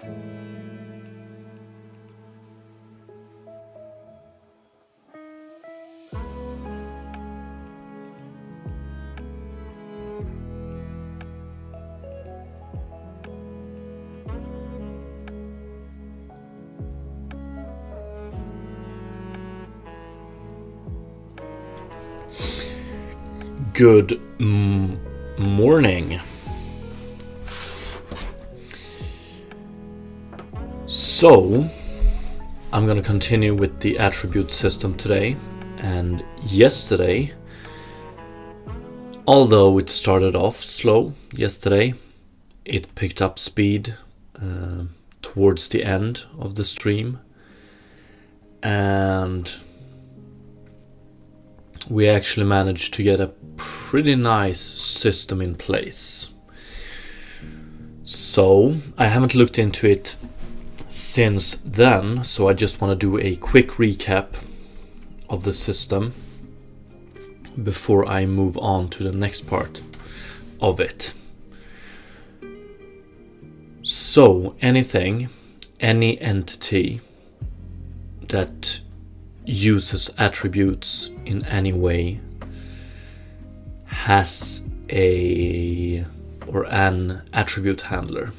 Good morning. So, I'm going to continue with the attribute system today. And yesterday, although it started off slow yesterday, it picked up speed towards the end of the stream. And we actually managed to get a pretty nice system in place. So I haven't looked into it since then, so I just want to do a quick recap of the system before I move on to the next part of it. So any entity that uses attributes in any way has an attribute handler.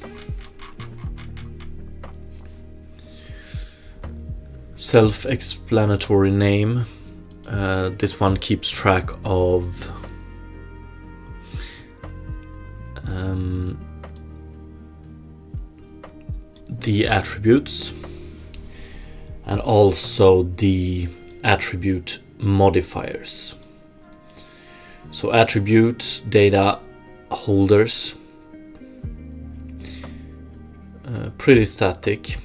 Self-explanatory name. This one keeps track of the attributes and also the attribute modifiers. So attributes, data holders, pretty static,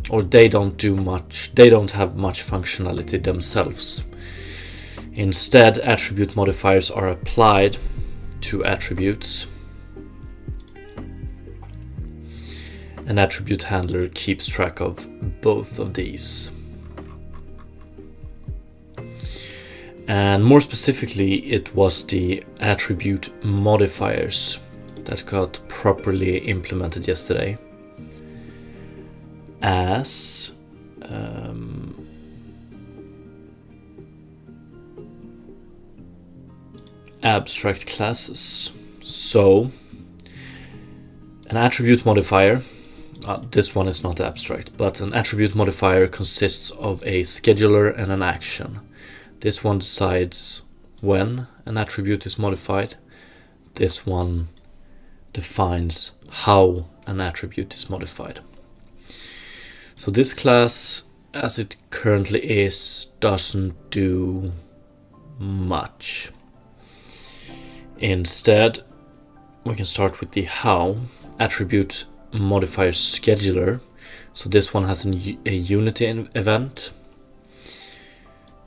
or they don't do much, they don't have much functionality themselves. Instead, attribute modifiers are applied to attributes. An attribute handler keeps track of both of these. And more specifically, it was the attribute modifiers that got properly implemented yesterday as abstract classes. So an attribute modifier, this one is not abstract, but an attribute modifier consists of a scheduler and an action. This one decides when an attribute is modified. This one defines how an attribute is modified. So this class, as it currently is, doesn't do much. Instead, we can start with the how. Attribute modifier scheduler. So this one has a unity event,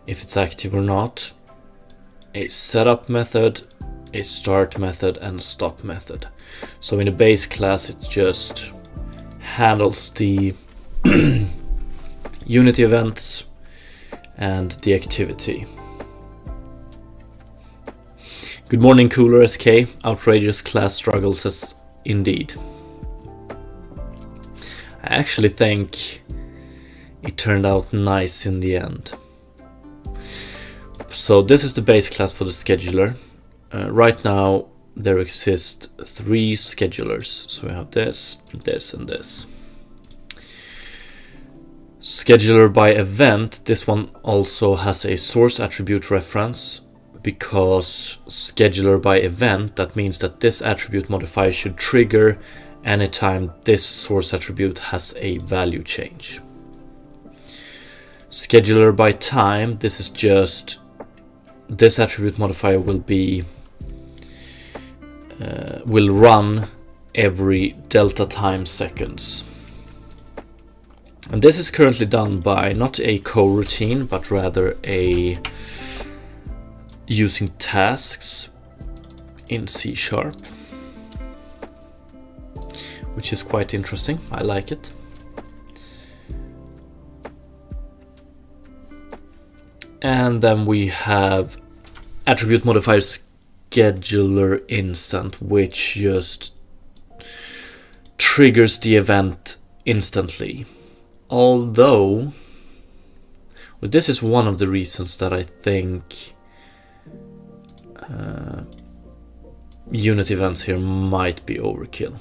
if it's active or not, a setup method, a start method, and a stop method. So in the base class, it just handles the unity events and the activity. Good morning, Cooler SK. Outrageous class struggles as indeed. I actually think it turned out nice in the end. So this is the base class for the scheduler. Right now there exist 3 schedulers. So we have this, this, and this. Scheduler by event, this one also has a source attribute reference, because scheduler by event, that means that this attribute modifier should trigger anytime this source attribute has a value change. Scheduler by time, this is just this attribute modifier will run every delta time seconds. And this is currently done by not a coroutine, but rather using tasks in C#, which is quite interesting. I like it. And then we have attribute modifier scheduler instant, which just triggers the event instantly. Although, well, this is one of the reasons that I think unit events here might be overkill.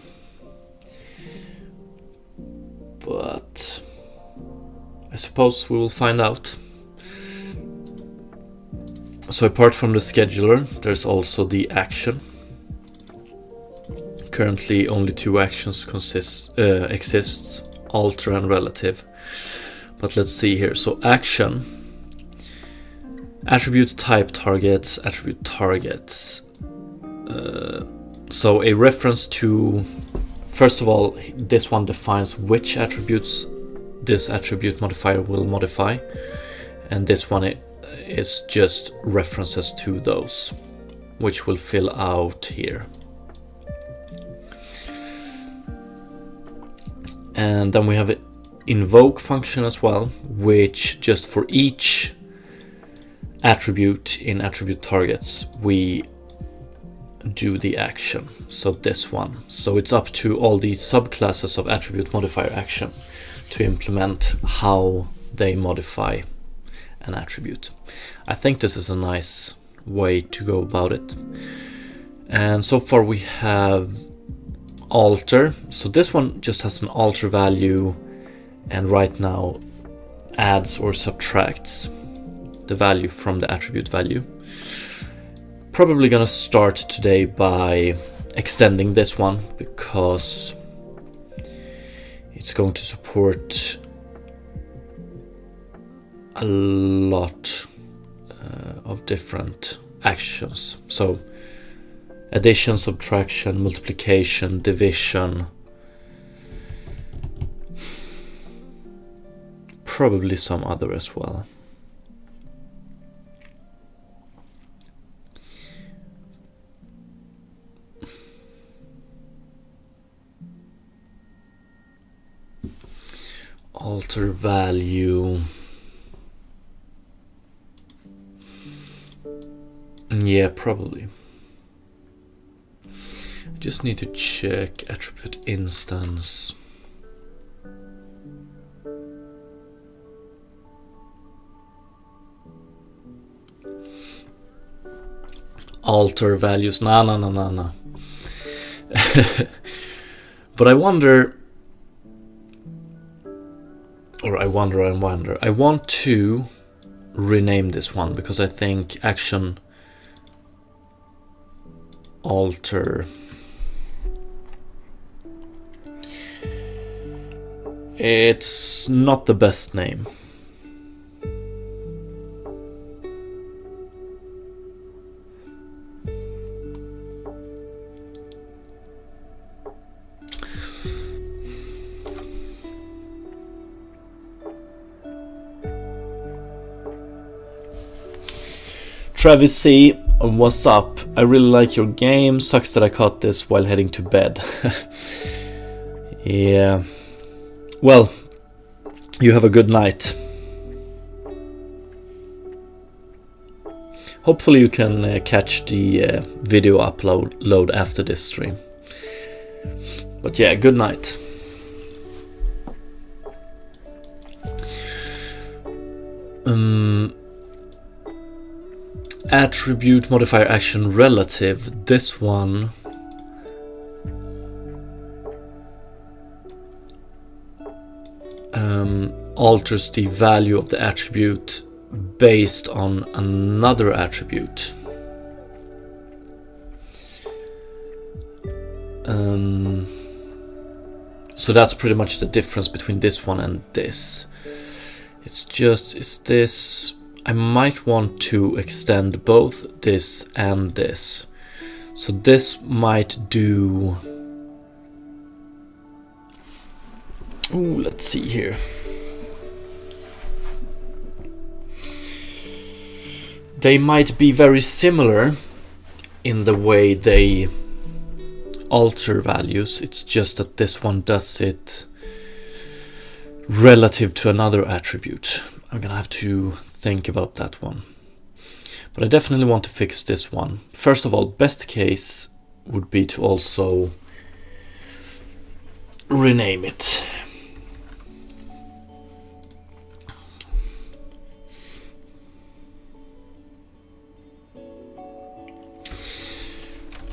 But I suppose we will find out. So apart from the scheduler, there's also the action. Currently only two actions exists, alter and relative. But let's see here. So action, attribute type targets, attribute targets. So a reference to, first of all, this one defines which attributes this attribute modifier will modify, and this one is just references to those, which will fill out here. And then we have an invoke function as well, which just for each attribute in attribute targets we do the action. So this one. So it's up to all the subclasses of attribute modifier action to implement how they modify an attribute. I think this is a nice way to go about it. And so far we have alter. So this one just has an alter value and right now adds or subtracts the value from the attribute value. Probably gonna start today by extending this one because it's going to support a lot of different actions. So addition, subtraction, multiplication, division, probably some other as well. Alter value. Yeah, probably. I just need to check attribute instance. Alter values. No. But I wonder. I want to rename this one because I think action alter, it's not the best name. Travis C, what's up? I really like your game. Sucks that I caught this while heading to bed. Yeah. Well, you have a good night. Hopefully you can catch the video upload after this stream. But yeah, good night. Attribute modifier action relative. This one alters the value of the attribute based on another attribute. So that's pretty much the difference between this one and this. It's just, is this, I might want to extend both this and this. So this might do, let's see here. They might be very similar in the way they alter values. It's just that this one does it relative to another attribute. I'm gonna have to think about that one. But I definitely want to fix this one. First of all, best case would be to also rename it.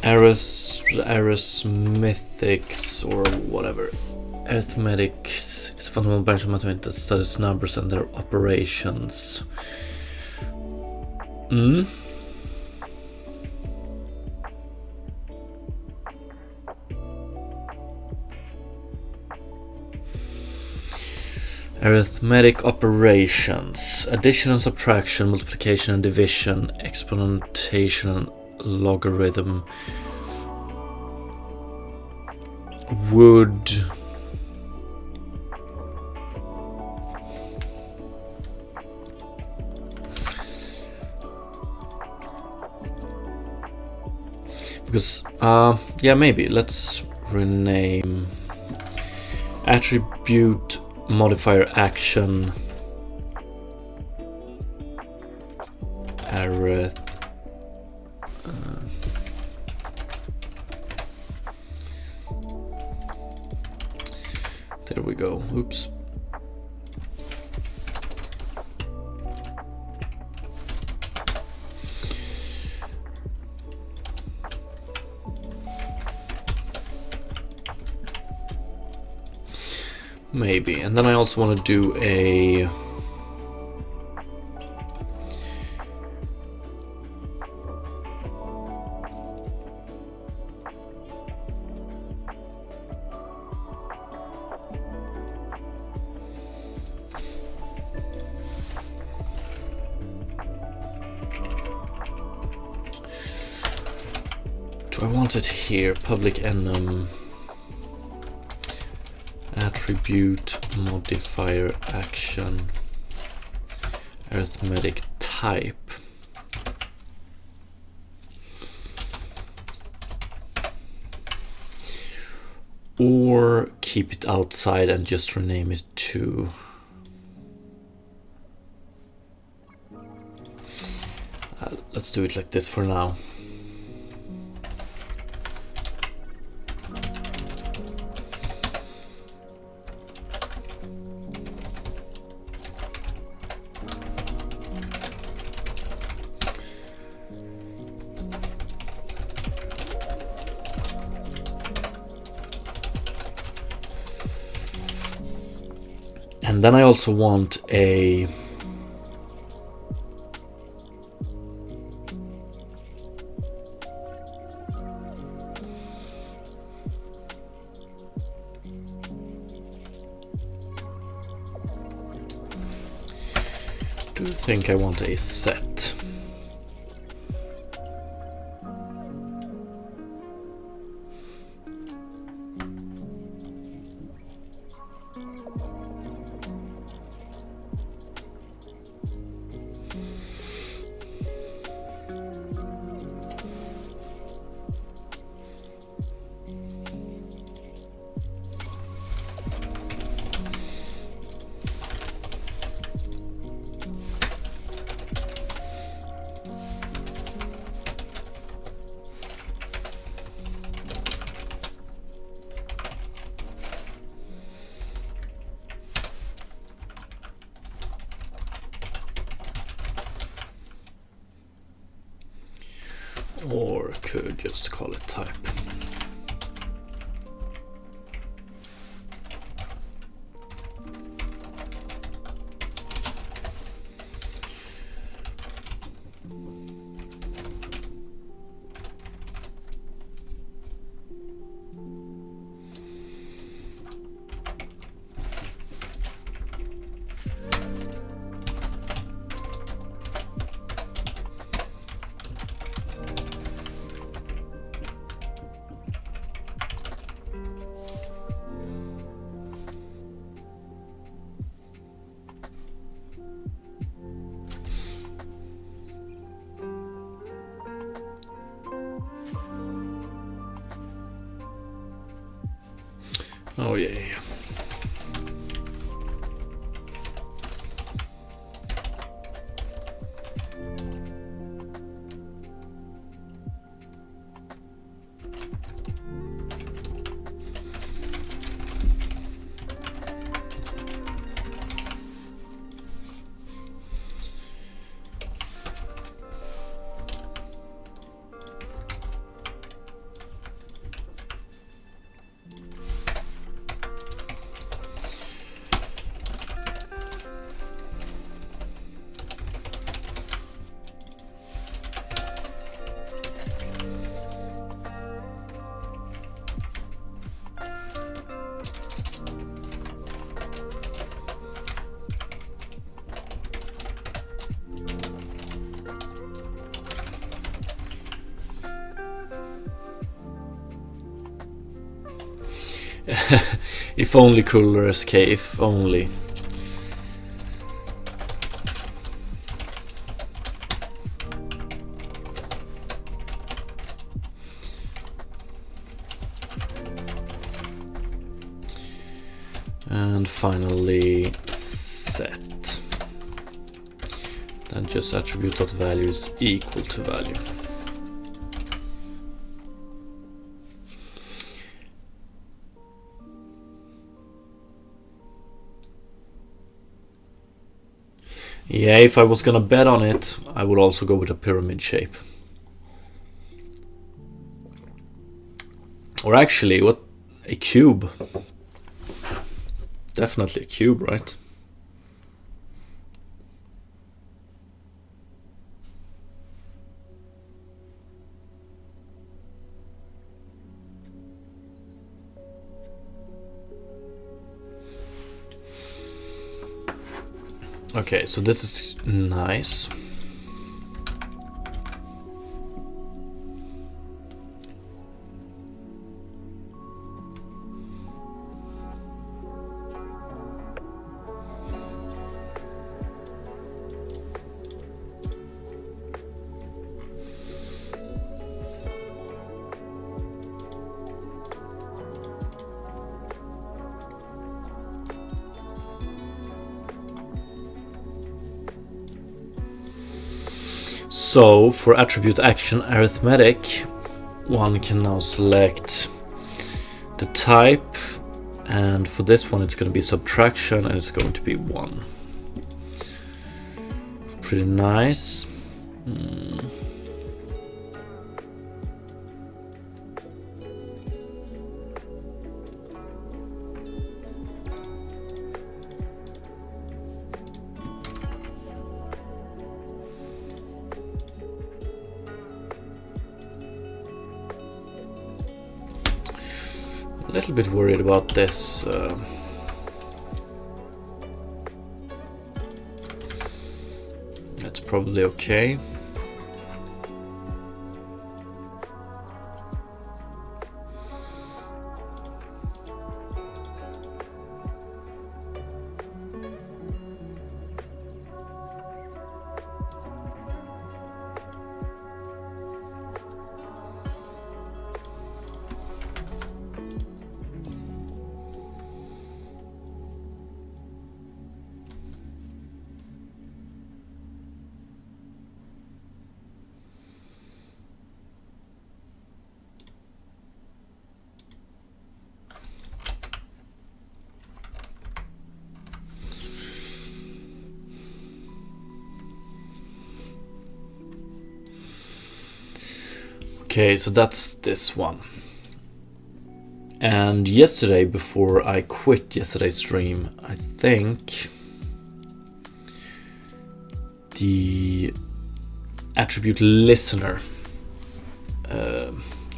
arithmetics or whatever. Arithmetic is a fundamental branch of mathematics that studies numbers and their operations. Arithmetic operations, addition and subtraction, multiplication and division, exponentation and logarithm would because yeah, maybe let's rename attribute modifier action arith there we go. Oops. Maybe. And then I also want to do a do I want it here? Public enum attribute modifier action arithmetic type. Or keep it outside and just rename it to let's do it like this for now. And then I also want a do think I want a set. Or could just call it type. Oh yeah. If only cooler SK, if only. And finally set. Then just attribute.value is equal to value. Yeah, if I was gonna bet on it, I would also go with a pyramid shape. Or actually, what? A cube. Definitely a cube, right? Okay, so this is nice. So for attribute action arithmetic, one can now select the type, and for this one it's going to be subtraction and it's going to be 1. Pretty nice. A little bit worried about this. That's probably okay. Okay, so that's this one. And yesterday, before I quit yesterday's stream, I think the attribute listener,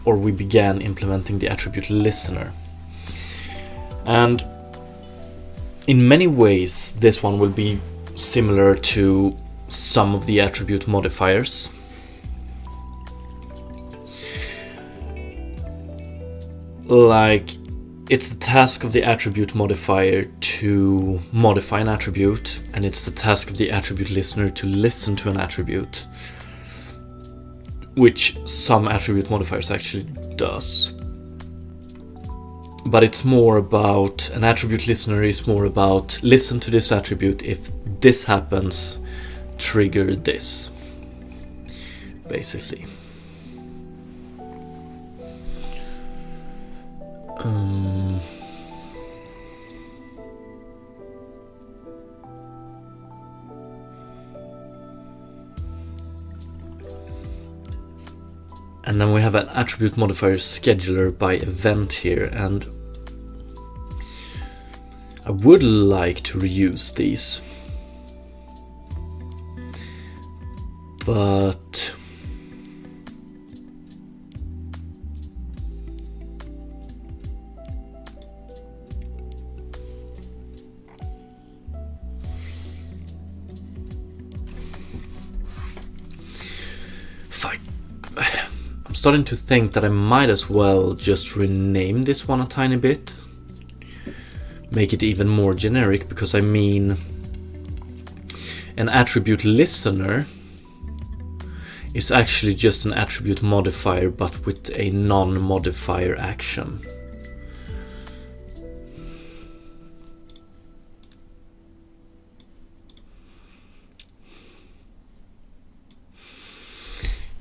or we began implementing the attribute listener. And in many ways, this one will be similar to some of the attribute modifiers. Like, it's the task of the attribute modifier to modify an attribute, and it's the task of the attribute listener to listen to an attribute, which some attribute modifiers actually does. But it's more about, an attribute listener is more about, listen to this attribute, if this happens, trigger this, basically. And then we have an attribute modifier scheduler by event here, and I would like to reuse these, but I'm starting to think that I might as well just rename this one a tiny bit, make it even more generic, because I mean an attribute listener is actually just an attribute modifier but with a non-modifier action.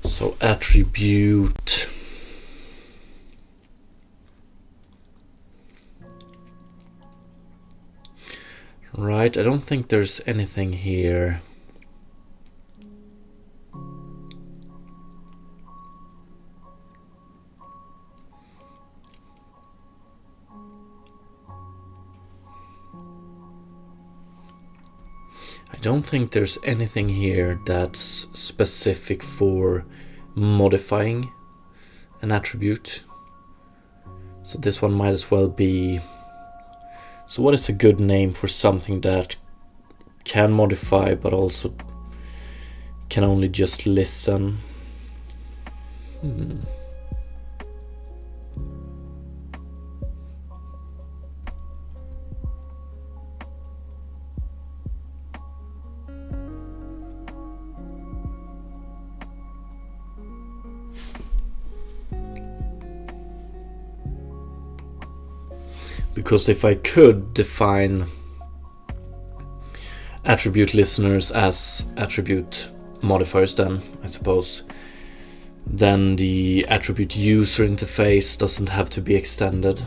So attribute right, I don't think there's anything here. I don't think there's anything here that's specific for modifying an attribute. So this one might as well be... So what is a good name for something that can modify but also can only just listen? Because if I could define attribute listeners as attribute modifiers, then I suppose then the attribute user interface doesn't have to be extended.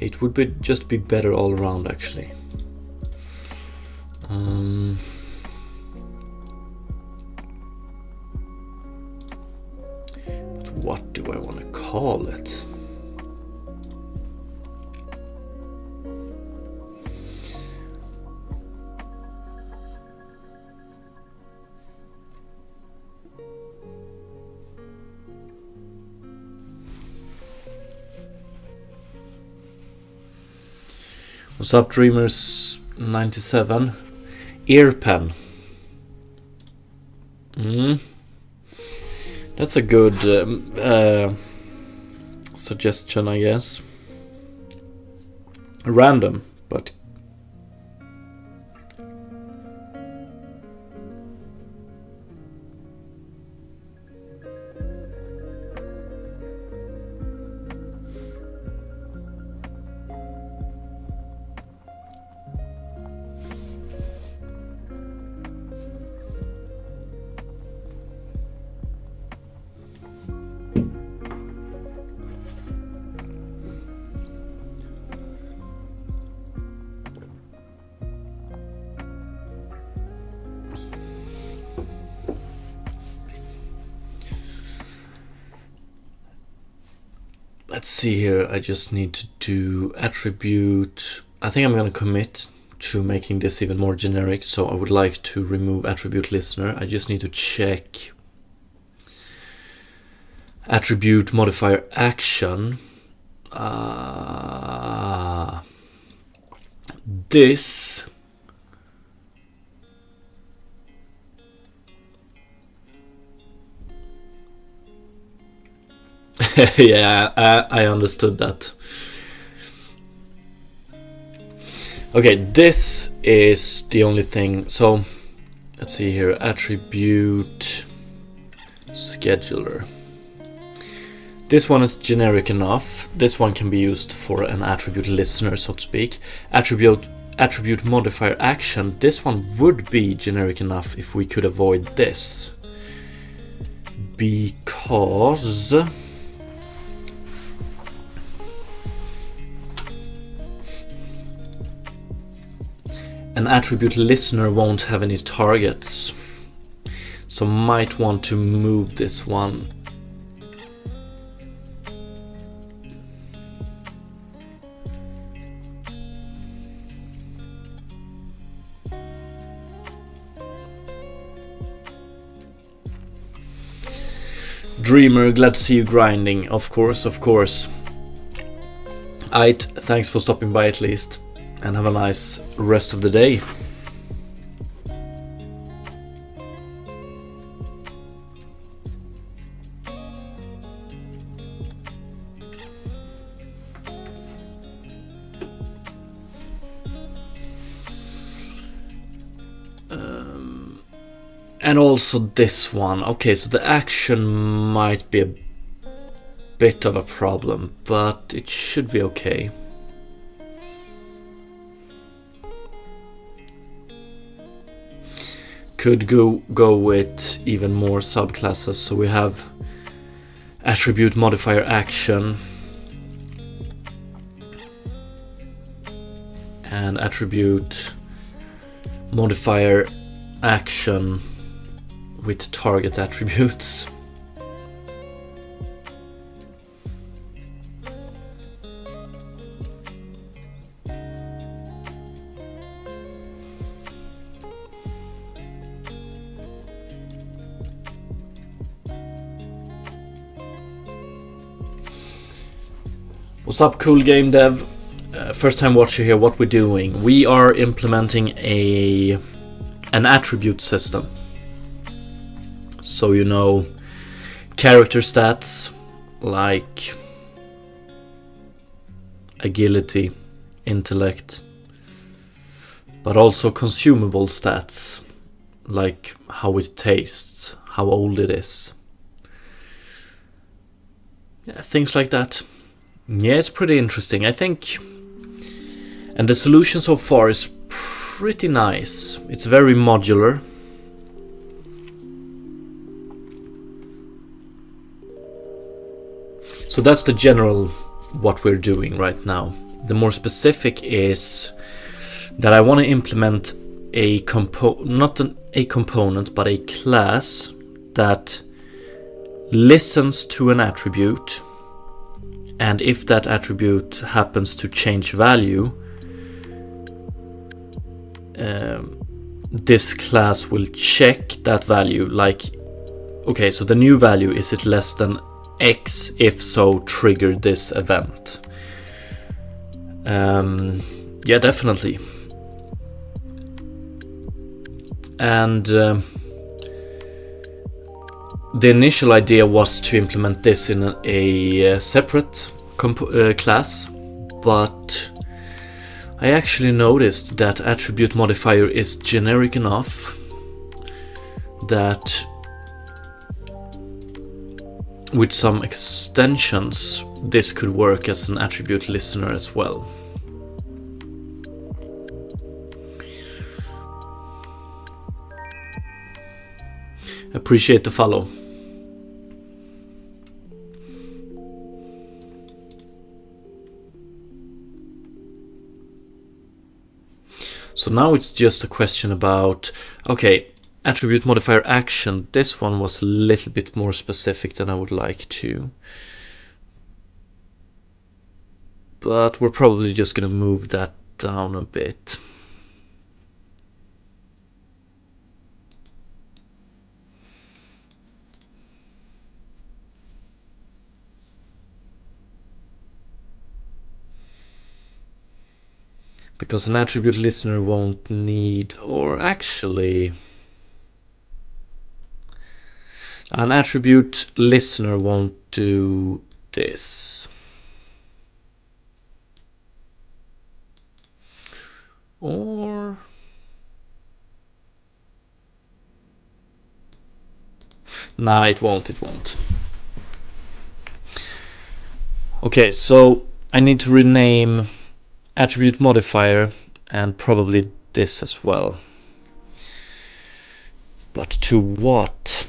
It would just be better all around, actually. But what do I want to call it? What's up, Dreamers 97? Earpen. That's a good suggestion, I guess. Random, but let's see here. I just need to do attribute. I think I'm going to commit to making this even more generic, so I would like to remove attribute listener. I just need to check attribute modifier action. This yeah, I understood that. Okay, this is the only thing. So let's see here. Attribute scheduler. This one is generic enough. This one can be used for an attribute listener, so to speak. Attribute modifier action. This one would be generic enough if we could avoid this, because an attribute listener won't have any targets, so might want to move this one. Dreamer, glad to see you grinding. Of course, of course. Aight, thanks for stopping by at least. And have a nice rest of the day. And also this one. Okay, so the action might be a bit of a problem, but it should be okay. Could go with even more subclasses. So we have attribute modifier action and attribute modifier action with target attributes. What's up, cool game dev? First time watcher here. What we're doing? We are implementing an attribute system. So you know, character stats like agility, intellect, but also consumable stats like how it tastes, how old it is. Yeah, things like that. Yeah, it's pretty interesting, I think. And the solution so far is pretty nice. It's very modular. So that's the general what we're doing right now. The more specific is that I want to implement a not a component, but a class that listens to an attribute, and if that attribute happens to change value, this class will check that value, like, okay, so the new value, is it less than X? If so, trigger this event. Yeah, definitely. And the initial idea was to implement this in a separate class, but I actually noticed that attribute modifier is generic enough that with some extensions this could work as an attribute listener as well. Appreciate the follow. So now it's just a question about, okay, attribute modifier action. This one was a little bit more specific than I would like to. But we're probably just going to move that down a bit. Because an attribute listener won't need, or actually, an attribute listener won't do this. Or nah, it won't. Okay, so I need to rename attribute modifier and probably this as well. But to what?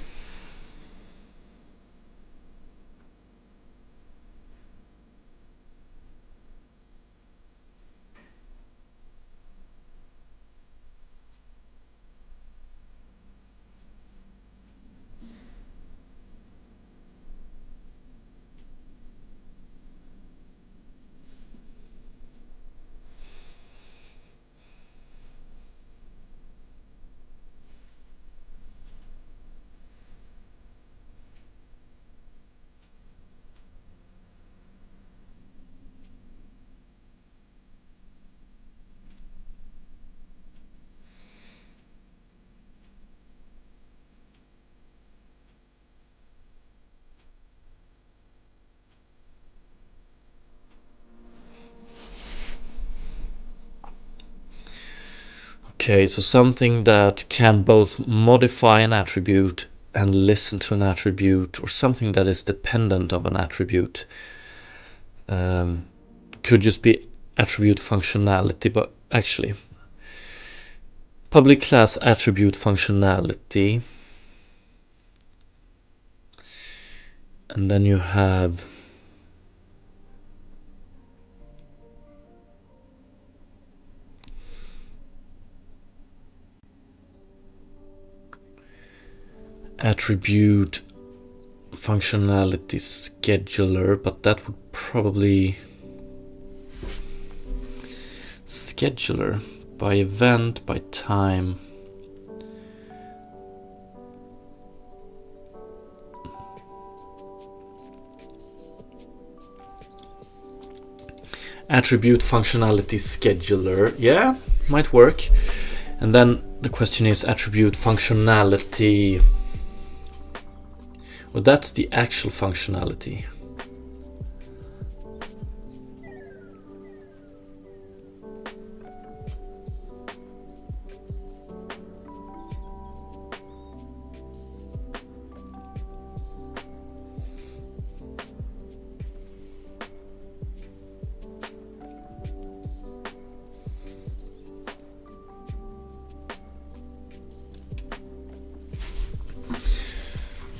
Okay, so something that can both modify an attribute and listen to an attribute, or something that is dependent of an attribute. Could just be attribute functionality, but actually public class attribute functionality, and then you have attribute functionality scheduler, but that would probably scheduler by event, by time. Attribute functionality scheduler, yeah, might work. And then the question is attribute functionality. Well, that's the actual functionality.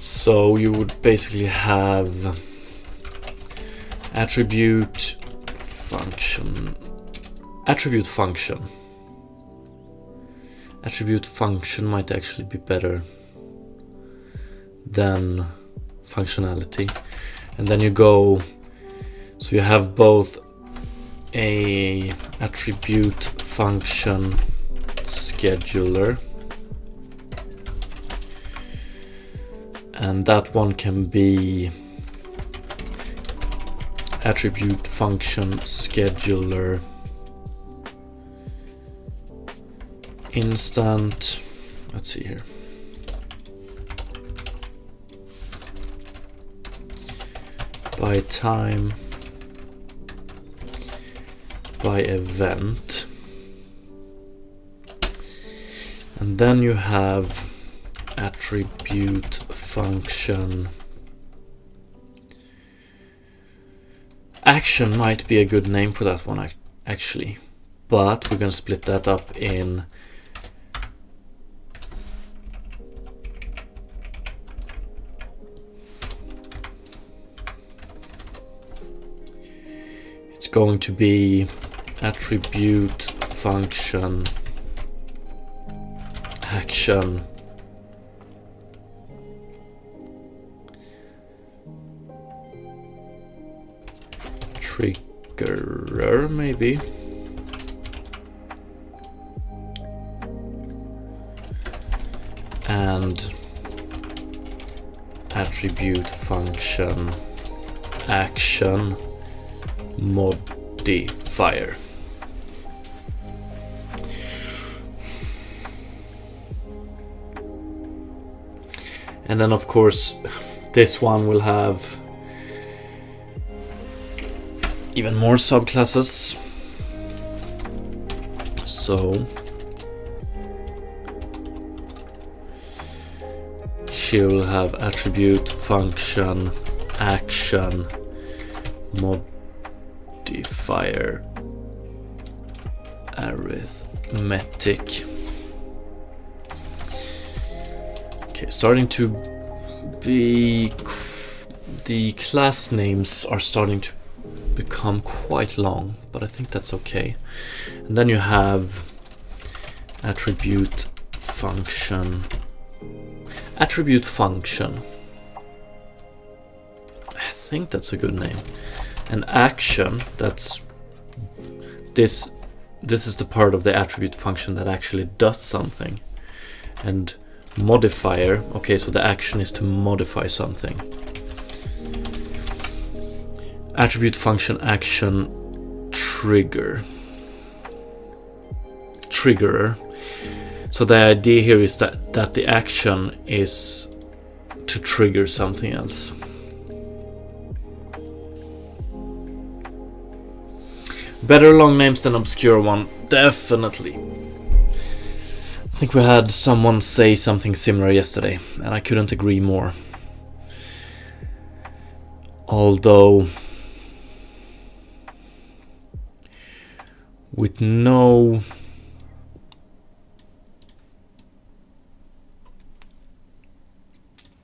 So you would basically have attribute function. Attribute function might actually be better than functionality. And then you go, so you have both a attribute function scheduler, and that one can be attribute function scheduler instant, let's see here, by time, by event, and then you have attribute function action. Might be a good name for that one actually, but we're going to split that up in it's going to be attribute function action triggerer, maybe. And attribute function action modifier. And then of course this one will have even more subclasses. So here we'll have attribute function action modifier arithmetic. Okay, starting to be, the class names are starting to become quite long, but I think that's okay. And then you have attribute function. I think that's a good name. And action, that's this is the part of the attribute function that actually does something. And modifier, okay, so the action is to modify something. Attribute function action triggerer. So the idea here is that the action is to trigger something else. Better long names than obscure one, definitely. think we had someone say something similar yesterday, and I couldn't agree more. Although, with no...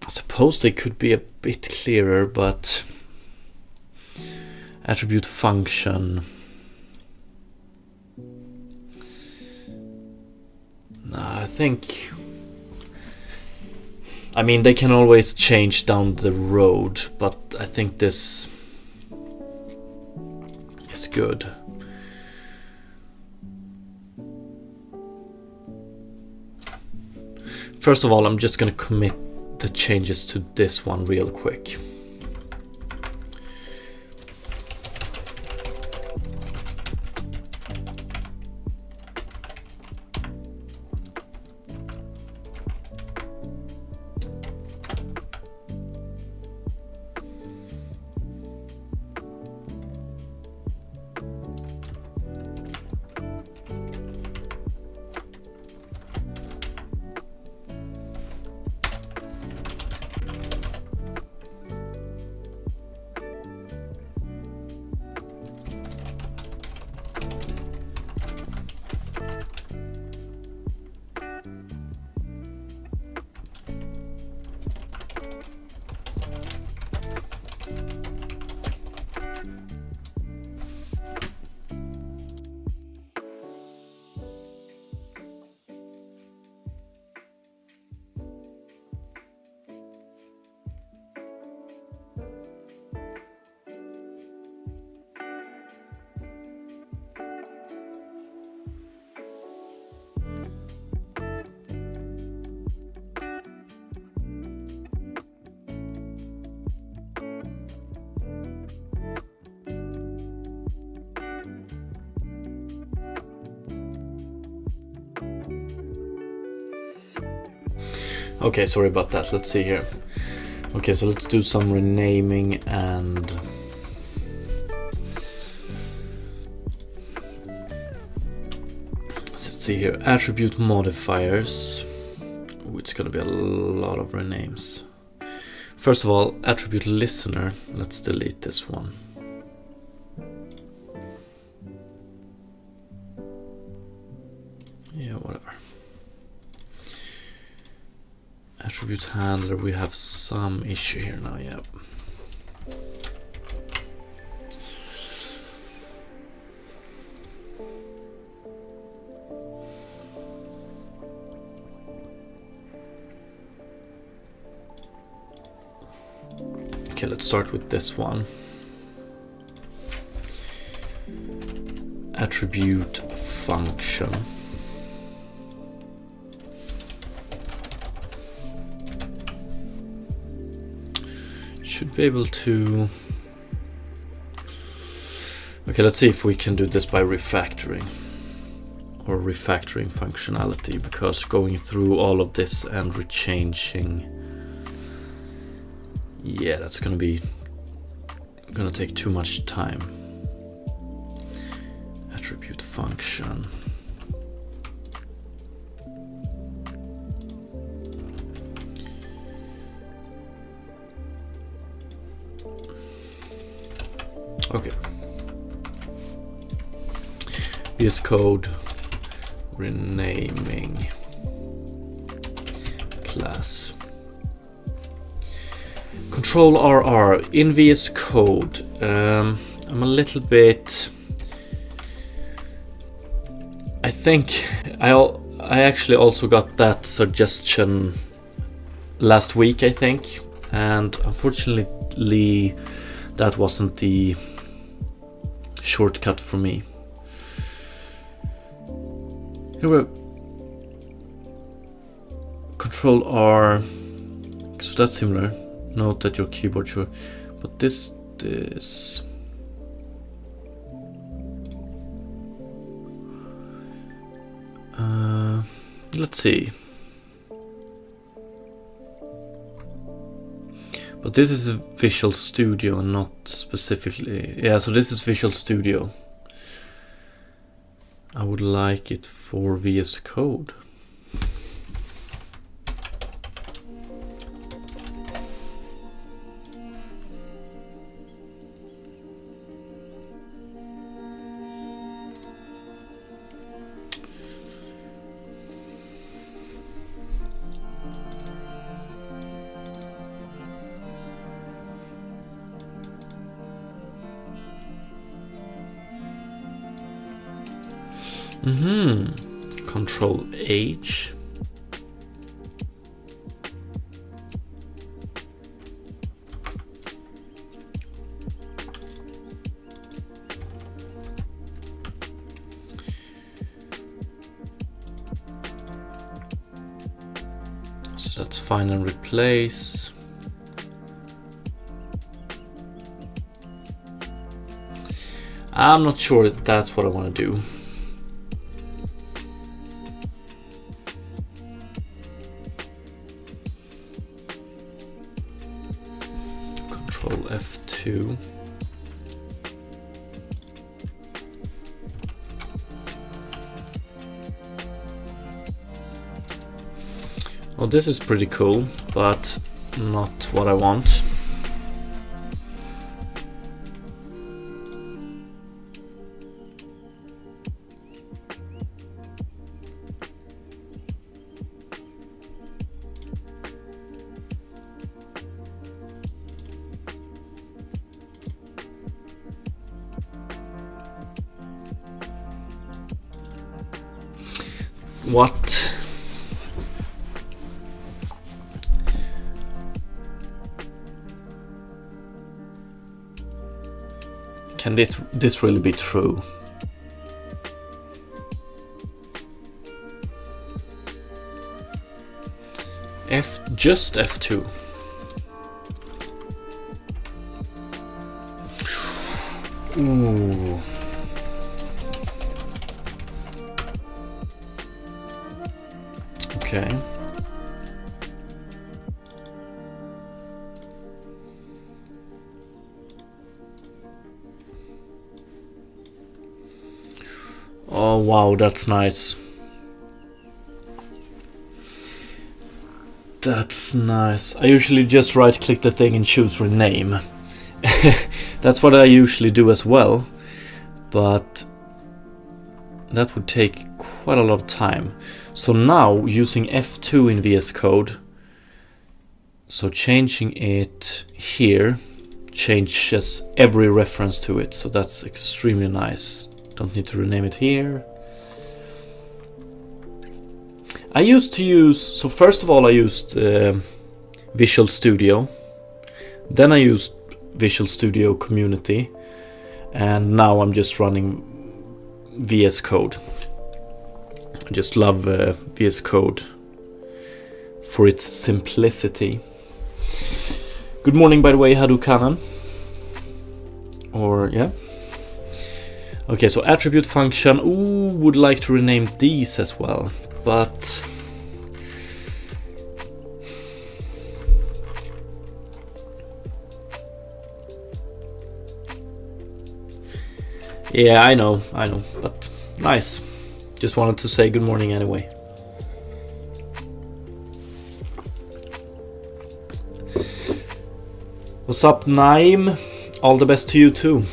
I suppose they could be a bit clearer, but attribute function... I think... I mean, they can always change down the road, but I think this is good. First of all, I'm just going to commit the changes to this one real quick. Okay, sorry about that. Let's see here. Okay, so let's do some renaming and let's see here. Attribute modifiers. Ooh, it's gonna be a lot of renames. First of all, attribute listener. Let's delete this one. Yeah, whatever. Attribute handler, we have some issue here now, yeah. Okay, let's start with this one. Attribute function. Should be able to... Okay, let's see if we can do this by refactoring or refactoring functionality, because going through all of this and rechanging, yeah, that's gonna take too much time. Attribute function. Okay. VS Code renaming class. Control RR in VS Code. I'm a little bit. I think I actually also got that suggestion last week, I think, and unfortunately that wasn't the shortcut for me. Here we Control R, so that's similar. Note that your keyboard should, but this let's see. But this is a Visual Studio and not specifically, yeah, so this is Visual Studio. I would like it for VS Code. Control H. So that's find and replace. I'm not sure that's what I want to do. Control F2. Well, this is pretty cool, but not what I want. What? Can this really be true? Just F2. Ooh. Okay. Oh wow, that's nice. That's nice. I usually just right click the thing and choose rename. That's what I usually do as well, but that would take quite a lot of time. So now using F2 in VS Code, so changing it here changes every reference to it, so that's extremely nice. Don't need to rename it here. I used to use, so first of all I used Visual Studio, then I used Visual Studio Community, and now I'm just running VS Code. I just love VS Code for its simplicity. Good morning, by the way, Hadukanan. Or, yeah. Okay, so attribute function. Ooh, would like to rename these as well, but yeah, I know, but nice. Just wanted to say good morning anyway. What's up, Naim? All the best to you too.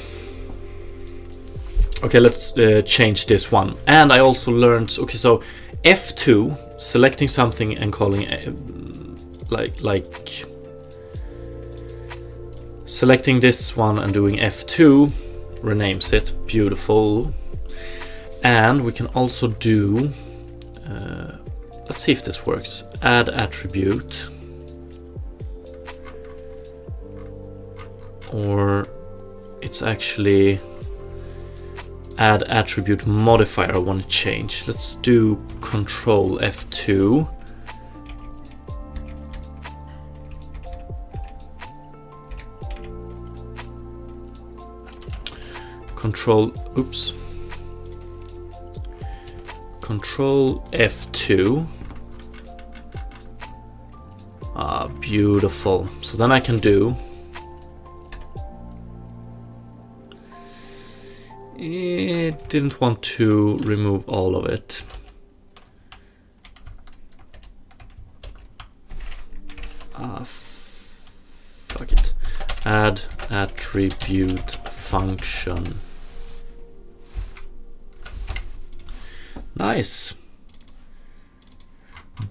Okay, let's change this one. And I also learned, okay, so F2, selecting something and calling like selecting this one and doing F2 renames it. Beautiful. And we can also do let's see if this works. Add attribute, or it's actually add attribute modifier I want to change. Let's do Control F2. Control F2. Ah, beautiful. So then I can do it. Didn't want to remove all of it. Fuck it. Add attribute function. Nice.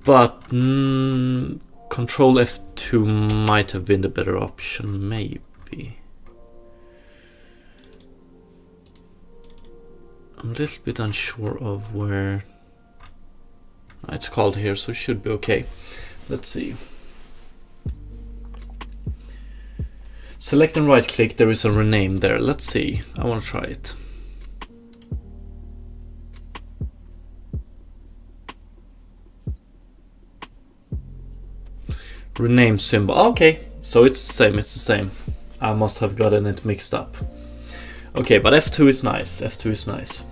But Control F2 might have been the better option, maybe. I'm a little bit unsure of where it's called here, so it should be okay. Let's see. Select and right click, there is a rename there. Let's see, I want to try it. Rename symbol, okay, so it's the same. I must have gotten it mixed up. Okay, but F2 is nice, F2 is nice.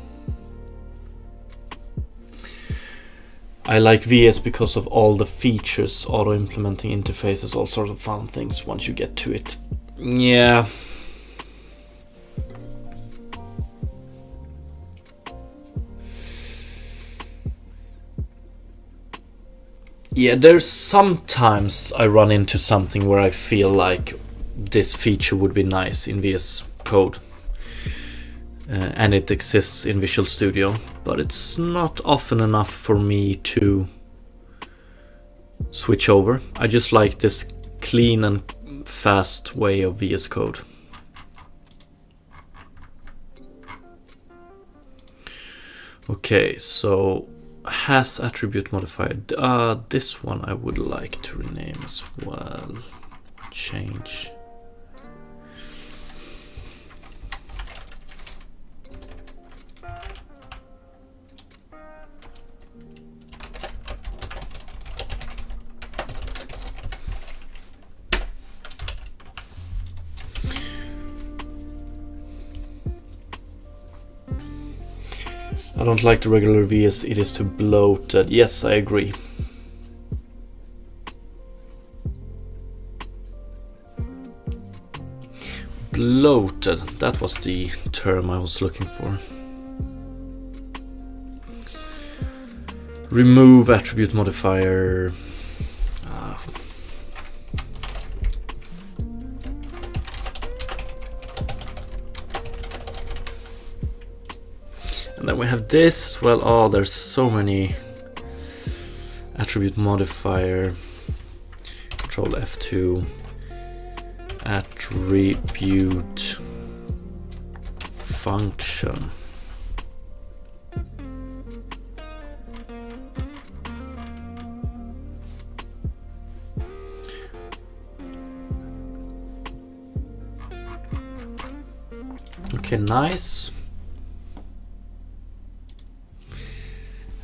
I like VS because of all the features, auto-implementing interfaces, all sorts of fun things once you get to it. Yeah. Yeah, there's sometimes I run into something where I feel like this feature would be nice in VS Code. And it exists in Visual Studio, but it's not often enough for me to switch over. I just like this clean and fast way of VS Code. Okay, so has attribute modifier. This one I would like to rename as well. Change. I don't like the regular VS, it is too bloated. Yes, I agree. Bloated, that was the term I was looking for. Remove attribute modifier. And then we have this as well. Oh, there's so many attribute modifier. Control F2. Attribute function. Okay, nice.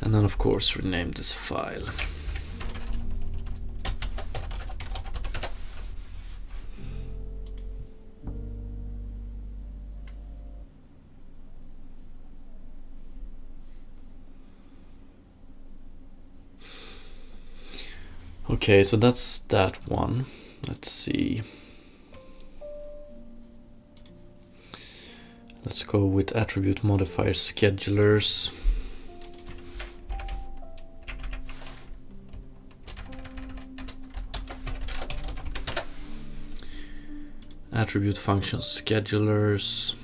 And then of course rename this file. Okay, so that's that one. Let's see. Let's go with attribute modifier schedulers. Attribute function schedulers.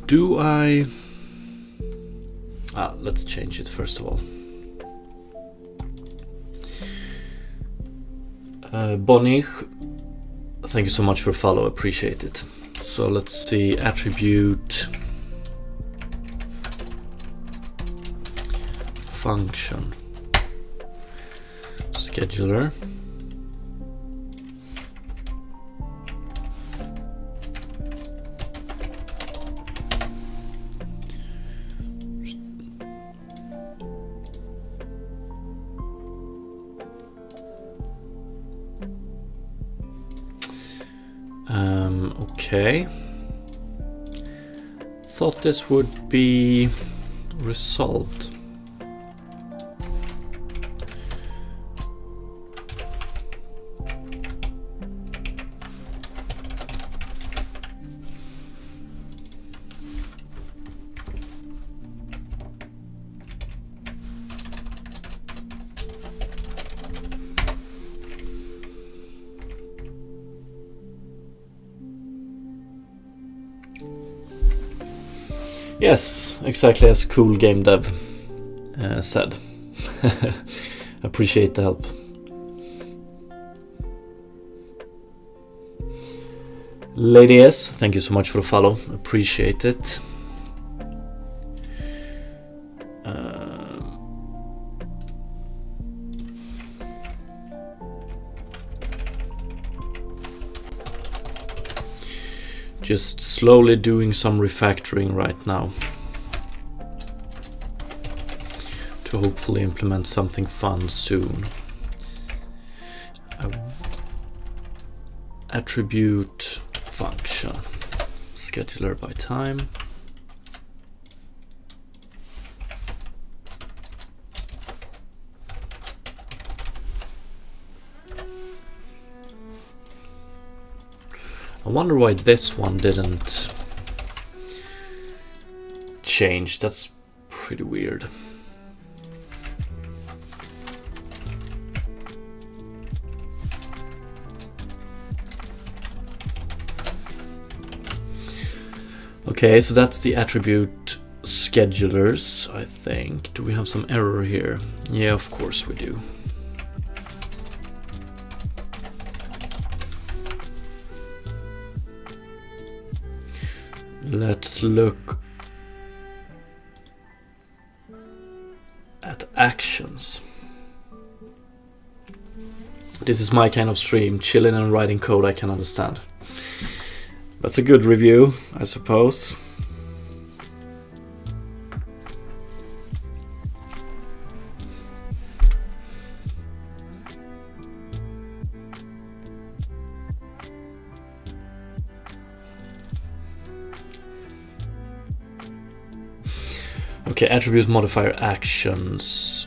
Do I... let's change it first of all. Bonnie, thank you so much for follow, appreciate it. So let's see, attribute function scheduler. Okay. Thought this would be resolved. Yes, exactly as Cool Game Dev said. Appreciate the help. Lady S, thank you so much for the follow. Appreciate it. Just slowly doing some refactoring right now to hopefully implement something fun soon. Attribute function, scheduler by time. I wonder why this one didn't change. That's pretty weird. Okay, so that's the attribute schedulers, I think. Do we have some error here? Yeah, of course we do. Let's look at actions. This is my kind of stream, chilling and writing code I can understand. That's a good review, I suppose. Okay, attribute modifier actions.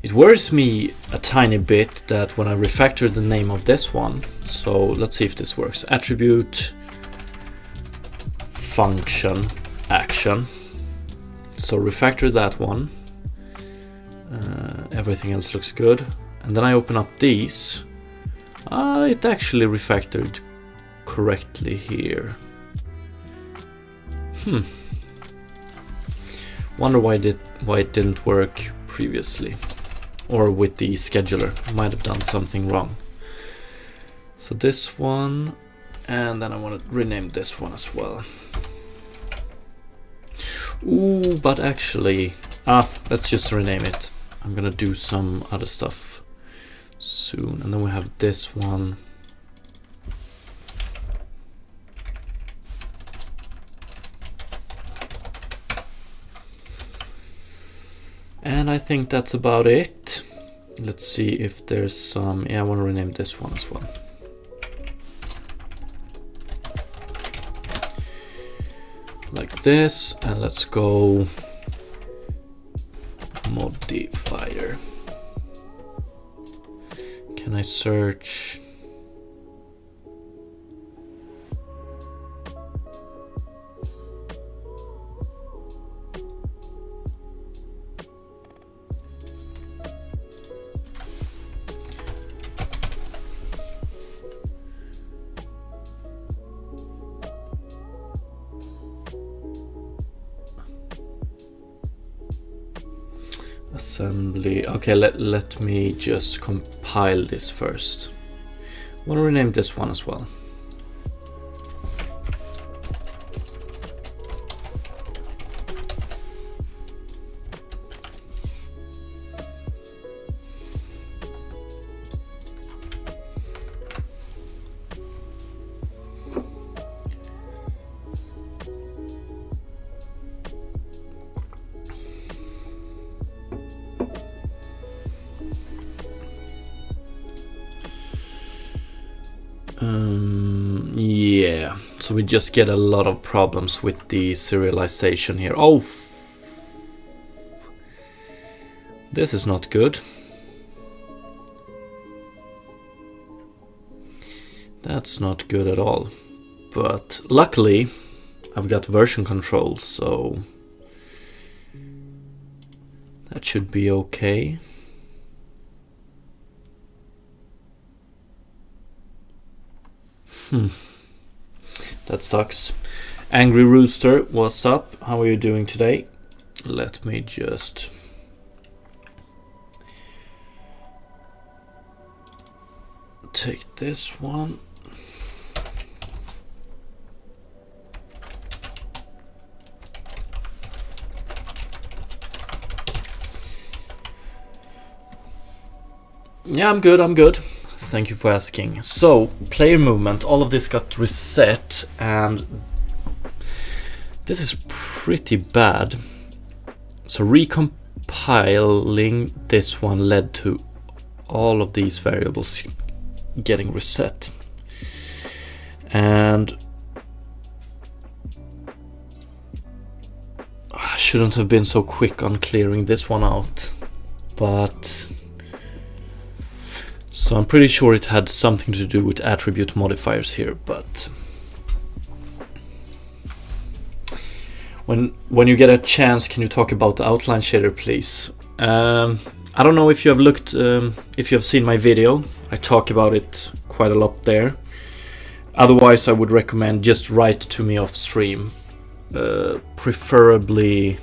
It worries me a tiny bit that when I refactor the name of this one, so let's see if this works. Attribute function action. So refactor that one. Everything else looks good. And then I open up these. It actually refactored correctly here. Wonder why it didn't work previously, or with the scheduler. Might have done something wrong. So this one, and then I want to rename this one as well. Ooh, but actually, let's just rename it. I'm gonna do some other stuff soon, and then we have this one. And I think that's about it. Let's see if there's some... Yeah, I want to rename this one as well. Like this, and let's go modifier. Can I search? Assembly. Okay, let me just compile this first. I want to rename this one as well. Yeah, so we just get a lot of problems with the serialization here. Oh, this is not good. That's not good at all. But luckily, I've got version control, so that should be okay. That sucks. Angry Rooster, what's up? How are you doing today? Let me just... take this one. Yeah, I'm good. Thank you for asking. So, player movement, all of this got reset, and this is pretty bad. So recompiling this one led to all of these variables getting reset. And I shouldn't have been so quick on clearing this one out, but... So I'm pretty sure it had something to do with attribute modifiers here, but when you get a chance, can you talk about the outline shader, please? I don't know if you have looked, if you have seen my video. I talk about it quite a lot there. Otherwise, I would recommend just write to me off stream, preferably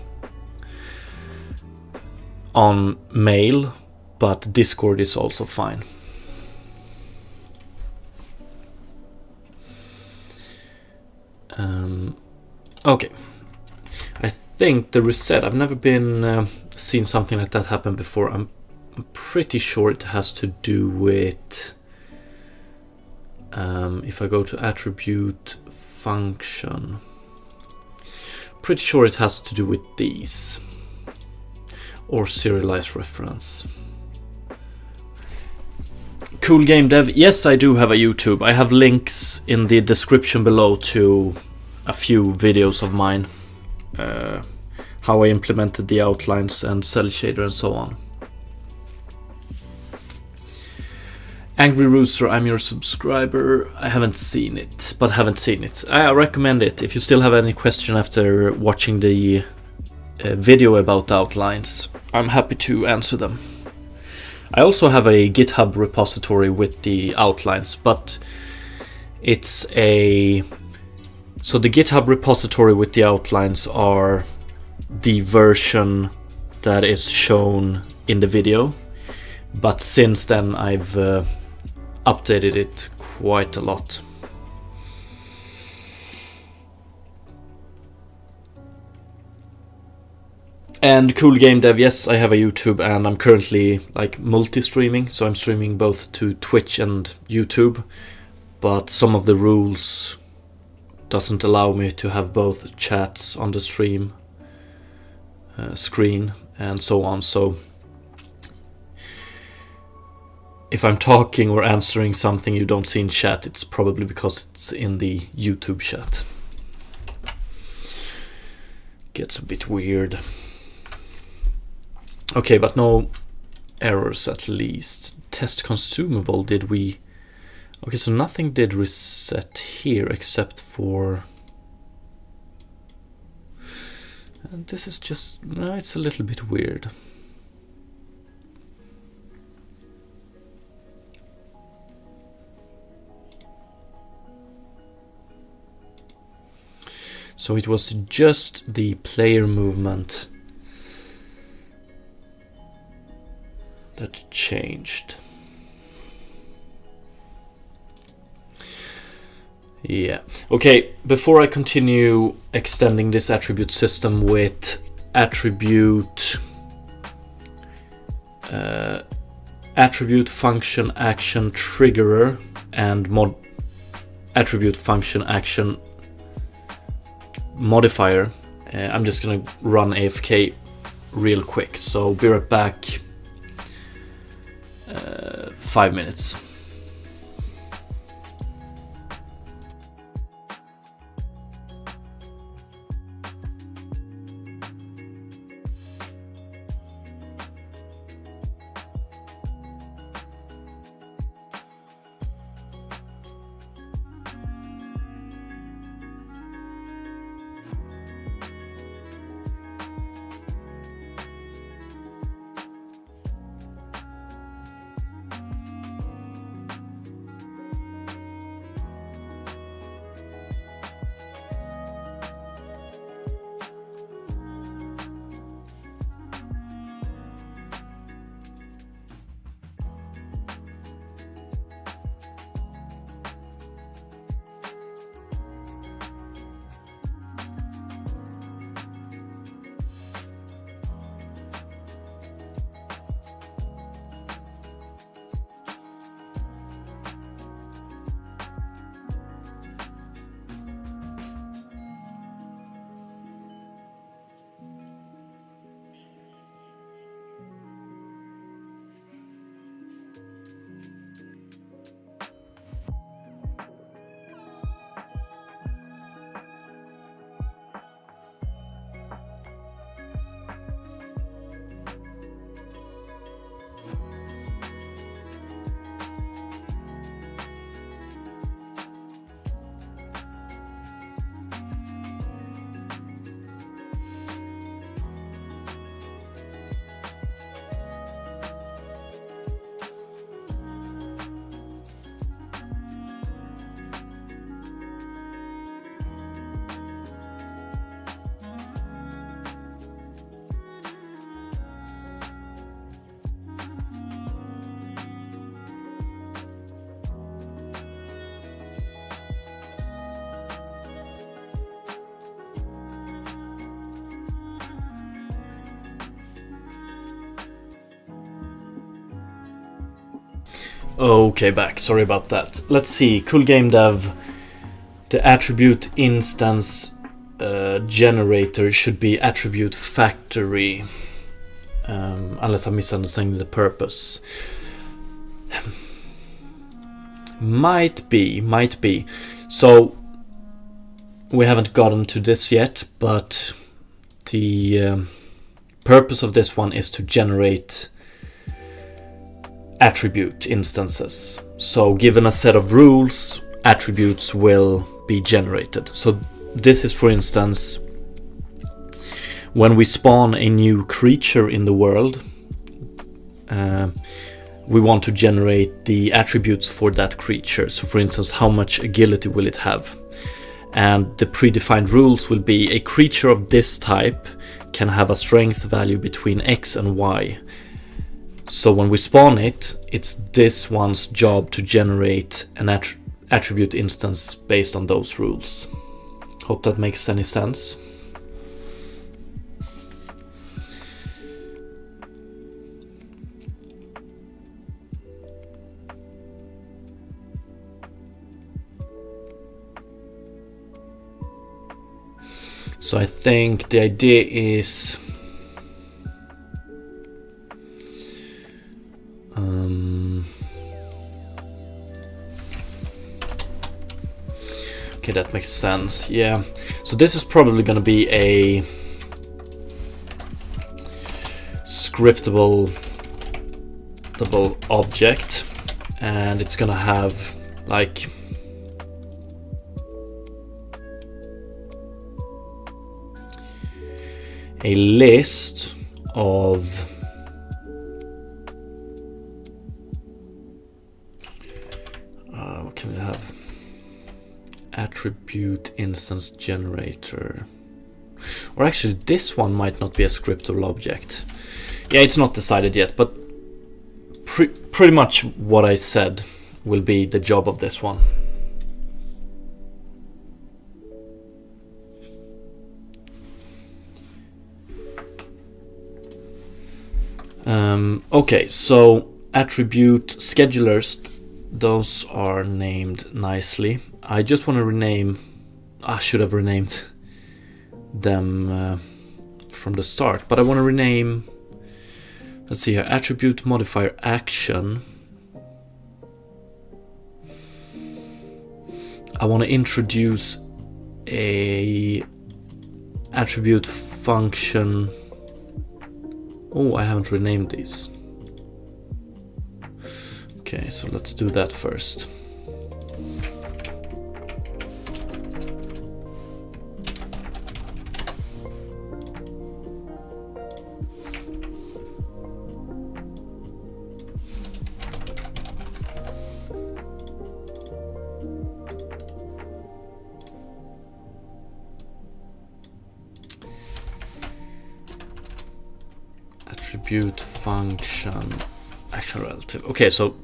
on mail, but Discord is also fine. Okay, I think the reset, I've never been seen something like that happen before. I'm pretty sure it has to do with if I go to attribute function, pretty sure it has to do with these or serialized reference. Cool Game Dev, yes, I do have a YouTube. I have links in the description below to a few videos of mine, how I implemented the outlines and cell shader and so on. Angry Rooster, I'm your subscriber. I haven't seen it, but haven't seen it. I recommend it. If you still have any question after watching the video about the outlines, I'm happy to answer them. I also have a GitHub repository with the outlines, but it's a... So the GitHub repository with the outlines are the version that is shown in the video, but since then I've updated it quite a lot. And Cool Game Dev, yes, I have a YouTube, and I'm currently like multi-streaming, so I'm streaming both to Twitch and YouTube, but some of the rules doesn't allow me to have both chats on the stream screen and so on. So if I'm talking or answering something you don't see in chat, it's probably because it's in the YouTube chat. Gets a bit weird. Okay, but no errors at least. Test consumable, did we... Okay, so nothing did reset here except for... And this is just... No, it's a little bit weird. So it was just the player movement that changed. Yeah. Okay, before I continue extending this attribute system with attribute attribute function action triggerer and attribute function action modifier, I'm just gonna run AFK real quick, so be right back. 5 minutes. Okay, back. Sorry about that. Let's see. Cool game dev. The attribute instance generator should be attribute factory. Unless I'm misunderstanding the purpose. Might be. So we haven't gotten to this yet, but the purpose of this one is to generate attribute instances. So given a set of rules, attributes will be generated. So this is, for instance, when we spawn a new creature in the world, we want to generate the attributes for that creature. So for instance, how much agility will it have? And the predefined rules will be a creature of this type can have a strength value between X and Y. So when we spawn it, it's this one's job to generate an attribute instance based on those rules. Hope that makes any sense. So I think the idea is okay, that makes sense. Yeah. So this is probably going to be a scriptable object, and it's going to have like a list of what can we have? Attribute instance generator. Or actually, this one might not be a scriptable object. Yeah, it's not decided yet, but pretty much what I said will be the job of this one. Okay, so attribute schedulers, those are named nicely. I just want to rename, I should have renamed them from the start, but I want to rename, let's see here, attribute modifier action. I want to introduce a attribute function. Oh, I haven't renamed these. Okay, so let's do that first. Attribute function action relative. Okay, so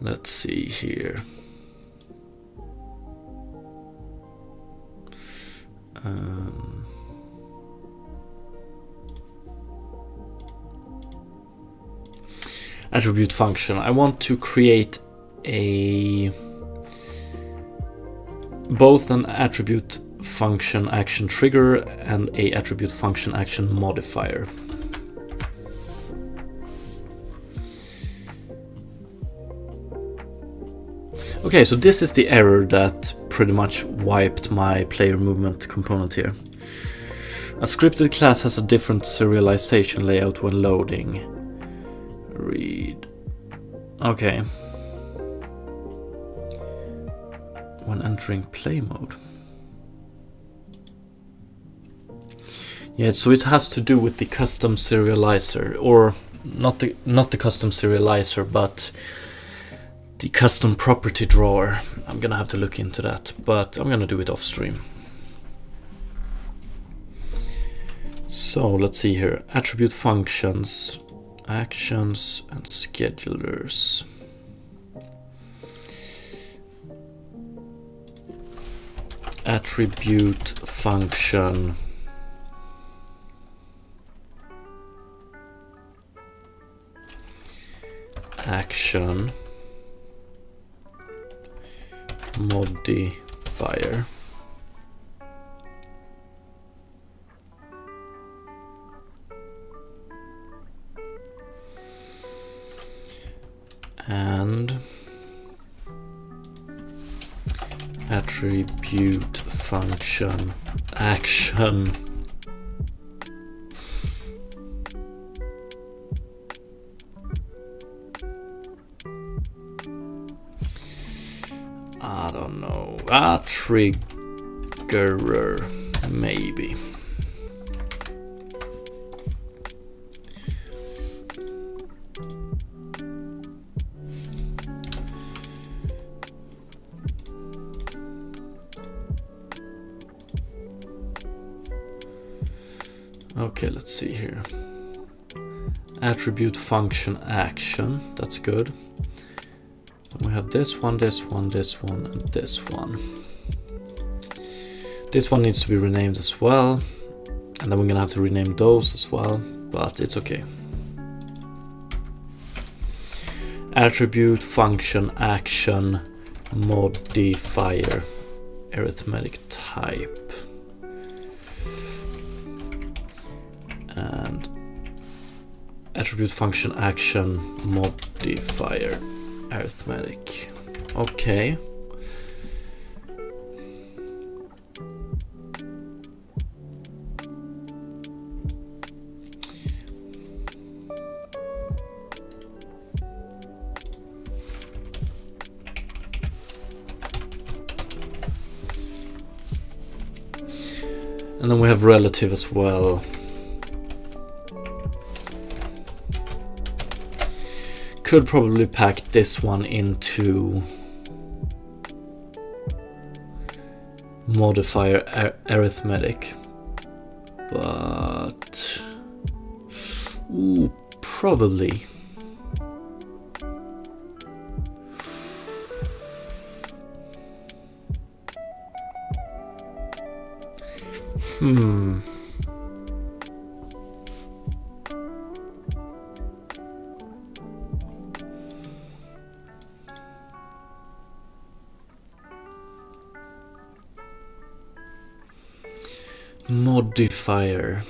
let's see here. Attribute function. I want to create both an attribute function action trigger and a attribute function action modifier. Okay, so this is the error that pretty much wiped my player movement component here. A scripted class has a different serialization layout when loading. Read. Okay. When entering play mode. Yeah, so it has to do with the custom serializer, or not the custom serializer, but the custom property drawer. I'm gonna have to look into that, but I'm gonna do it off stream. So let's see here. Attribute functions, actions, and schedulers. Attribute function. action modifier. And attribute function action I don't know, a triggerer maybe. Okay, let's see here. Attribute function action, that's good. We have this one, this one, this one, and this one. This one needs to be renamed as well. And then we're gonna have to rename those as well, but it's okay. Attribute function action modifier arithmetic type. And attribute function action modifier arithmetic. Okay. And then we have relative as well. Could probably pack this one into modifier arithmetic, but probably. Modifier.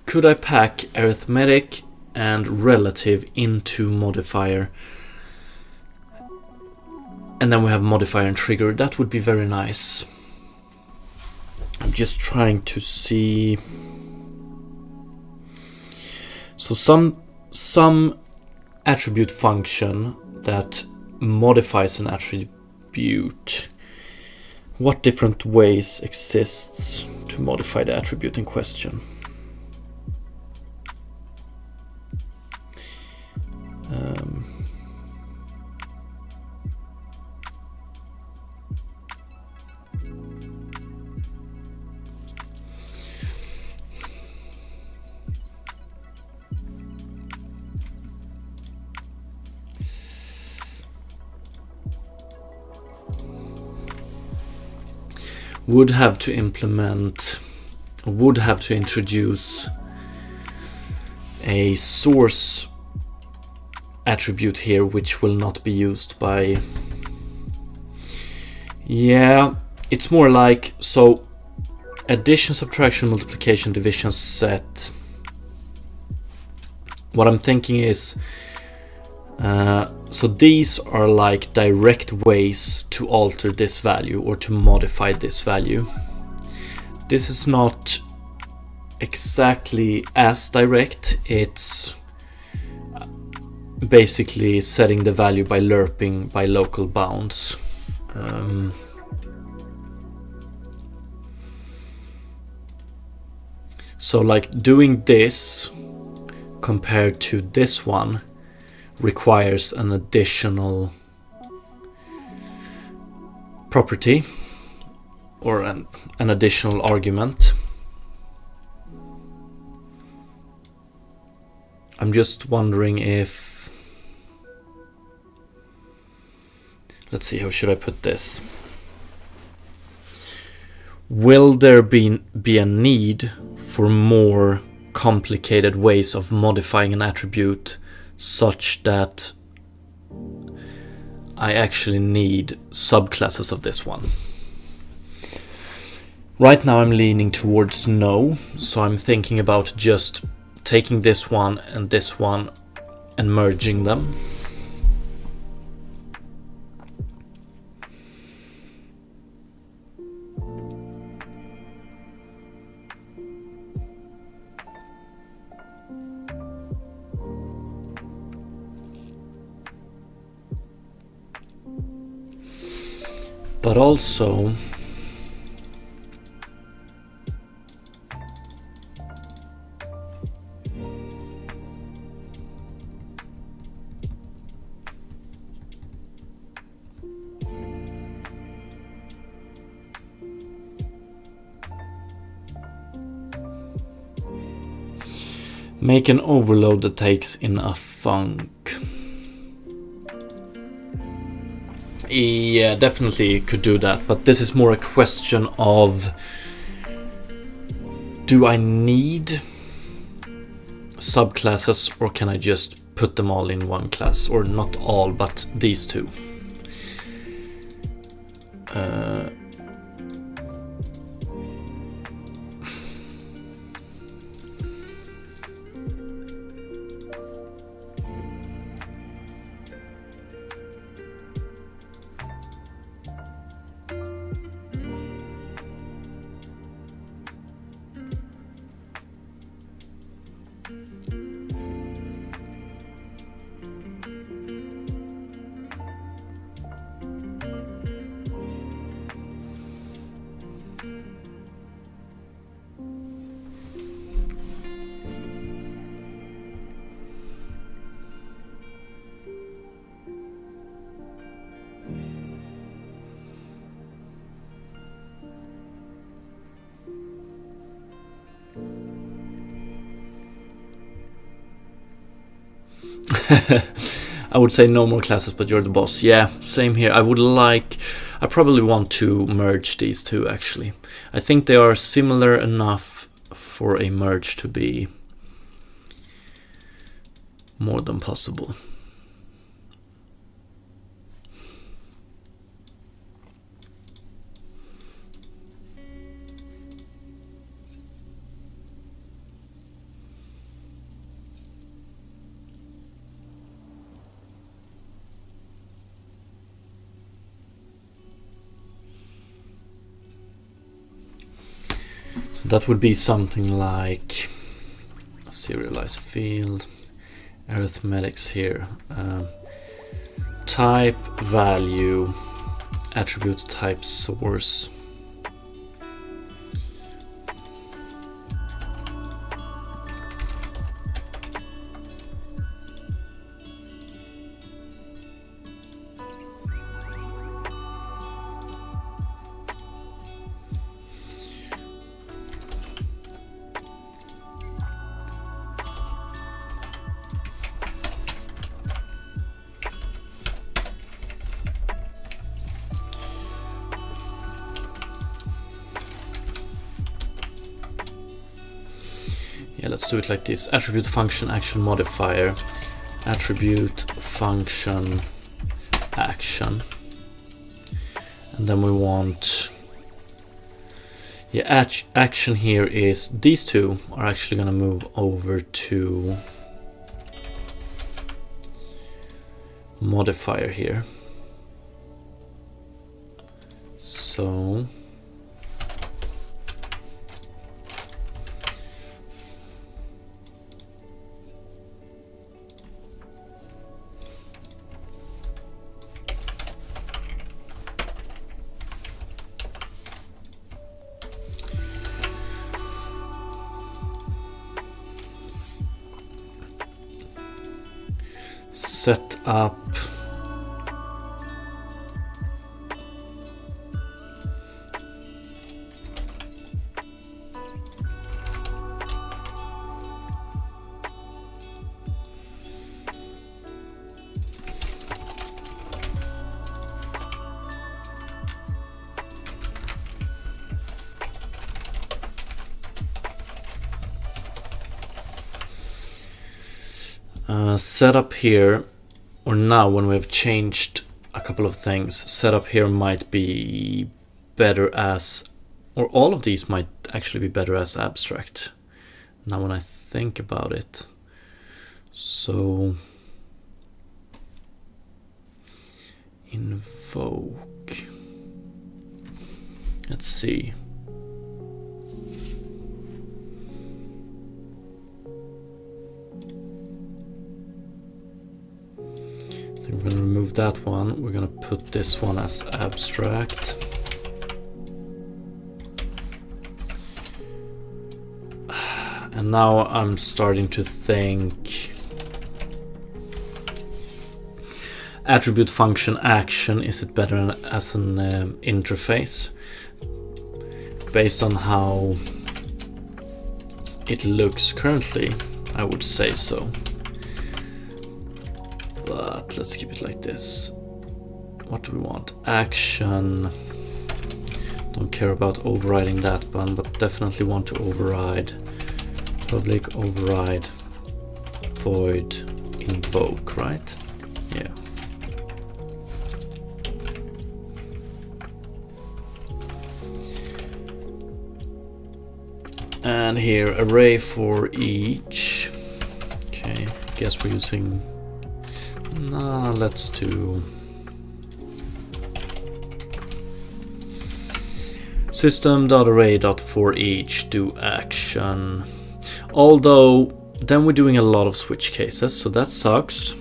Could I pack arithmetic and relative into modifier? And then we have modifier and trigger. That would be very nice. I'm just trying to see. So some attribute function that modifies an attribute. What different ways exists to modify the attribute in question? Would have to introduce a source attribute here, which will not be used by. Yeah, it's more like, so addition, subtraction, multiplication, division, set. What I'm thinking is, so these are like direct ways to alter this value or to modify this value. This is not exactly as direct. It's basically setting the value by lerping by local bounds. So like doing this compared to this one requires an additional property or an additional argument. I'm just wondering if, let's see, how should I put this? Will there be a need for more complicated ways of modifying an attribute such that I actually need subclasses of this one. Right now I'm leaning towards no, so I'm thinking about just taking this one and merging them. But also make an overload that takes in a func. Yeah, definitely could do that, but this is more a question of, do I need subclasses or can I just put them all in one class? Or not all, but these two. I would say no more classes, but you're the boss. Yeah, same here. I probably want to merge these two, actually. I think they are similar enough for a merge to be more than possible. So that would be something like serialized field, arithmetics here, type value, attribute type source. Yeah, let's do it like this. Attribute function action modifier, attribute function action. And then we want, yeah, action here is, these two are actually going to move over to modifier here. So set up Setup here, or now when we have changed a couple of things, setup here might be better as, or all of these might actually be better as abstract, now when I think about it. So invoke, let's see. We're going to remove that one. We're going to put this one as abstract. And now I'm starting to think attribute function action, is it better as an interface? Based on how it looks currently, I would say so. But let's keep it like this. What do we want? Action. Don't care about overriding that one, but definitely want to override public override void invoke, right? Yeah. And here array for each. Okay, guess we're using. Nah, let's do system.array.forEach do action. Although then we're doing a lot of switch cases, so that sucks.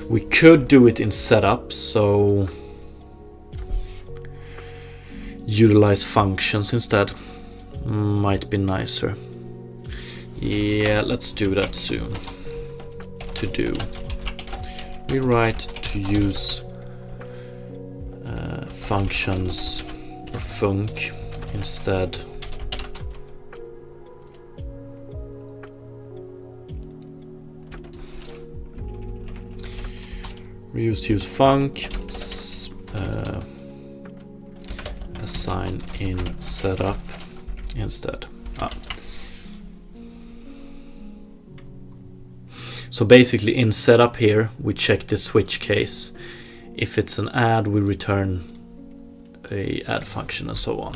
We could do it in setup, so utilize functions instead. Might be nicer. Yeah, let's do that soon. To do rewrite to use functions or func instead. Reuse to use func. Assign in setup instead. So basically in setup here we check the switch case. If it's an add, we return a add function and so on.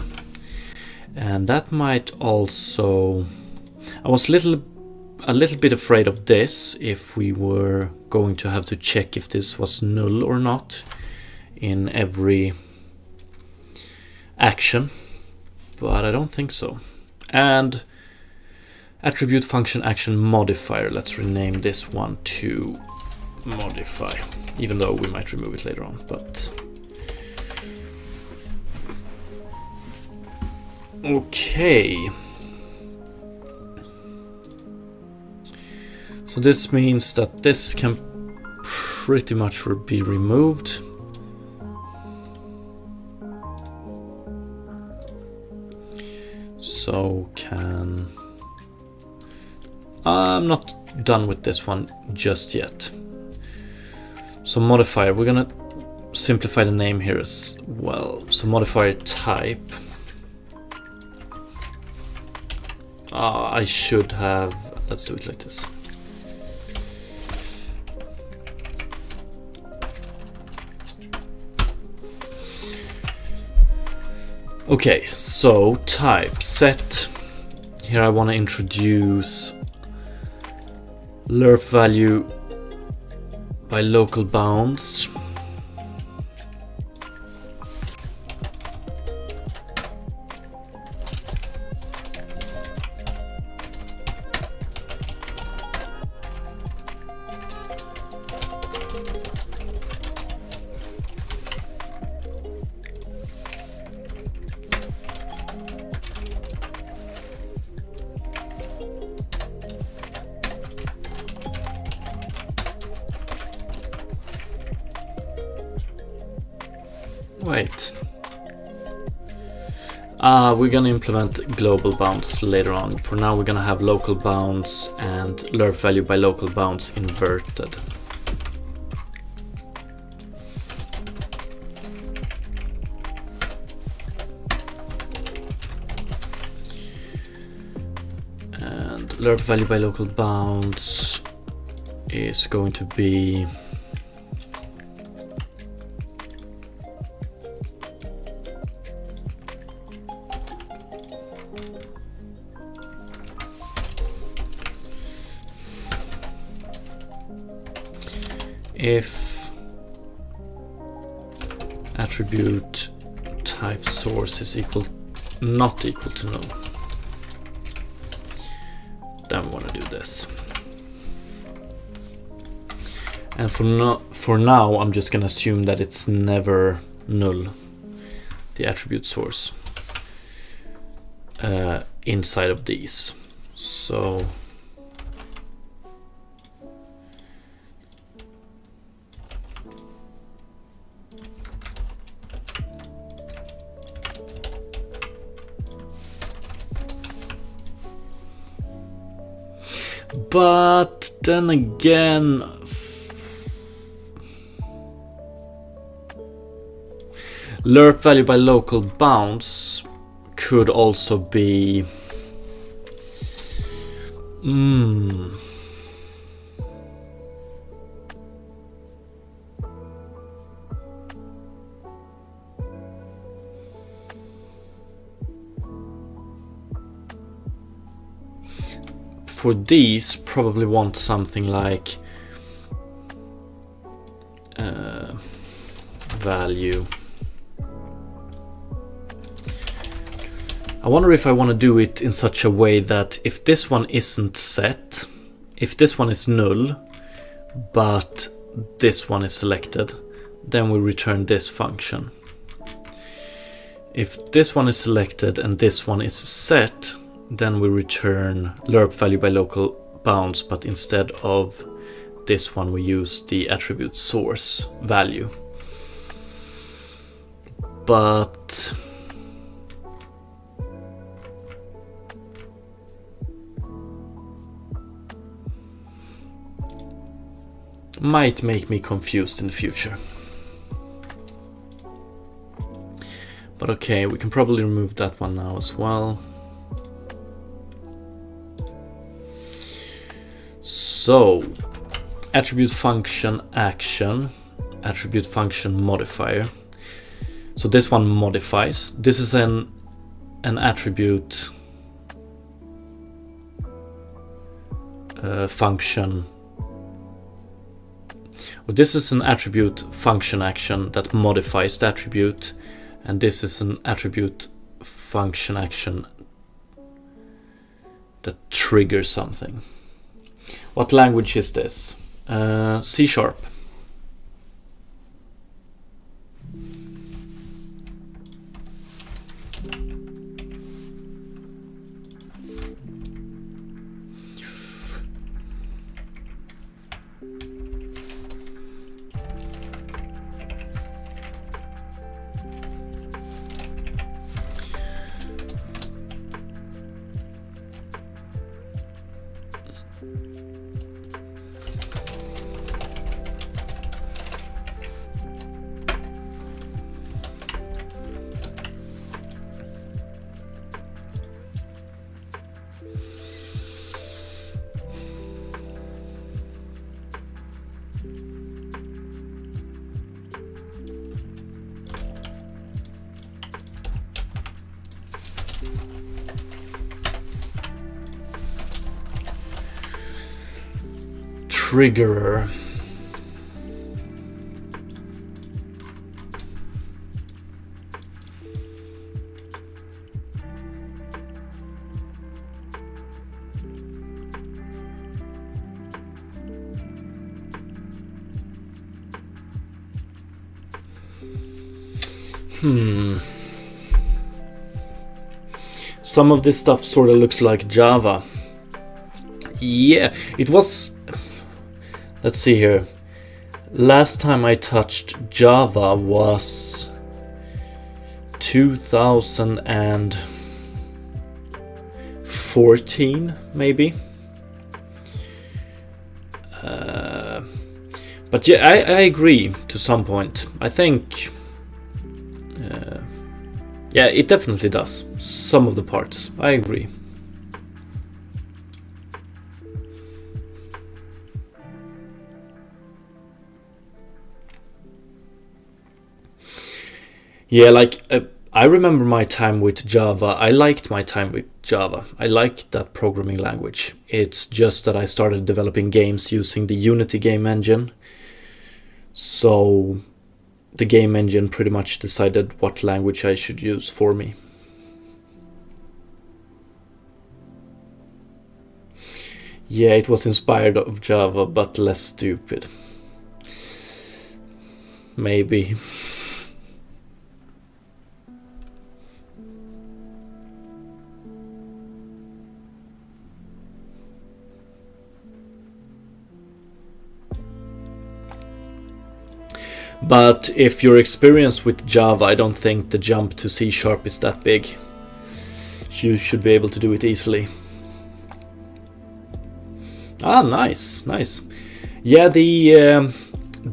And that might also, I was a little bit afraid of this, if we were going to have to check if this was null or not in every action, but I don't think so. And attribute function action modifier, let's rename this one to modify, even though we might remove it later on. But okay, so this means that this can pretty much be removed. So can, I'm not done with this one just yet. So modifier, we're gonna simplify the name here as well. So modifier type. I should have, let's do it like this. Okay, so type set. Here I want to introduce lerp value by local bounds. Wait. We're gonna implement global bounds later on. For now, we're gonna have local bounds and lerp value by local bounds inverted. lerp value by local bounds is going to be if attribute type source is not equal to null, then we want to do this. And for now, I'm just going to assume that it's never null, the attribute source, inside of these. So but then again, lerp value by local bounds could also be for these, probably want something like value. I wonder if I want to do it in such a way that if this one isn't set, if this one is null, but this one is selected, then we return this function. If this one is selected and this one is set, then we return lerp value by local bounds, but instead of this one we use the attribute source value. But might make me confused in the future. But okay, we can probably remove that one now as well. So, attribute function action, attribute function modifier. So this one modifies. This is an attribute function. Well, this is an attribute function action that modifies the attribute, and this is an attribute function action that triggers something. What language is this? C#. Triggerer. Some of this stuff sort of looks like Java. Yeah, it was. Let's see here. Last time I touched Java was 2014, maybe. But yeah, I agree to some point. I think, yeah, it definitely does. Some of the parts, I agree. Yeah, like I remember my time with Java. I liked my time with Java. I liked that programming language. It's just that I started developing games using the Unity game engine. So the game engine pretty much decided what language I should use for me. Yeah, it was inspired of Java, but less stupid. Maybe. But if you're experienced with Java, I don't think the jump to C# is that big. You should be able to do it easily. Ah, nice. Yeah, the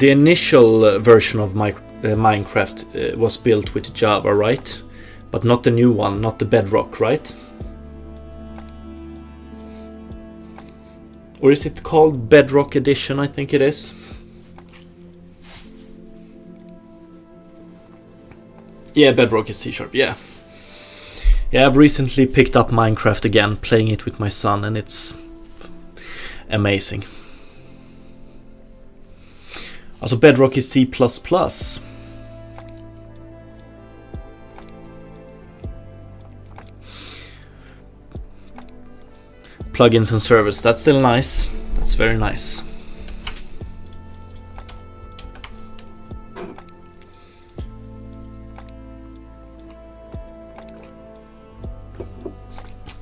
initial version of Minecraft was built with Java, right? But not the new one, not the Bedrock, right? Or is it called Bedrock Edition? I think it is. Yeah, Bedrock is C#, yeah. Yeah, I've recently picked up Minecraft again, playing it with my son, and it's amazing. Also, Bedrock is C++. Plugins and servers, that's still nice. That's very nice.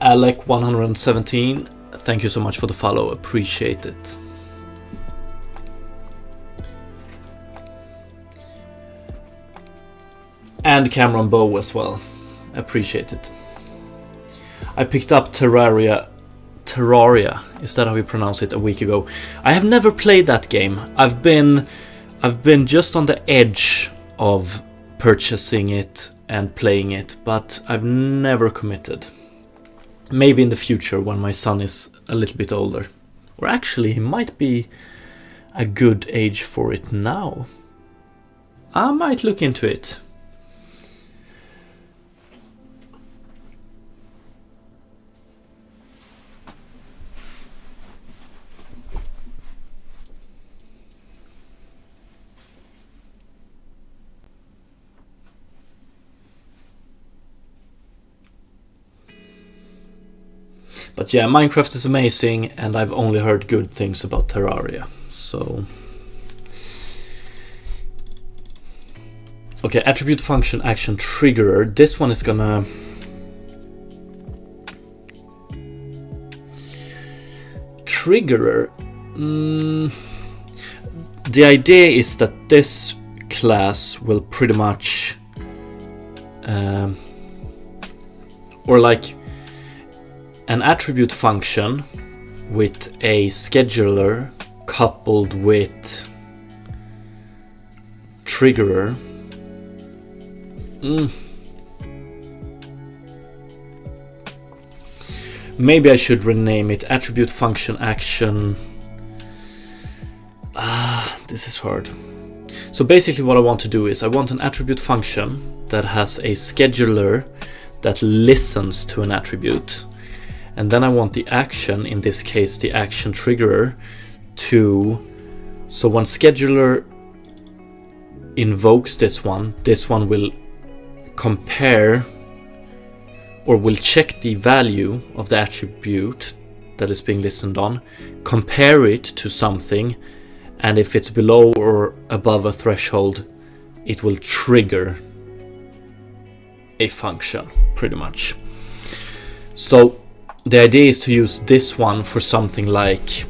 Alec117, thank you so much for the follow, appreciate it. And Cameron Bow as well, appreciate it. I picked up Terraria, is that how you pronounce it, a week ago. I have never played that game. I've been just on the edge of purchasing it and playing it, but I've never committed. Maybe in the future when my son is a little bit older. Or actually, he might be a good age for it now. I might look into it. But yeah, Minecraft is amazing, and I've only heard good things about Terraria, so... Okay, attribute function action triggerer. This one is gonna... Triggerer... The idea is that this class will pretty much... or like... An attribute function with a scheduler coupled with triggerer. Maybe I should rename it attribute function action. This is hard. So basically what I want to do is I want an attribute function that has a scheduler that listens to an attribute. And then I want the action, in this case the action triggerer, to... So when scheduler invokes this one will compare or will check the value of the attribute that is being listened on, compare it to something, and if it's below or above a threshold, it will trigger a function, pretty much. So the idea is to use this one for something like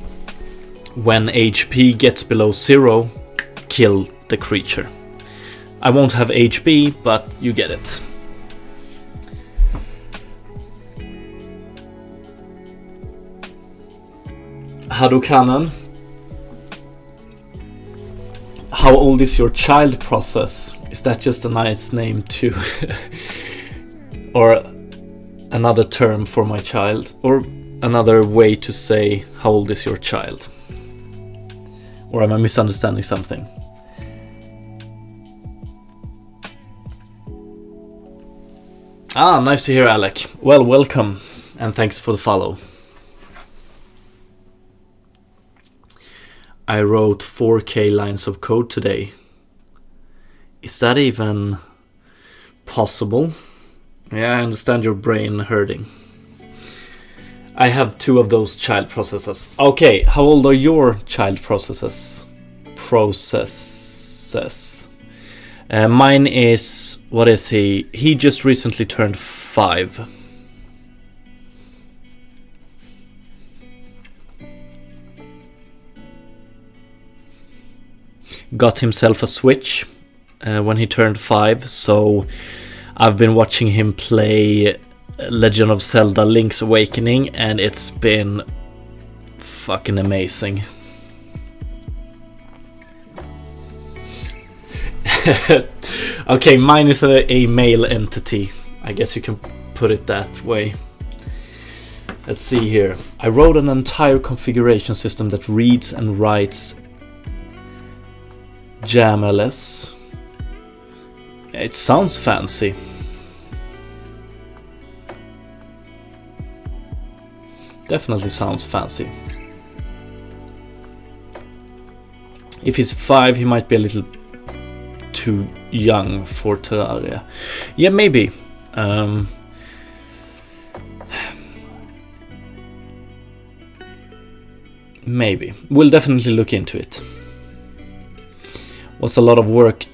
when HP gets below 0, kill the creature. I won't have HP, but you get it. Harukanan. How old is your child process? Is that just a nice name too? Or another term for my child, or another way to say how old is your child? Or am I misunderstanding something? Ah, nice to hear, Alec. Well, welcome, and thanks for the follow. I wrote 4K lines of code today. Is that even possible? Yeah, I understand your brain hurting. I have 2 of those child processes. Okay, how old are your child processes? Mine is, what is he? He just recently turned 5. Got himself a Switch when he turned 5, so I've been watching him play Legend of Zelda Link's Awakening, and it's been fucking amazing. Okay, mine is a male entity. I guess you can put it that way. Let's see here. I wrote an entire configuration system that reads and writes JAMLS. It sounds fancy. Definitely sounds fancy. If he's 5, he might be a little too young for Terraria. Yeah, maybe. Maybe. We'll definitely look into it. Was a lot of work.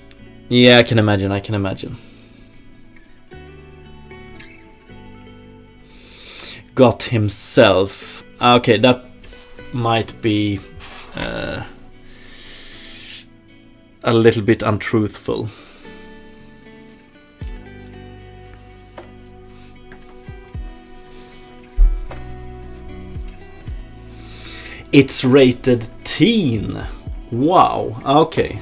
Yeah, I can imagine. Got himself. Okay, that might be a little bit untruthful. It's rated teen. Wow, okay.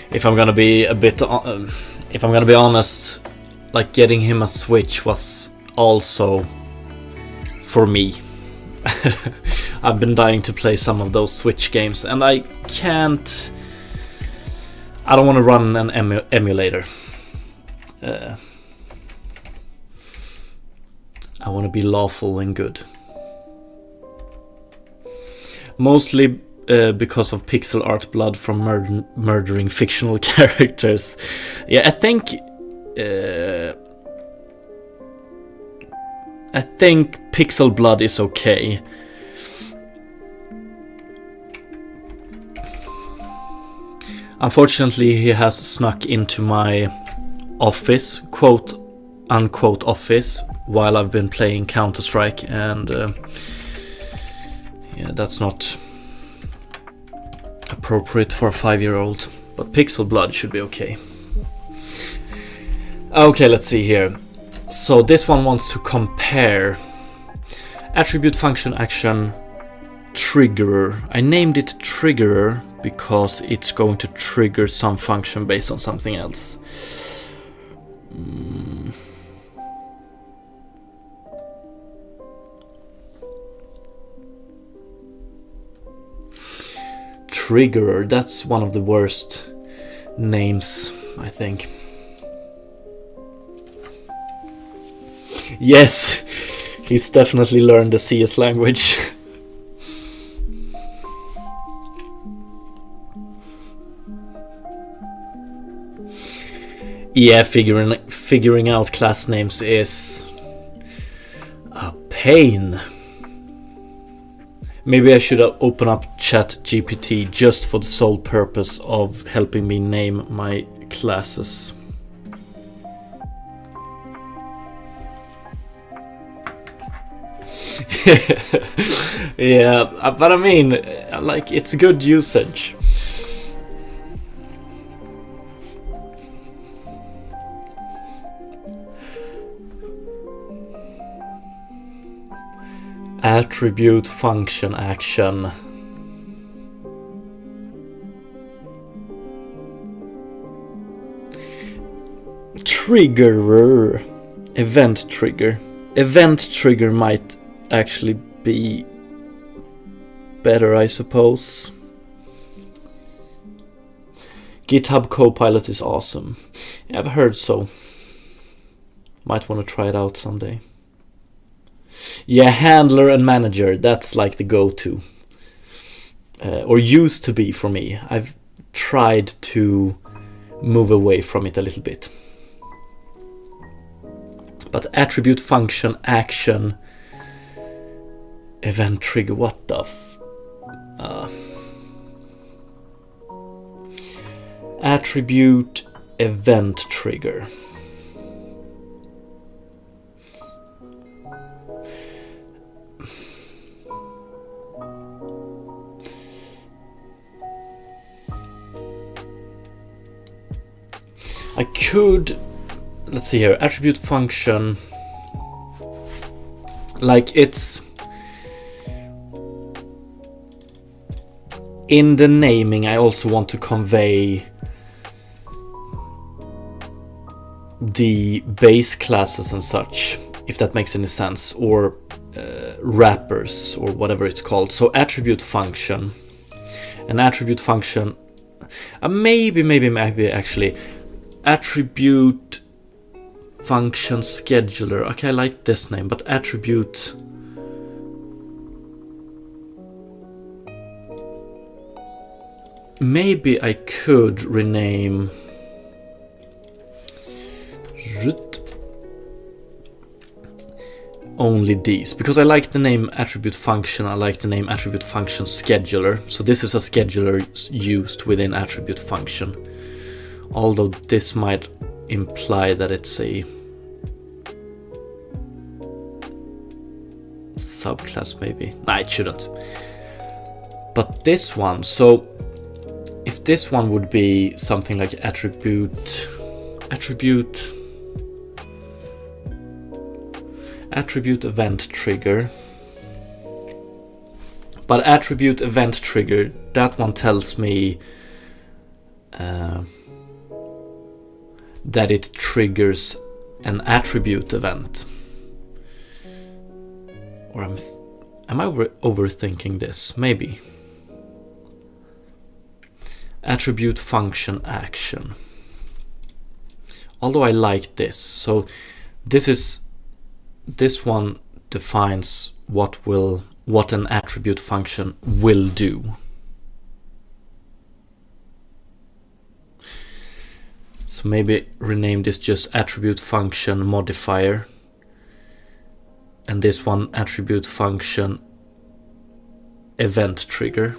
If I'm gonna be honest, like getting him a Switch was also for me. I've been dying to play some of those Switch games, and I don't want to run an emulator. I want to be lawful and good. Mostly because of pixel art blood from murdering fictional characters. Yeah, I think pixel blood is okay. Unfortunately, he has snuck into my office, quote unquote office, while I've been playing Counter-Strike, and yeah, that's not appropriate for a 5-year-old, but pixel blood should be okay. Okay, let's see here. So this one wants to compare attribute function action triggerer. I named it triggerer because it's going to trigger some function based on something else. Triggerer, that's one of the worst names, I think. Yes, he's definitely learned the CS language. Yeah, figuring out class names is a pain. Maybe I should open up ChatGPT just for the sole purpose of helping me name my classes. Yeah, but I mean, like, it's good usage. Attribute function action. triggerer. Event trigger. Event trigger might actually be better, I suppose. GitHub Copilot is awesome. Yeah, I've heard so. Might want to try it out someday. Yeah, handler and manager, that's like the go-to. Or used to be for me. I've tried to move away from it a little bit. But attribute, function, action, event trigger, what the attribute, event trigger. I could, let's see here, attribute, function, like it's in the naming. I also want to convey the base classes and such, if that makes any sense, or wrappers or whatever it's called. So attribute function, an attribute function, maybe actually attribute function scheduler. Okay, I like this name, but attribute maybe I could rename only these, because I like the name attribute function, I like the name attribute function scheduler. So this is a scheduler used within attribute function, although this might imply that it's a subclass maybe. Nah, it shouldn't. But this one, so if this one would be something like attribute event trigger, but attribute event trigger, that one tells me that it triggers an attribute event. Or am I overthinking this? Maybe. Attribute function action. Although I like this. So this one defines what an attribute function will do. So maybe rename this just attribute function modifier, and this one attribute function event trigger.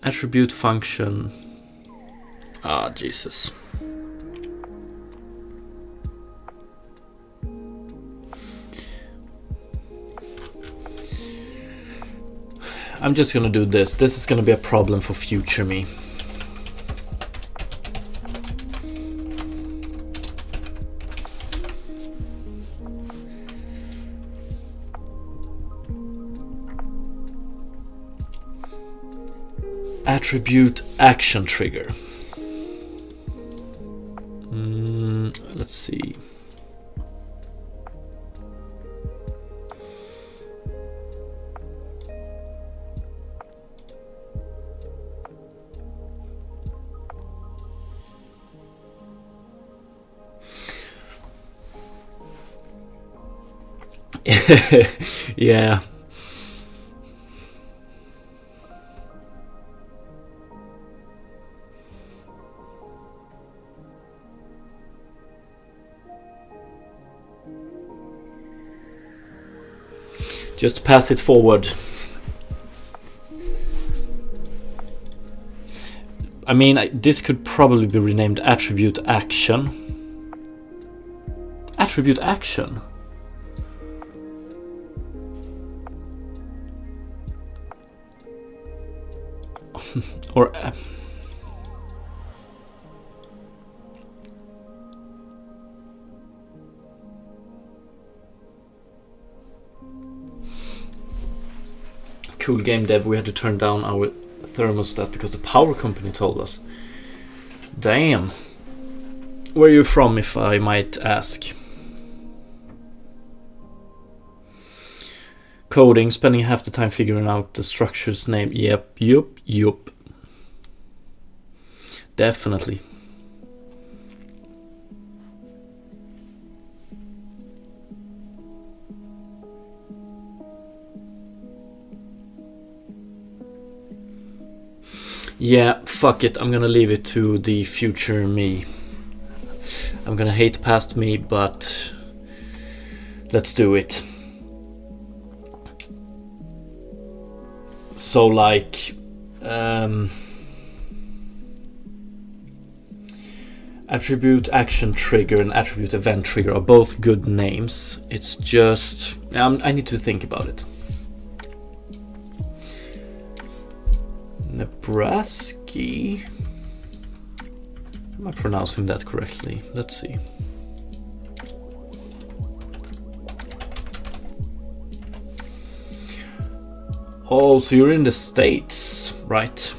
Attribute function, Jesus. I'm just gonna do this. This is gonna be a problem for future me. Attribute action trigger. Let's see. Yeah. Just pass it forward. I mean, this could probably be renamed attribute action. Attribute action? Or cool game dev, we had to turn down our thermostat because the power company told us. Damn. Where are you from, if I might ask? Coding, spending half the time figuring out the structure's name. Yep. Definitely. Yeah, fuck it. I'm gonna leave it to the future me. I'm gonna hate past me, but let's do it. So like attribute action trigger and attribute event trigger are both good names. It's just I need to think about it. Nebraska. Am I pronouncing that correctly? Let's see. Oh, so you're in the States, right?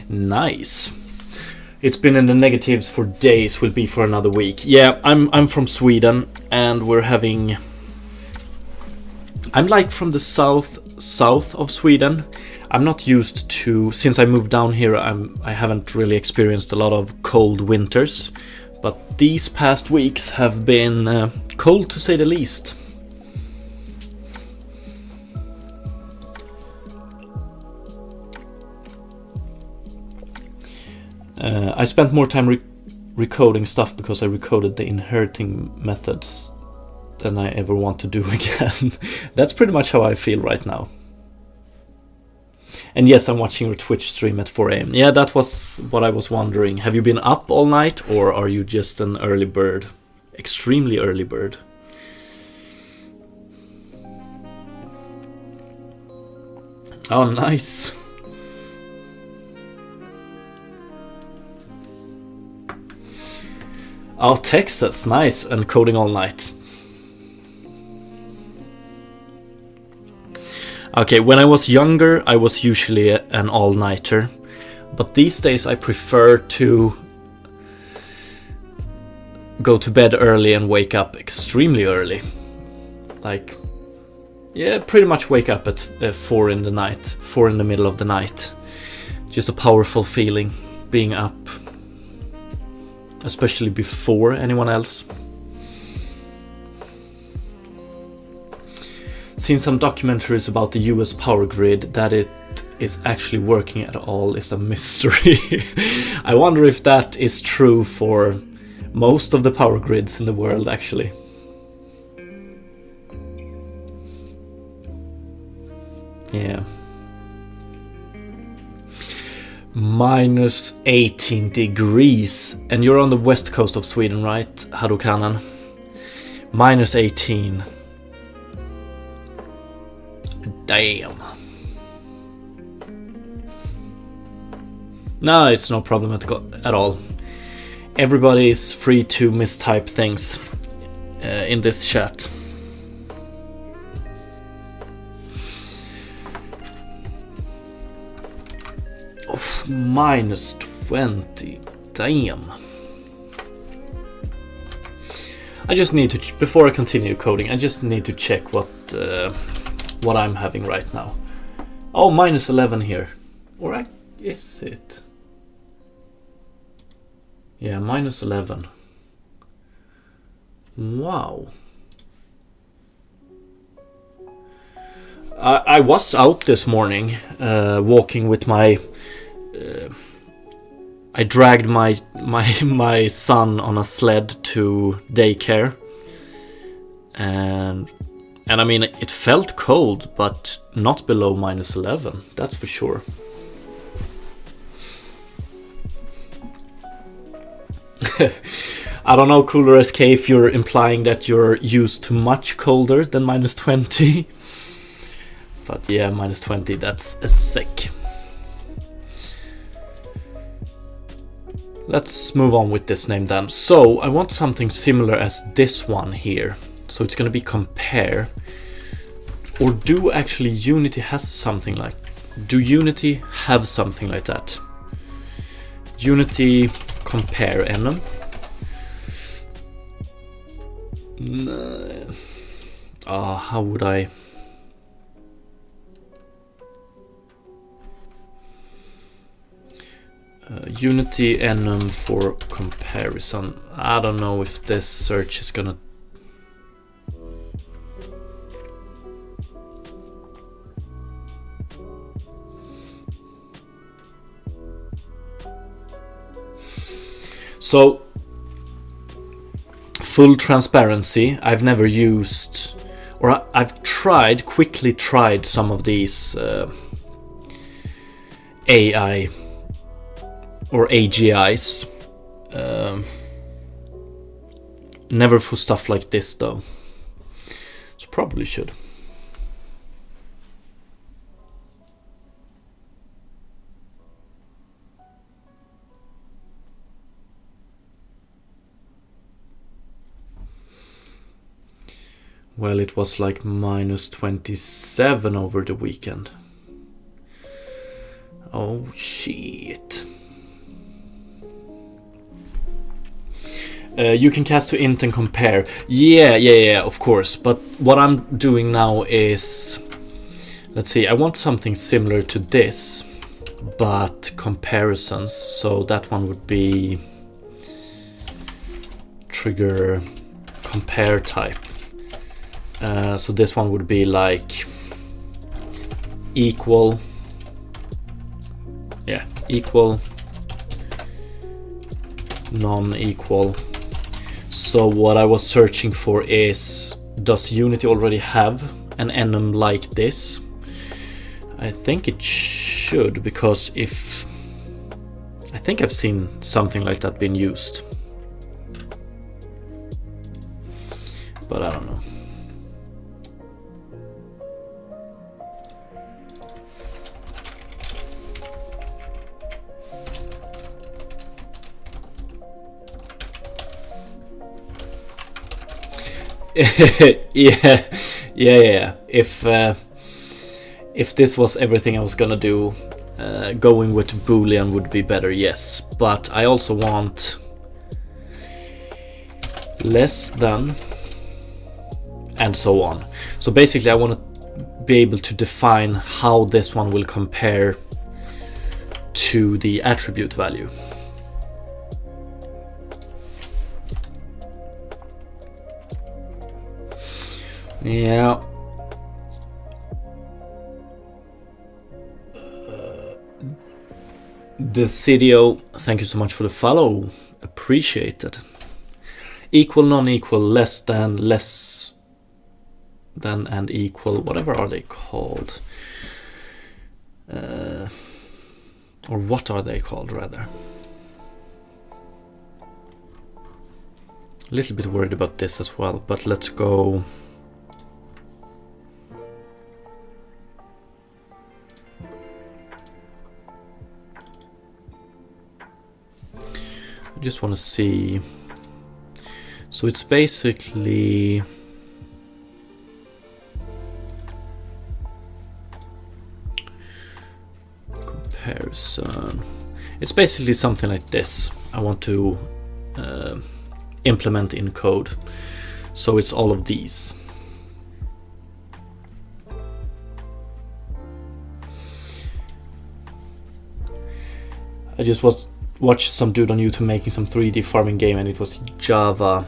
Nice. It's been in the negatives for days, will be for another week. Yeah, I'm from Sweden, and we're having... I'm like from the south of Sweden. I'm not used to, since I moved down here, I haven't really experienced a lot of cold winters, but these past weeks have been cold to say the least. I spent more time recoding stuff because I recoded the inheriting methods than I ever want to do again. That's pretty much how I feel right now. And yes, I'm watching your Twitch stream at 4 AM. Yeah, that was what I was wondering. Have you been up all night, or are you just an early bird? Extremely early bird. Oh, nice. Oh, Texas, nice, and coding all night. Okay, when I was younger, I was usually an all-nighter, but these days I prefer to go to bed early and wake up extremely early. Like, yeah, pretty much wake up at 4 in the night, 4 in the middle of the night. Just a powerful feeling, being up. Especially before anyone else. Seen some documentaries about the US power grid. That it is actually working at all is a mystery. I wonder if that is true for most of the power grids in the world, actually. Yeah. Minus 18 degrees, and you're on the west coast of Sweden, right, Harukanan? Minus 18. Damn. No, it's no problem at all. Everybody is free to mistype things in this chat. Minus 20. Damn. I just need to, before I continue coding, I just need to check what I'm having right now. Oh, minus 11 here. Or is it? Yeah, minus 11. Wow. I was out this morning walking with my... I dragged my son on a sled to daycare, and I mean, it felt cold, but not below minus 11, that's for sure. I don't know, Cooler SK, if you're implying that you're used to much colder than minus 20. But yeah, minus 20, that's sick. Let's move on with this name then. So I want something similar as this one here. So it's going to be compare. Or do actually Unity has something like... Do Unity have something like that? Unity compare enum. How would I... Unity enum for comparison. I don't know if this search is gonna... So, full transparency, I've never used, or I've quickly tried some of these AI or AGIs. Never for stuff like this though. So probably should. Well, it was like minus 27 over the weekend. Oh shit. You can cast to int and compare. Yeah, of course. But what I'm doing now is... Let's see, I want something similar to this, but comparisons. So that one would be... Trigger compare type. So this one would be like equal, equal, non-equal. So what I was searching for is, does Unity already have an enum like this? I think it should, because if... I think I've seen something like that being used, but I don't know. yeah. If this was everything I was gonna do, going with Boolean would be better, yes. But I also want less than, and so on. So basically I want to be able to define how this one will compare to the attribute value. Yeah. Desidio, thank you so much for the follow. Appreciated. Equal, non-equal, less than, and equal. Whatever are they called? Or what are they called, rather? A little bit worried about this as well, but let's go. I just want to see. So it's basically comparison. It's basically something like this. I want to implement in code. So it's all of these. I just watched some dude on YouTube making some 3D farming game, and it was Java.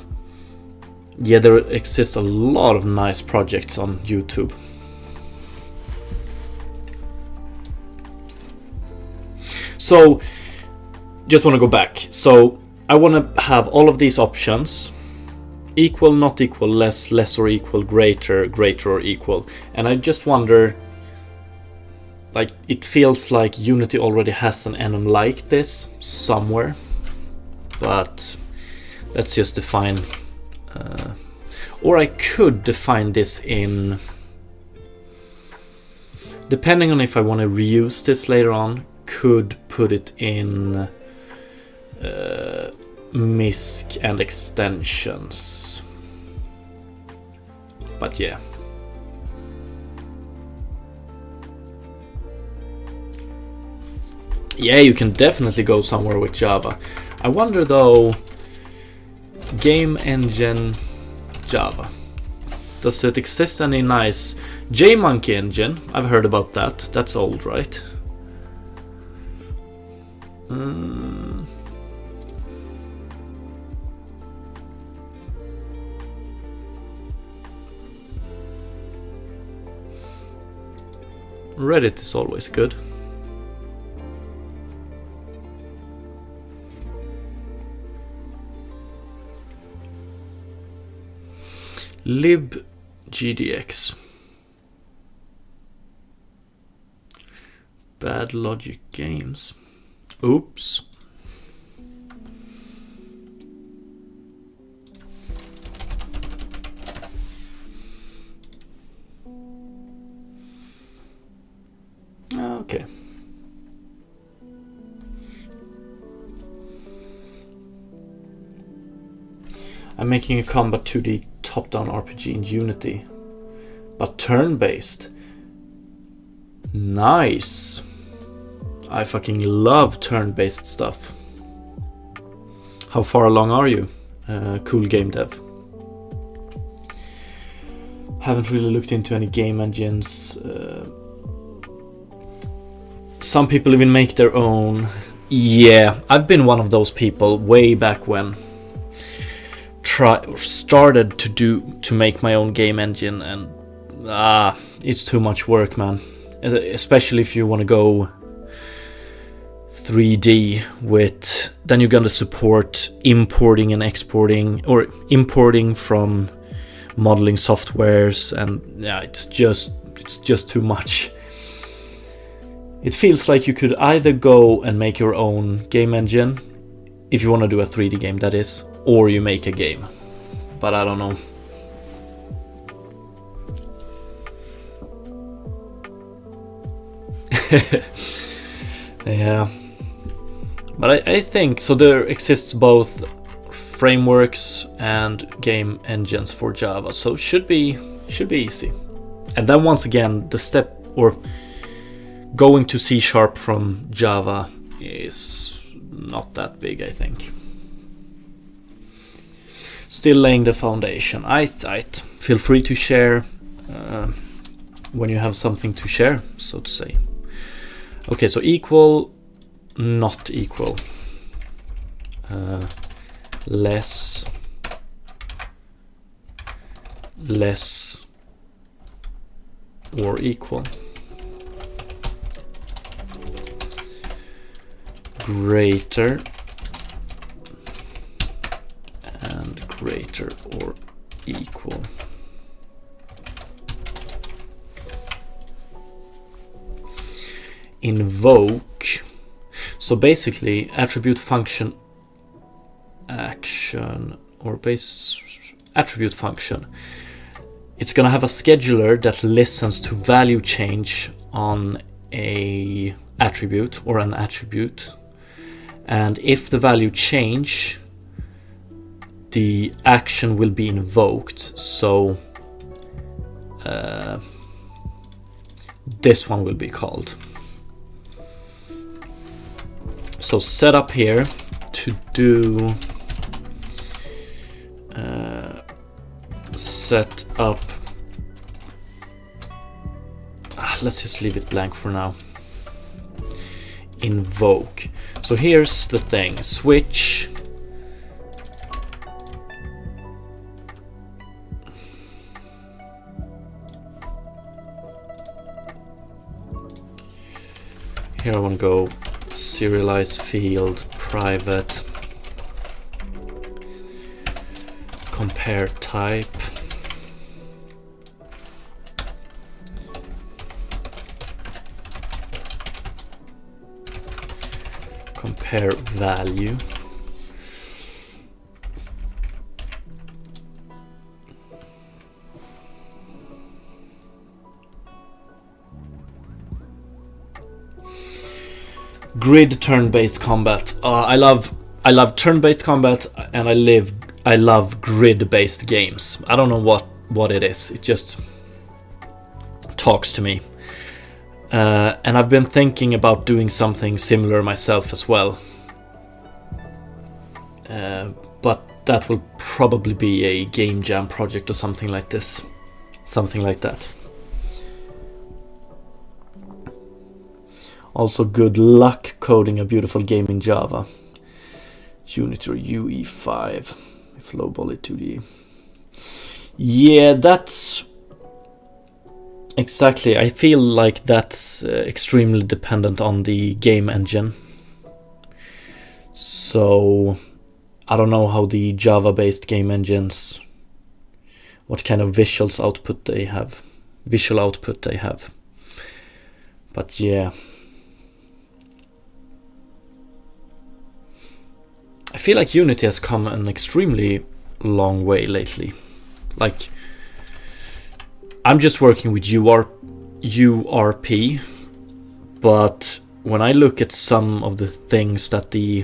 Yeah, there exists a lot of nice projects on YouTube. So, just want to go back. So, I want to have all of these options. Equal, not equal, less, less or equal, greater, greater or equal. And I just wonder, like, it feels like Unity already has an enum like this somewhere. But let's just define, or I could define this in, depending on if I want to reuse this later on, could put it in MISC and extensions. But yeah. Yeah, you can definitely go somewhere with Java. I wonder though, game engine Java. Does it exist any nice JMonkey engine? I've heard about that. That's old, right? Reddit is always good. libgdx. Bad Logic Games. Oops. Okay. I'm making a Combat 2D top-down RPG in Unity, but turn-based. Nice. I fucking love turn-based stuff. How far along are you, cool game dev? Haven't really looked into any game engines. Some people even make their own. Yeah, I've been one of those people way back when. Started to make my own game engine, and it's too much work, man. Especially if you want to go 3D with, then you're gonna support importing and exporting, or importing from modeling softwares, and yeah, it's just too much. It feels like you could either go and make your own game engine, if you want to do a 3D game, that is, or you make a game. But I don't know. Yeah. But I think, so there exists both frameworks and game engines for Java, so should be easy. And then once again, the step, or going to C# from Java is not that big, I think. Still laying the foundation. Aight. Feel free to share when you have something to share, so to say. Okay, so equal, not equal. Less, or equal. Greater and greater or equal. Invoke. So basically, attribute function action, or base attribute function. It's gonna have a scheduler that listens to value change on a attribute or an attribute. And if the value change, the action will be invoked. So this one will be called. So set up here to do set up. Let's just leave it blank for now. Invoke. So here's the thing, switch here I want to go serialize field private compare type compare value. Grid turn-based combat. I love turn-based combat, and I love grid-based games. I don't know what it is. It just talks to me. And I've been thinking about doing something similar myself as well. But that will probably be a game jam project or something like this. Something like that. Also, good luck coding a beautiful game in Java. Unity or UE5. If low poly 2D. Yeah, that's... Exactly. I feel like that's extremely dependent on the game engine. So... I don't know how the Java-based game engines, what kind of visual output they have. But yeah. I feel like Unity has come an extremely long way lately. Like, I'm just working with URP, but when I look at some of the things that the,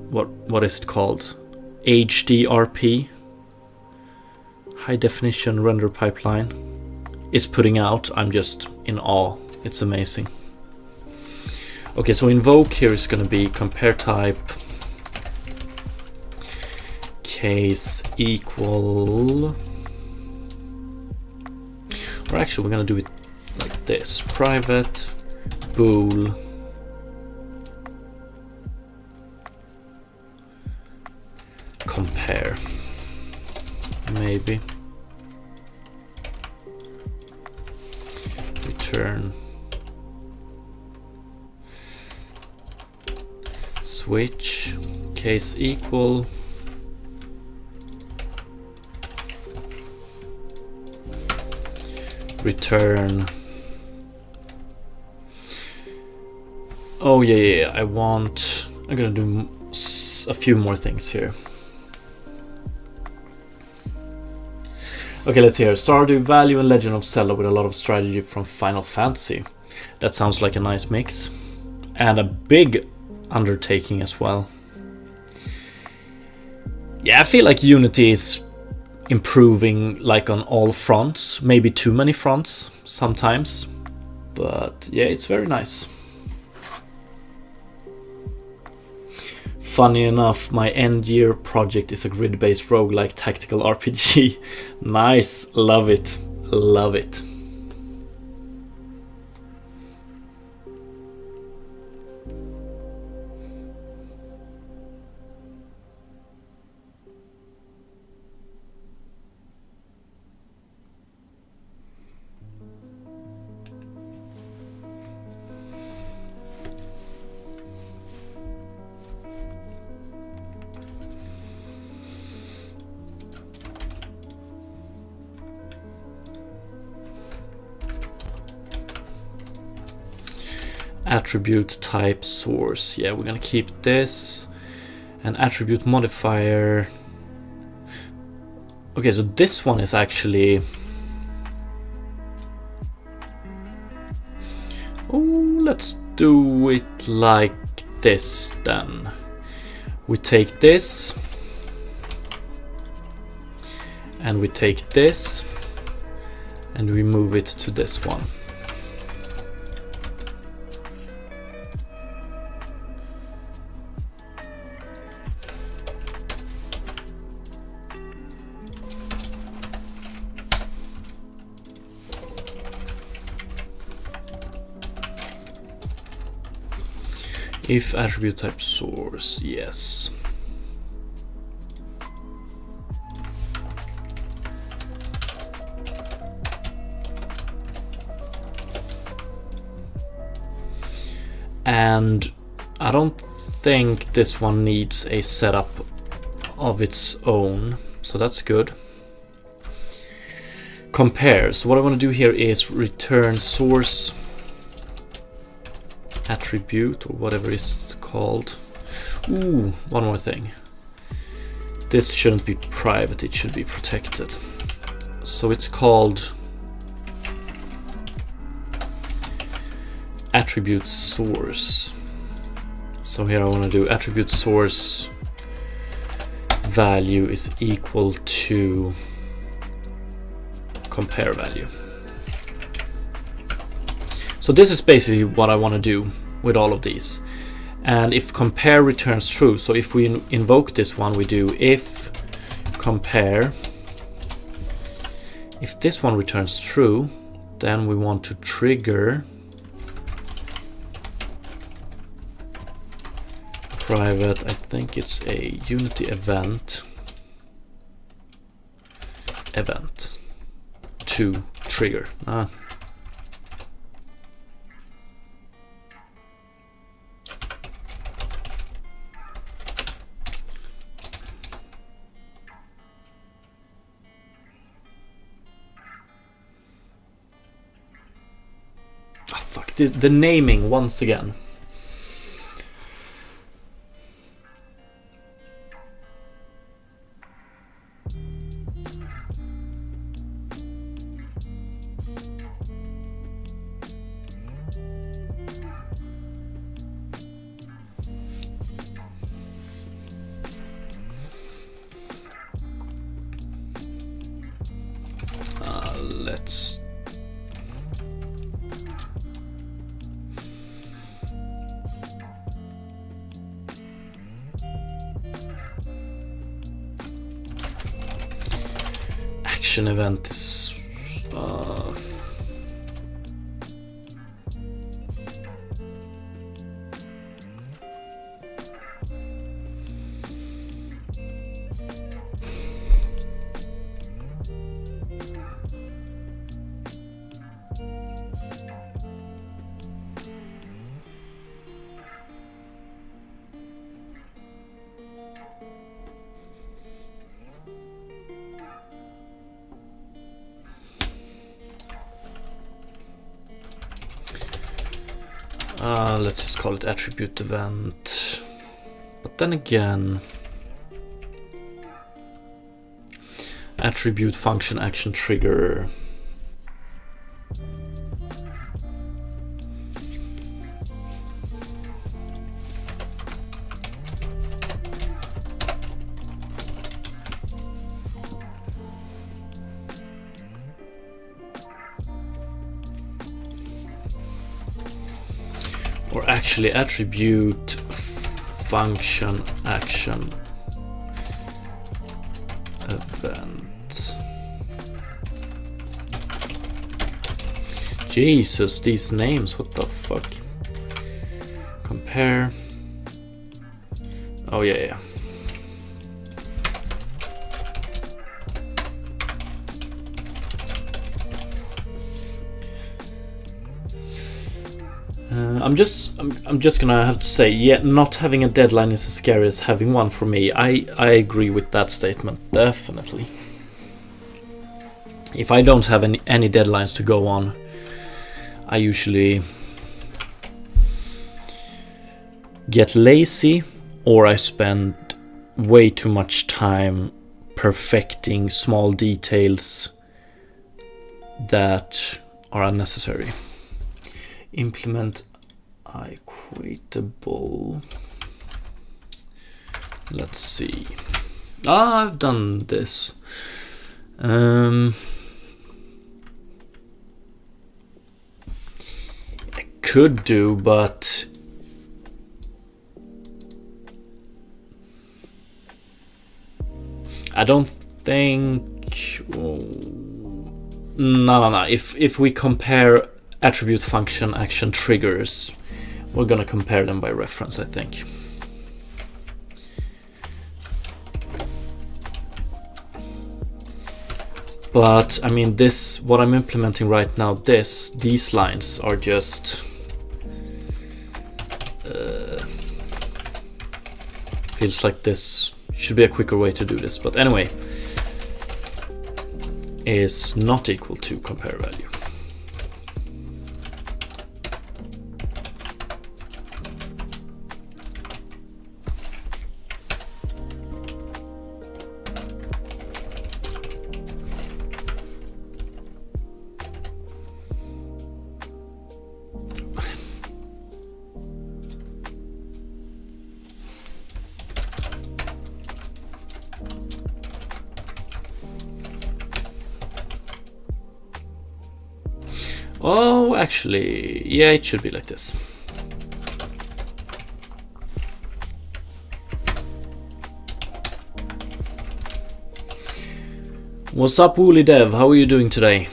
what is it called? HDRP, high definition render pipeline, is putting out, I'm just in awe. It's amazing. Okay, so invoke here is going to be compare type case equal, or actually we're going to do it like this: private bool compare, maybe return switch case equal return. Oh yeah, I'm gonna do a few more things here. Okay, let's hear. Stardew Valley and Legend of Zelda with a lot of strategy from Final Fantasy. That sounds like a nice mix. And a big undertaking as well. Yeah, I feel like Unity is improving like on all fronts. Maybe too many fronts sometimes. But yeah, it's very nice. Funny enough, my end-year project is a grid-based roguelike tactical RPG. Nice, love it, love it. Attribute type source. Yeah, we're gonna keep this. And attribute modifier. Okay, so this one is actually... Oh, let's do it like this then. We take this. And we take this. And we move it to this one. If attribute type source, yes. And I don't think this one needs a setup of its own, so that's good. Compare. So what I want to do here is return source attribute, or whatever it's called. Ooh, one more thing. This shouldn't be private, it should be protected. So it's called attribute source. So here I want to do attribute source value is equal to compare value. So this is basically what I want to do with all of these. And if compare returns true, so if we invoke this one, we do if compare. If this one returns true, then we want to trigger private, I think it's a Unity event to trigger. Fuck, the naming once again. Let's action event is let's just call it attribute event. But then again, attribute function action trigger. Or actually attribute function action event. Jesus, these names, what the fuck? Compare. Oh yeah. I'm just gonna have to say, yeah, not having a deadline is as scary as having one for me. I agree with that statement, definitely. If I don't have any deadlines to go on, I usually get lazy, or I spend way too much time perfecting small details that are unnecessary. Implement equatable. Let's see. I've done this. I could do, but I don't think. No. If we compare attribute function action triggers, we're gonna compare them by reference, I think. But I mean, this, what I'm implementing right now, these lines are just feels like this should be a quicker way to do this, but anyway, is not equal to compare value. Oh, No, actually, yeah, it should be like this. What's up, Woolly Dev? How are you doing today?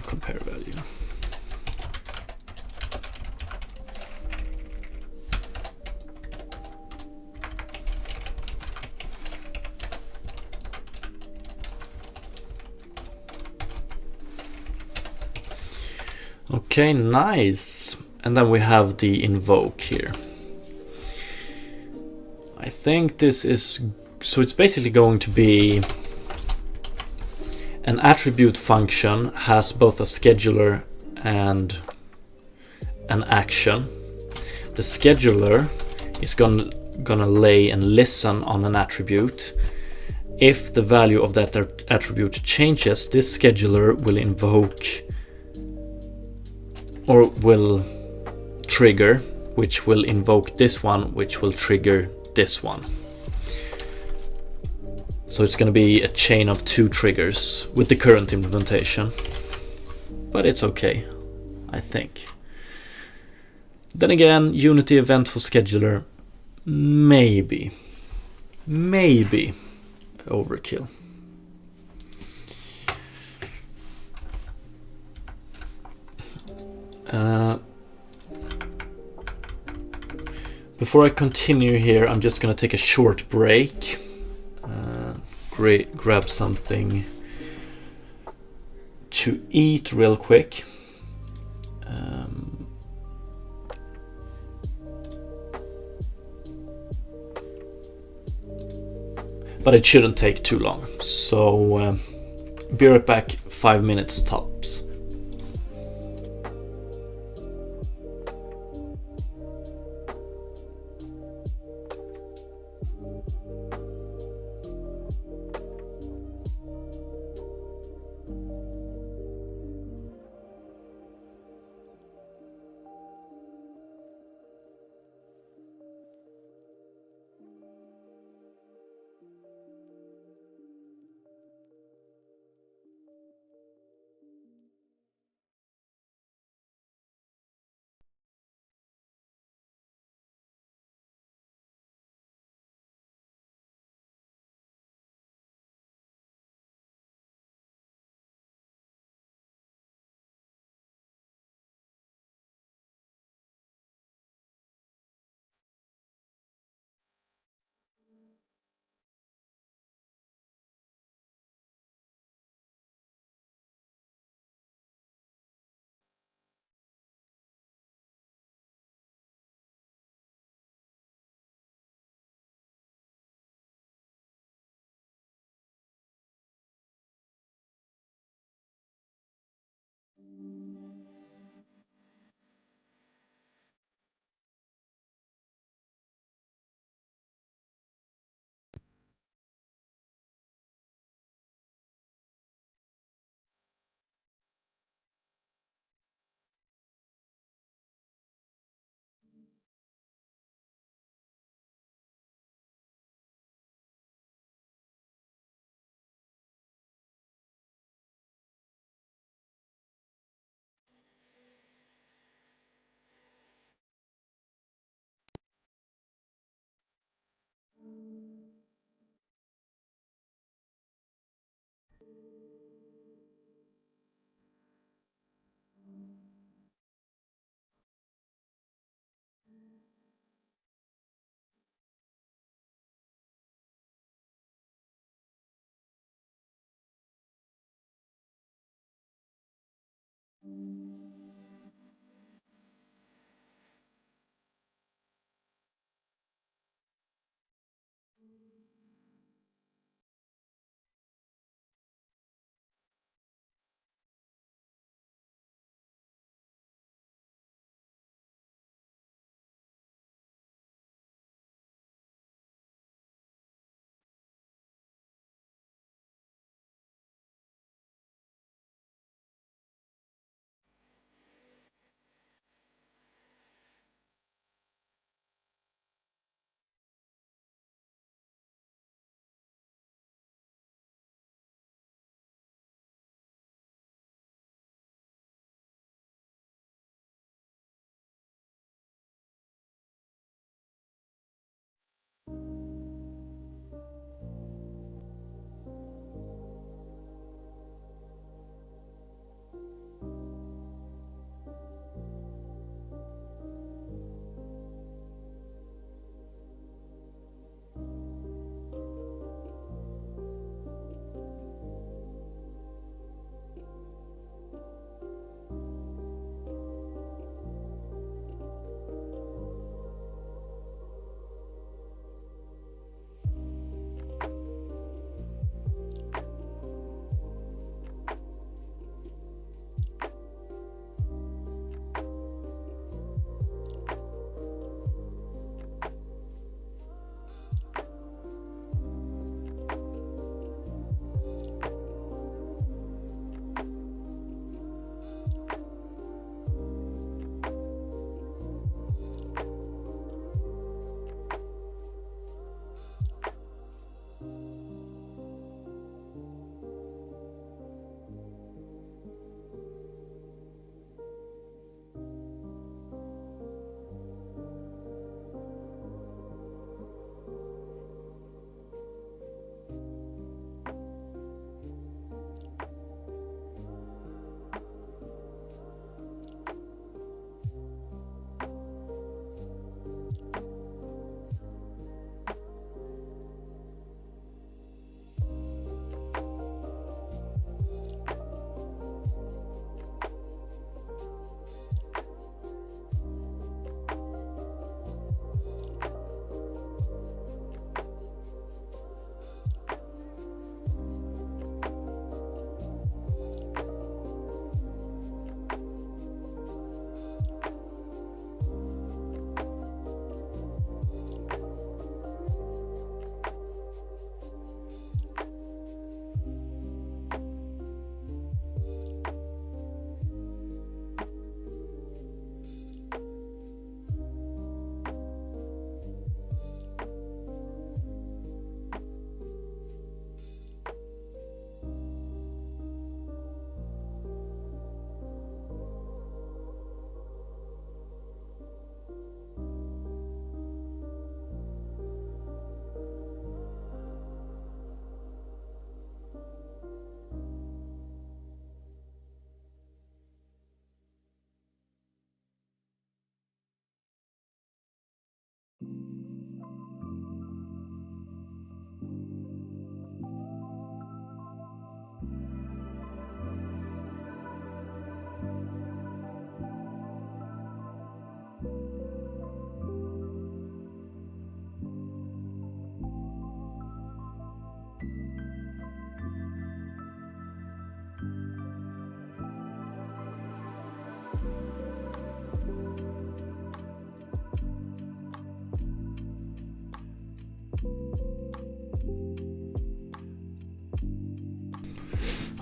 Compare value. Okay, nice. And then we have the invoke here. I think this is, so it's basically going to be an attribute function has both a scheduler and an action. The scheduler is gonna lay and listen on an attribute. If the value of that attribute changes, this scheduler will invoke or will trigger, which will invoke this one, which will trigger this one. So it's going to be a chain of 2 triggers with the current implementation. But it's okay, I think. Then again, Unity event for scheduler, maybe overkill. Before I continue here, I'm just gonna take a short break. Grab something to eat real quick. But it shouldn't take too long. So be right back, 5 minutes tops.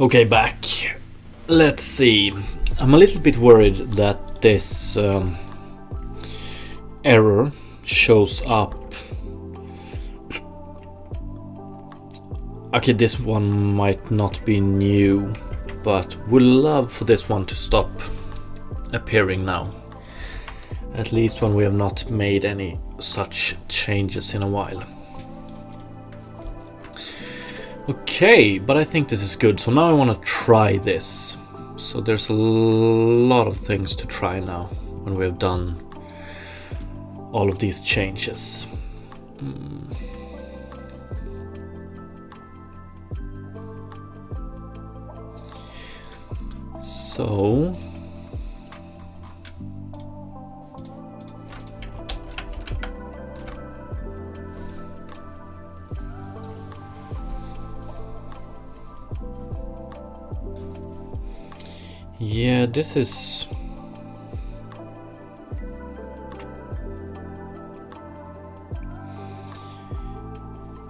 Okay, back. Let's see. I'm a little bit worried that this error shows up. Okay, this one might not be new, but we'd love for this one to stop appearing now. At least when we have not made any such changes in a while. Okay, but I think this is good. So now I want to try this. So there's a lot of things to try now when we have done all of these changes. So yeah, this is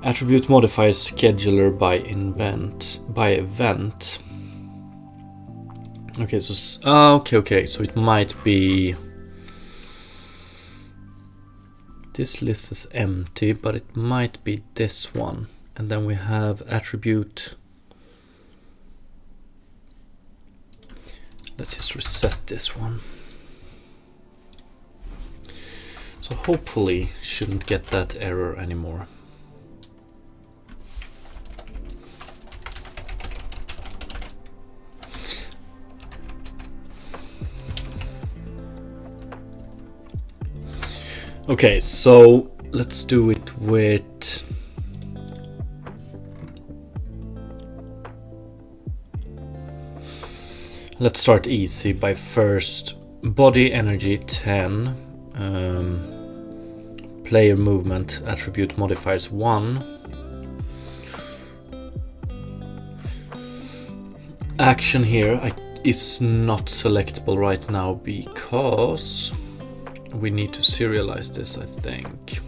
attribute modifier scheduler by event. Okay, so okay, so it might be this list is empty, but it might be this one, and then we have attribute. Let's just reset this one. So hopefully shouldn't get that error anymore. Okay, so let's do it with let's start easy by first body energy 10, player movement attribute modifiers 1, action here is not selectable right now because we need to serialize this, I think.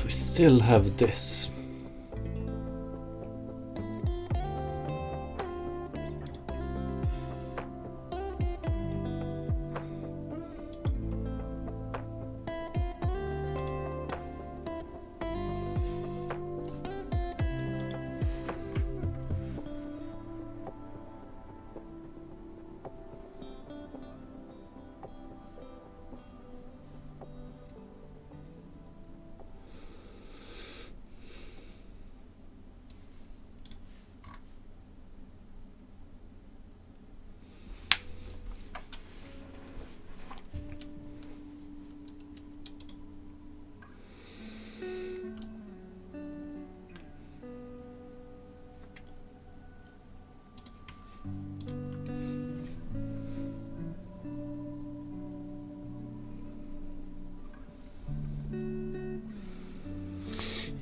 We still have this.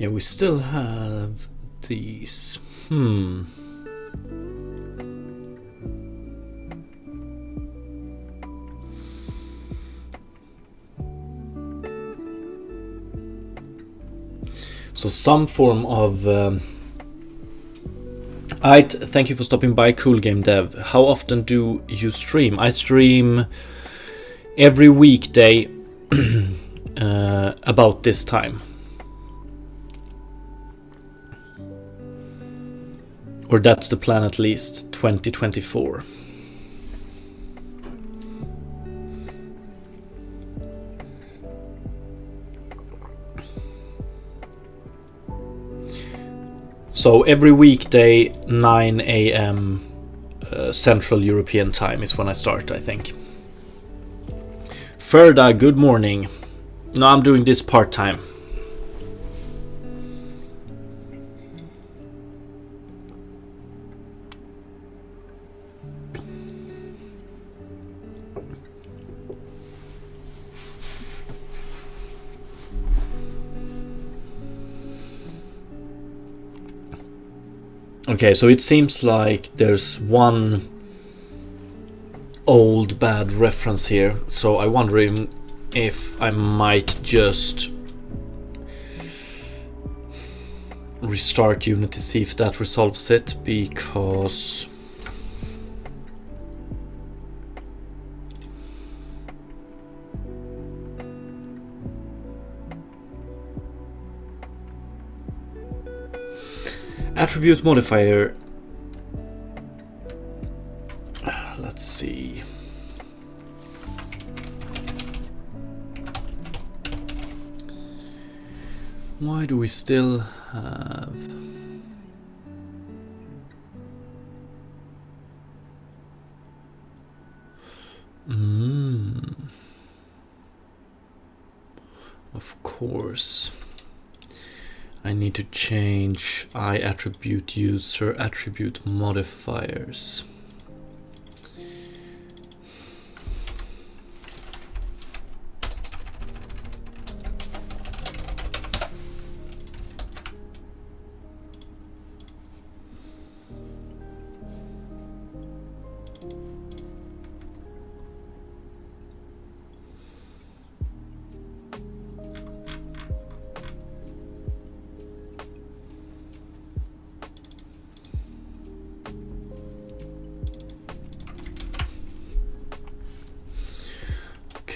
Yeah, we still have these. So some form of thank you for stopping by, Cool Game Dev. How often do you stream? I stream every weekday about this time. Or that's the plan, at least 2024. So every weekday, 9 a.m. Central European time is when I start, I think. Ferda, good morning. No, I'm doing this part-time. Okay, so it seems like there's one old bad reference here, so I wonder if I might just restart Unity, see if that resolves it, because attribute modifier, let's see. Why do we still have of course I need to change I attribute user attribute modifiers.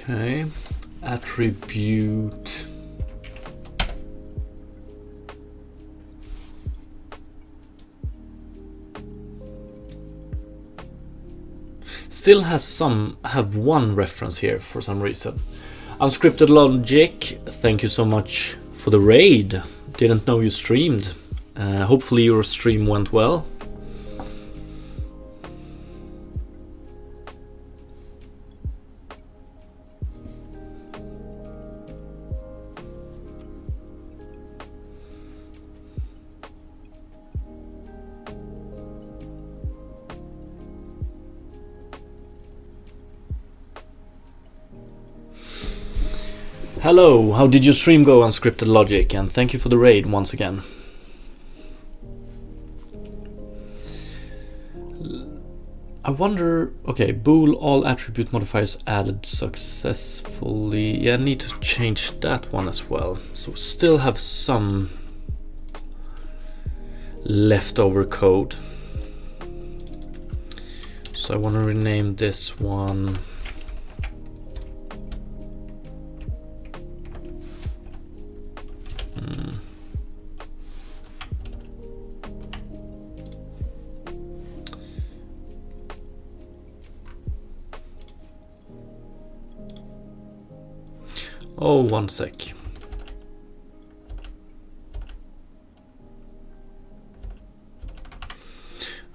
Okay, attribute still have one reference here for some reason. Unscripted Logic, thank you so much for the raid. Didn't know you streamed. Hopefully your stream went well. Hello, how did your stream go, Unscripted Logic? And thank you for the raid once again. I wonder, okay, bool all attribute modifiers added successfully. Yeah, I need to change that one as well. So still have some leftover code. So I want to rename this one. Oh, one sec.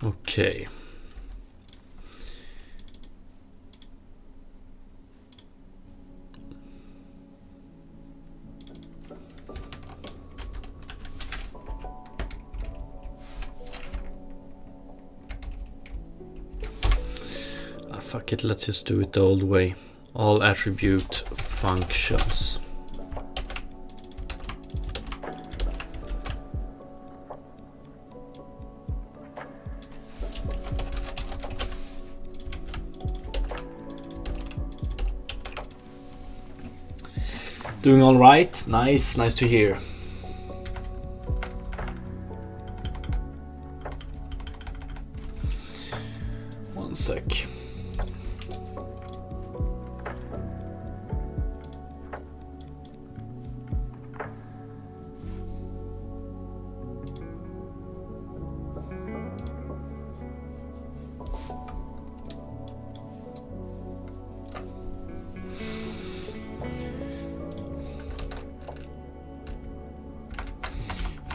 Okay. Fuck it, let's just do it the old way. All attribute functions. Doing all right? Nice to hear. One sec.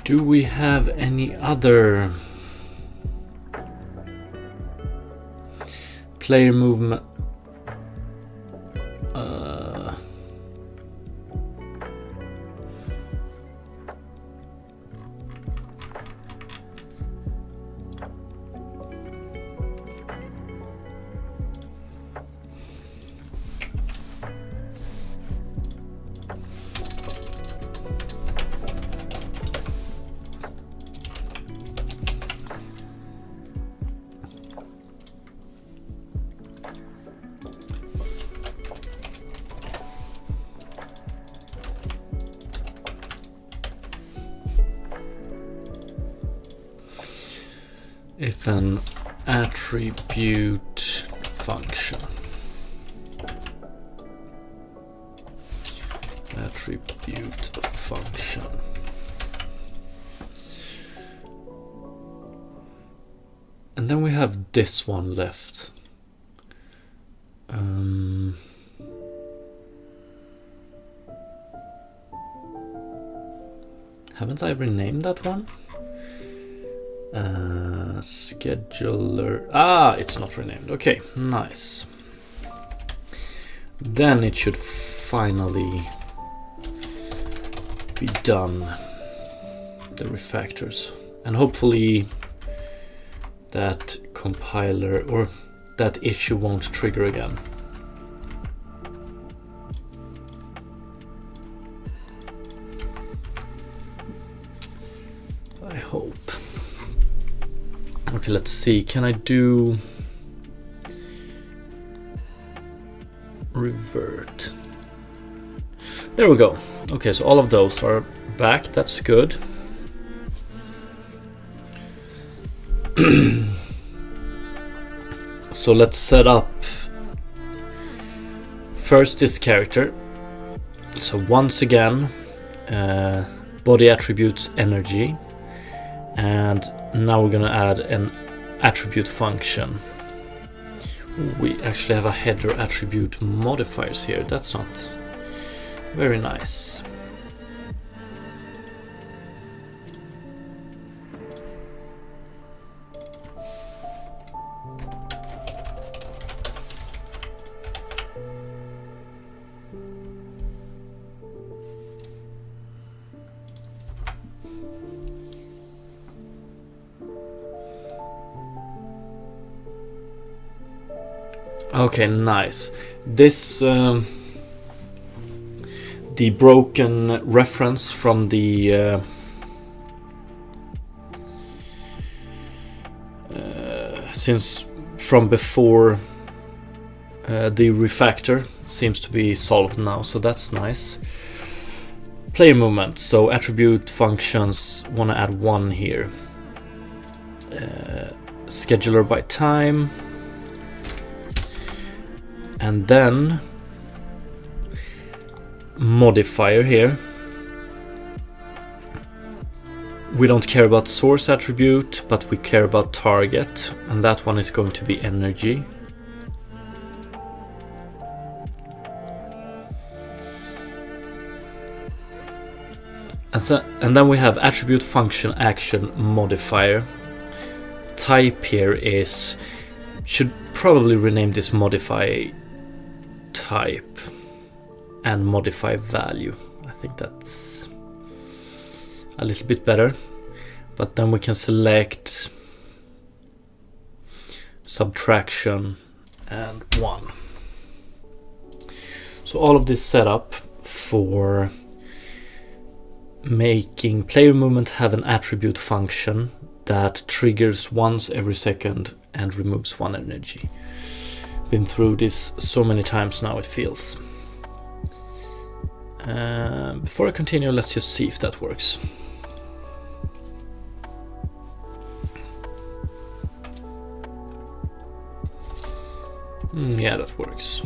Do we have any other player movement? If an attribute function and then we have this one left. Haven't I renamed that one? Scheduler. It's not renamed. Okay, nice. Then it should finally be done. The refactors. And hopefully that compiler or that issue won't trigger again. I hope. Okay, let's see. Can I do revert? There we go. Okay, so all of those are back. That's good. So let's set up first this character. So once again, body attributes energy, and now we're gonna add an attribute function. We actually have a header attribute modifiers here. That's not very nice. Okay, nice. This the broken reference from the since from before the refactor seems to be solved now, so that's nice. Player movement, so attribute functions, want to add one here. Scheduler by time. And then modifier here. We don't care about source attribute, but we care about target, and that one is going to be energy. And then we have attribute function action modifier. Type here is, should probably rename this modify type and modify value. I think that's a little bit better. But then we can select subtraction and 1. So all of this setup for making player movement have an attribute function that triggers once every second and removes 1 energy. Been through this so many times now, it feels. Before I continue, let's just see if that works. Yeah, that works.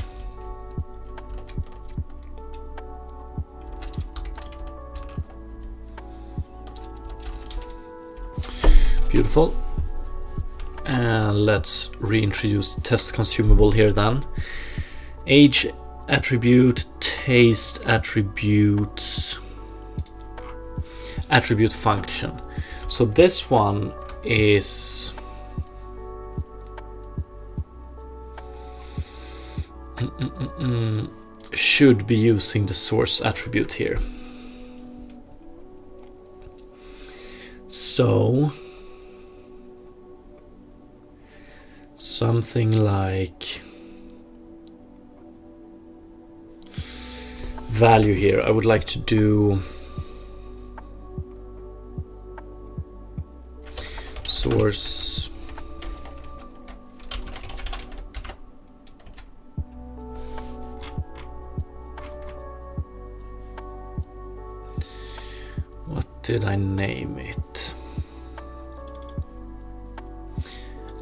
Beautiful. And let's reintroduce test consumable here then. Age attribute, taste attributes. attribute function. So this one is should be using the source attribute here. So something like value here. I would like to do source what did I name it?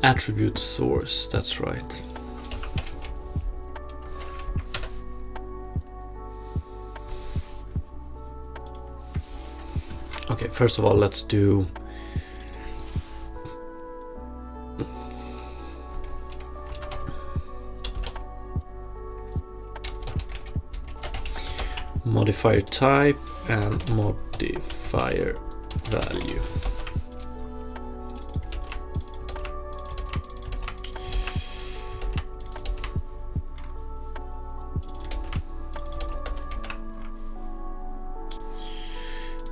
Attribute source, that's right. Okay, first of all, let's do modifier type and modifier value.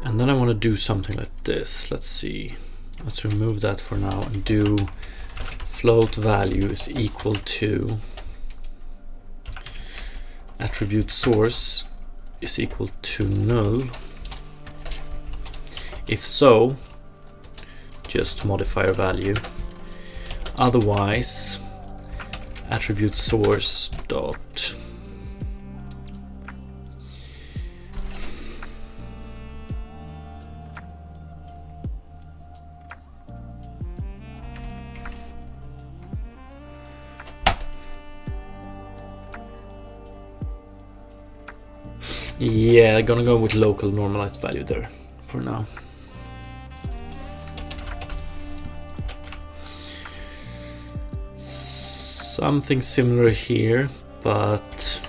And then I want to do something like this. Let's see. Let's remove that for now and do float value is equal to attribute source is equal to null. If so, just modifier value. Otherwise, attribute source dot yeah, I'm gonna go with local normalized value there for now. Something similar here, but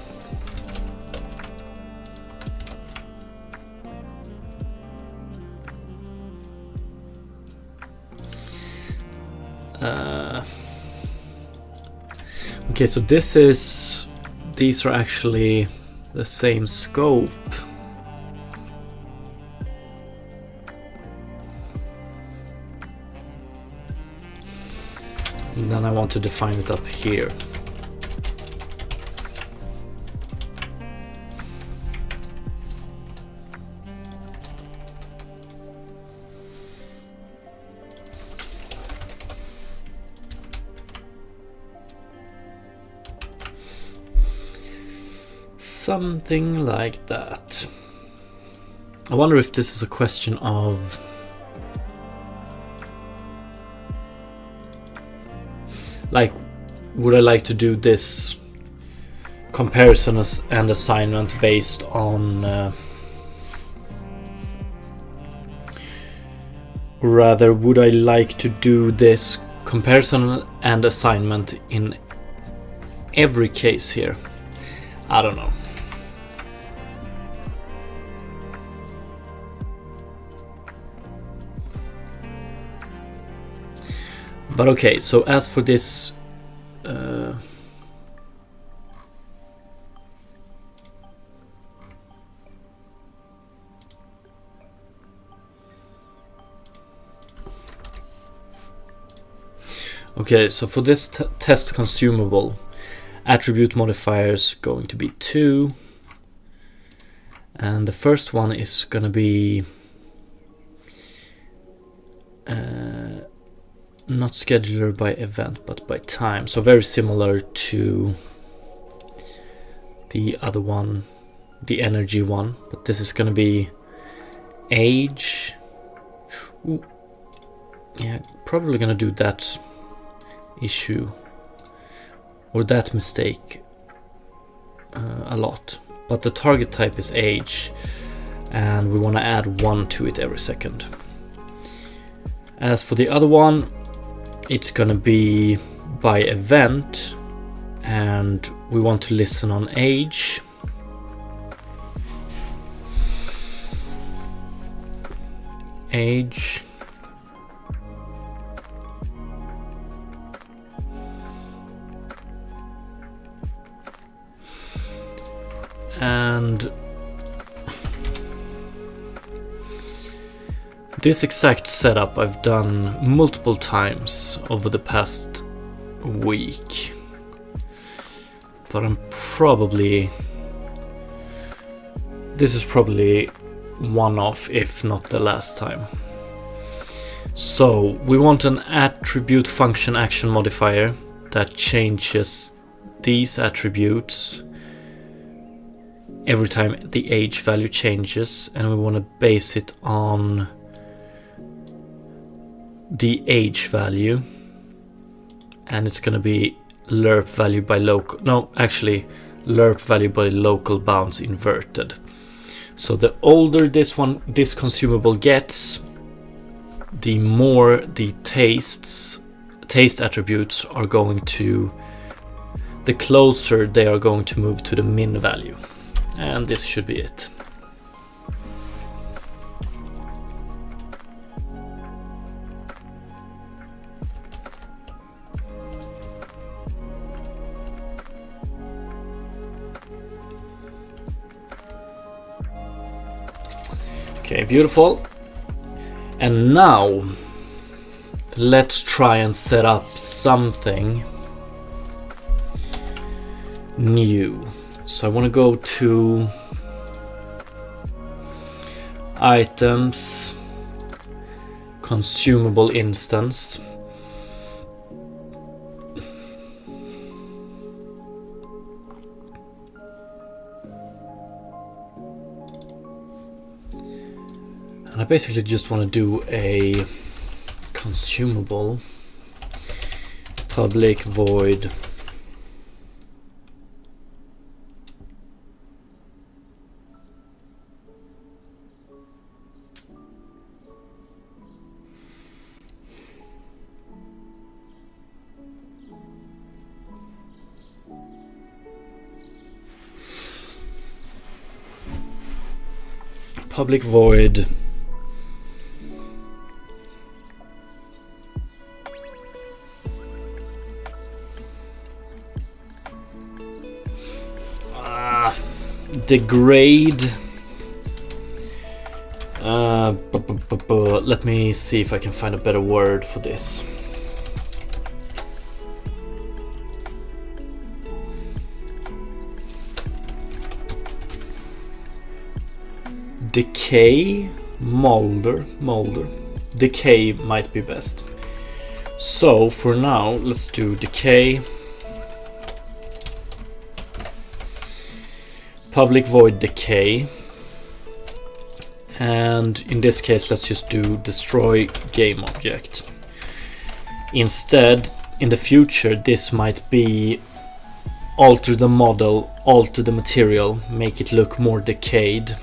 okay, so these are actually the same scope. And then I want to define it up here. Something like that. I wonder if this is a question of like, would I like to do this comparison and assignment based on rather would I like to do this comparison and assignment in every case here? I don't know. But okay, so as for this okay, so for this test consumable, attribute modifiers going to be 2, and the first one is gonna be not scheduler by event but by time, so very similar to the other one, the energy one, but this is gonna be age. Ooh. Yeah, probably gonna do that issue or that mistake a lot, but the target type is age and we want to add 1 to it every second. As for the other one, it's gonna be by event and we want to listen on age. age. And this exact setup I've done multiple times over the past week, but this is probably one-off, if not the last time. So we want an attribute function action modifier that changes these attributes every time the age value changes, and we want to base it on the age value, and it's going to be lerp value by lerp value by local bounds inverted. So the older this consumable gets, the more the taste attributes are going to, the closer they are going to move to the min value. And this should be it. Okay, beautiful. And now let's try and set up something new. So I want to go to items, consumable instance. And I basically just want to do a consumable public void degrade. Let me see if I can find a better word for this. Decay, molder. Decay might be best. So for now, let's do decay. Public void decay. And in this case, let's just do destroy game object. Instead, in the future, this might be alter the model, alter the material, make it look more decayed.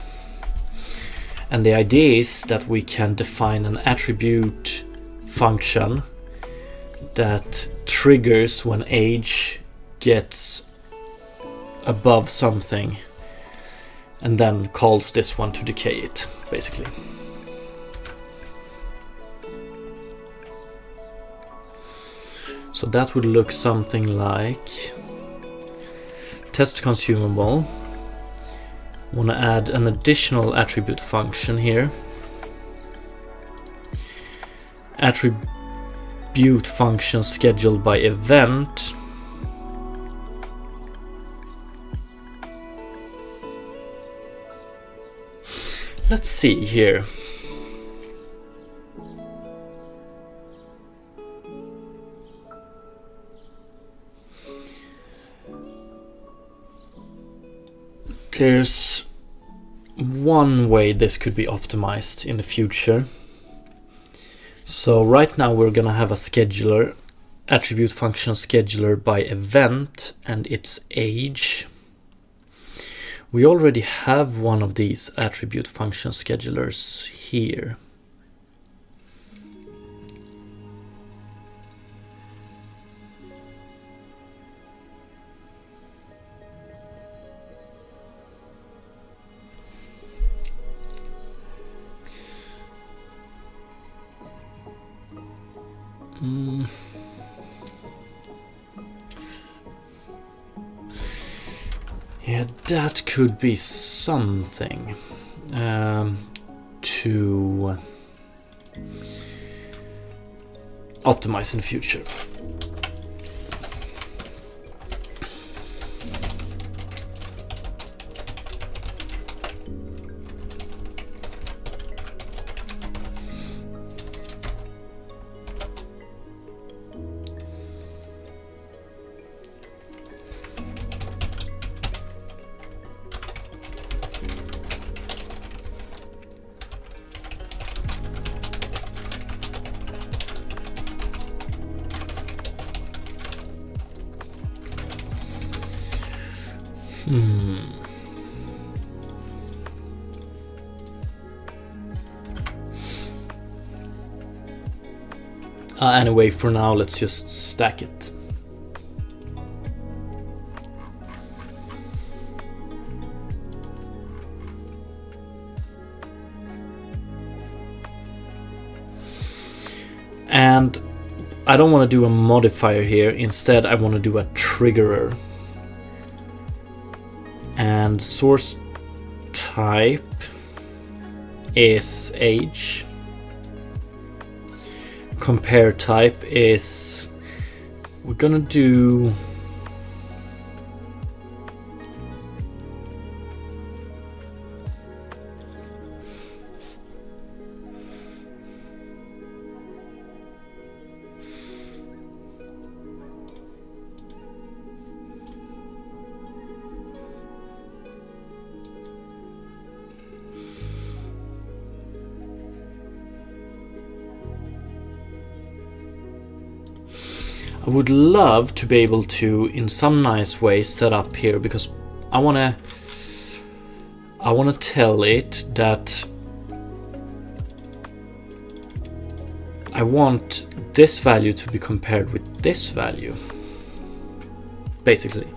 And the idea is that we can define an attribute function that triggers when age gets above something, and then calls this one to decay it, basically. So that would look something like test consumable. Want to add an additional attribute function here. Attribute function scheduled by event. Let's see here. There's one way this could be optimized in the future. So right now we're gonna have a scheduler, attribute function scheduler by event and its age. We already have one of these attribute function schedulers here. Yeah, that could be something to optimize in the future. Anyway, for now, let's just stack it. And I don't want to do a modifier here. Instead, I want to do a triggerer. And source type is age. Compare type is, we're gonna do I would love to be able to, in some nice way, set up here, because I wanna tell it that I want this value to be compared with this value, basically.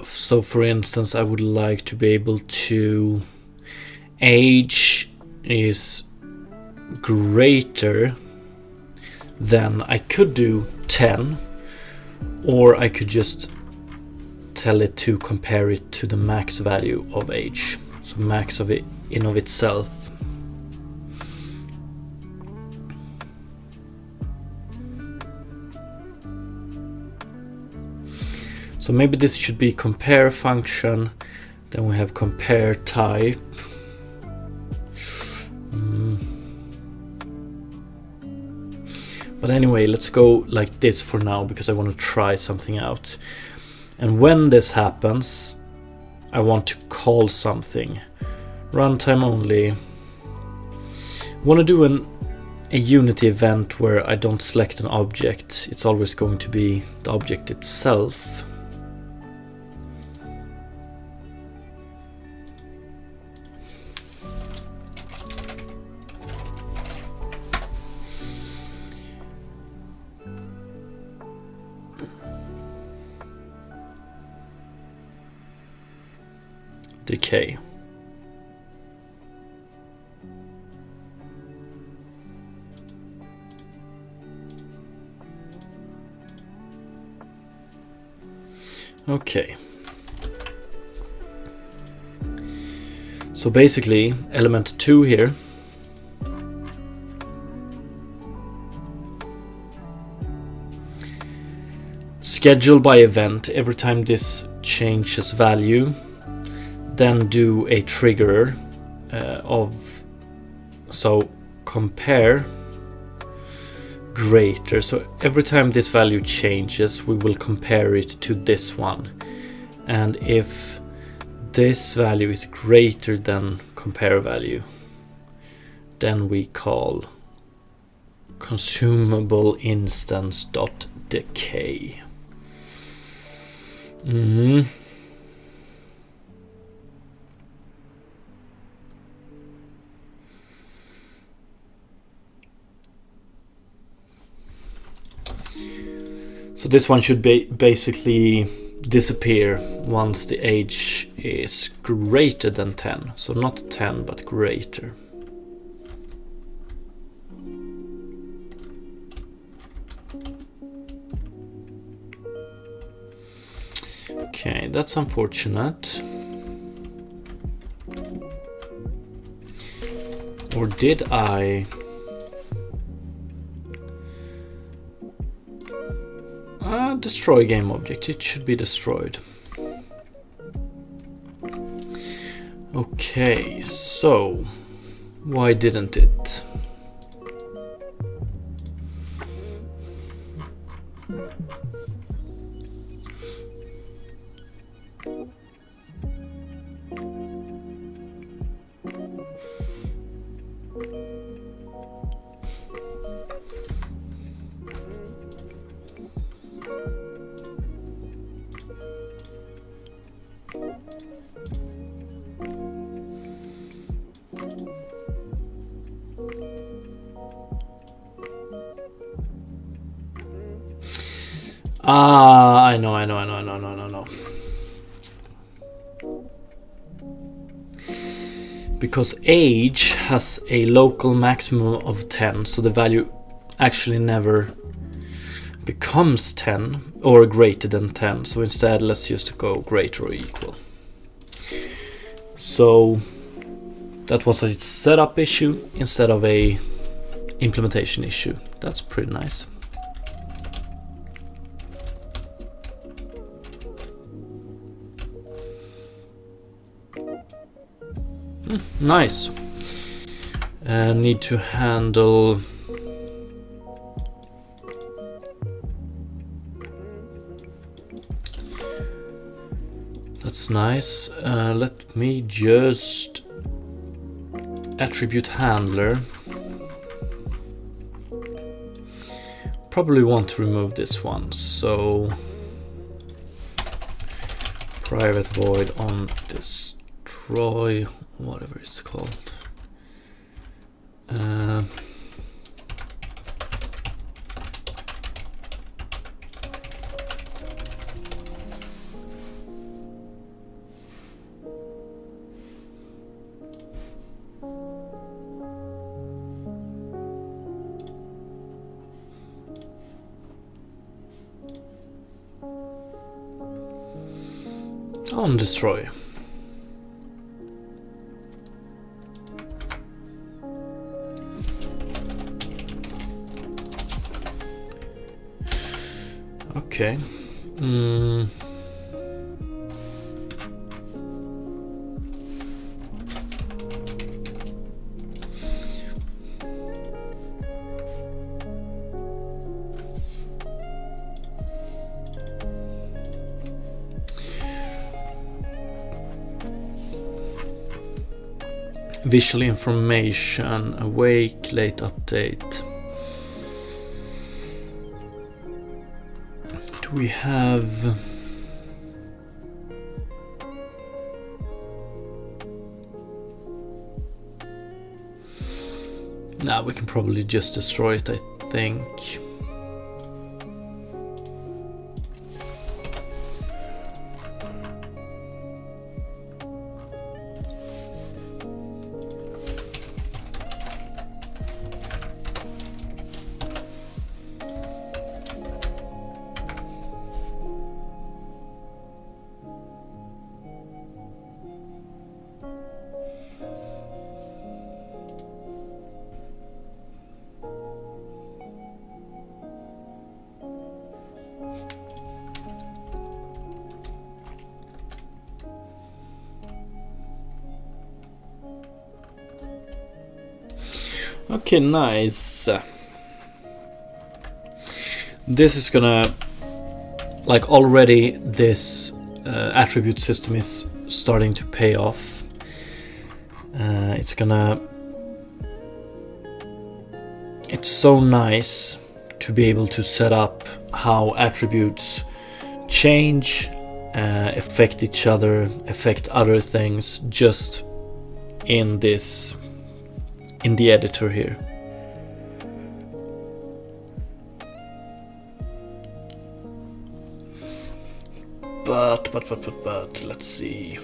So for instance, I would like to be able to, age is greater than, I could do 10, or I could just tell it to compare it to the max value of age. So max of it in of itself. So maybe this should be compare function, then we have compare type. But anyway, let's go like this for now, because I want to try something out. And when this happens, I want to call something. Runtime only. I want to do a Unity event where I don't select an object. It's always going to be the object itself. Decay. Okay. So basically, element 2 here schedule by event every time this changes value. Then do a trigger so compare greater. So every time this value changes, we will compare it to this one. And if this value is greater than compare value, then we call consumable instance dot decay. So this one should basically disappear once the age is greater than 10. So not 10, but greater. Okay, that's unfortunate. Or did I? Destroy game object. It should be destroyed. Okay, so why didn't it? I know. Because age has a local maximum of 10, so the value actually never becomes 10 or greater than 10. So instead, let's just go greater or equal. So that was a setup issue instead of a implementation issue. That's pretty nice. Nice. Need to handle that's nice. Let me just attribute handler. Probably want to remove this one, so private void on destroy, whatever it's called. On destroy. Okay. Visual information, awake, late update. Do we have... Nah, we can probably just destroy it, I think. Okay, nice. This is gonna, like, already this attribute system is starting to pay off. It's so nice to be able to set up how attributes change, affect each other, affect other things, just in the editor here. But let's see.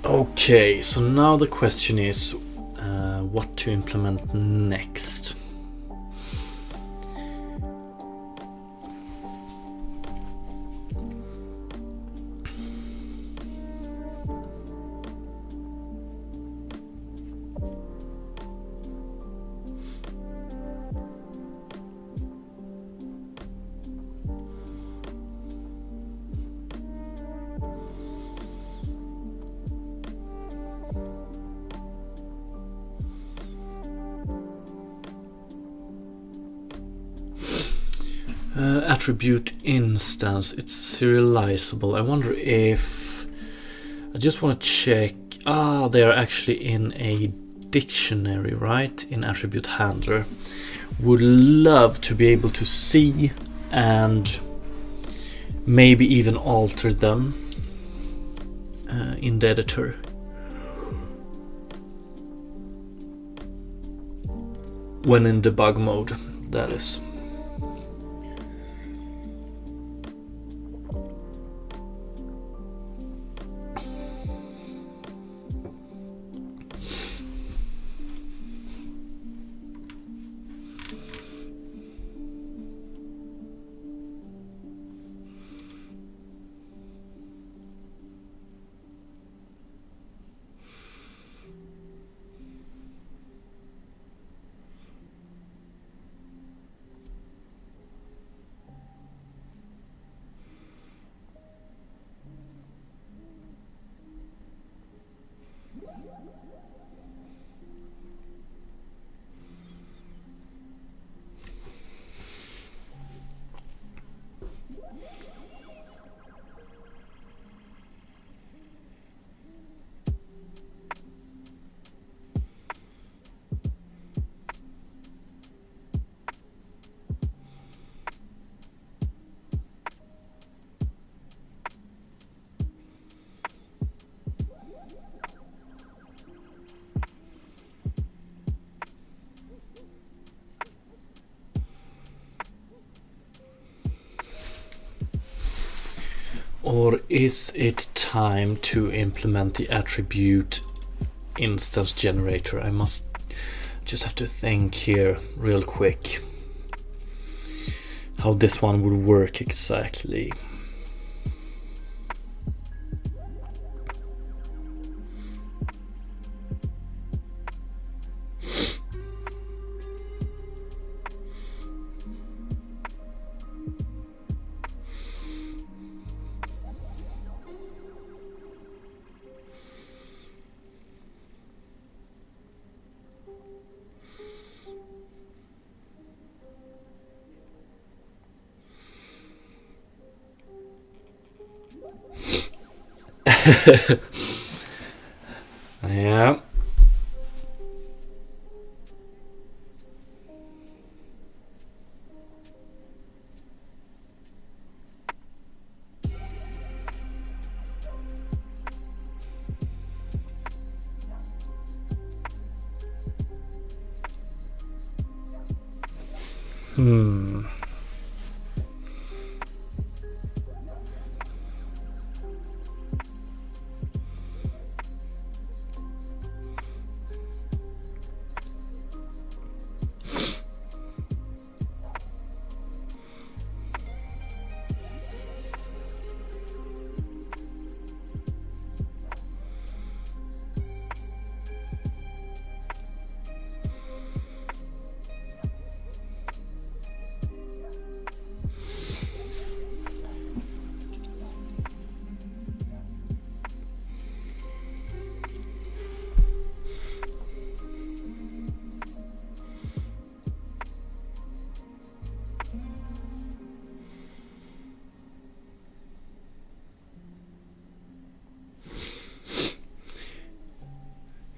Okay, so now the question is what to implement next. Attribute instance, it's serializable. I wonder if I just want to check. They are actually in a dictionary, right? In attribute handler. Would love to be able to see and maybe even alter them in the editor. When in debug mode, that is. Or is it time to implement the attribute instance generator? I must just have to think here real quick how this one would work exactly. Yeah.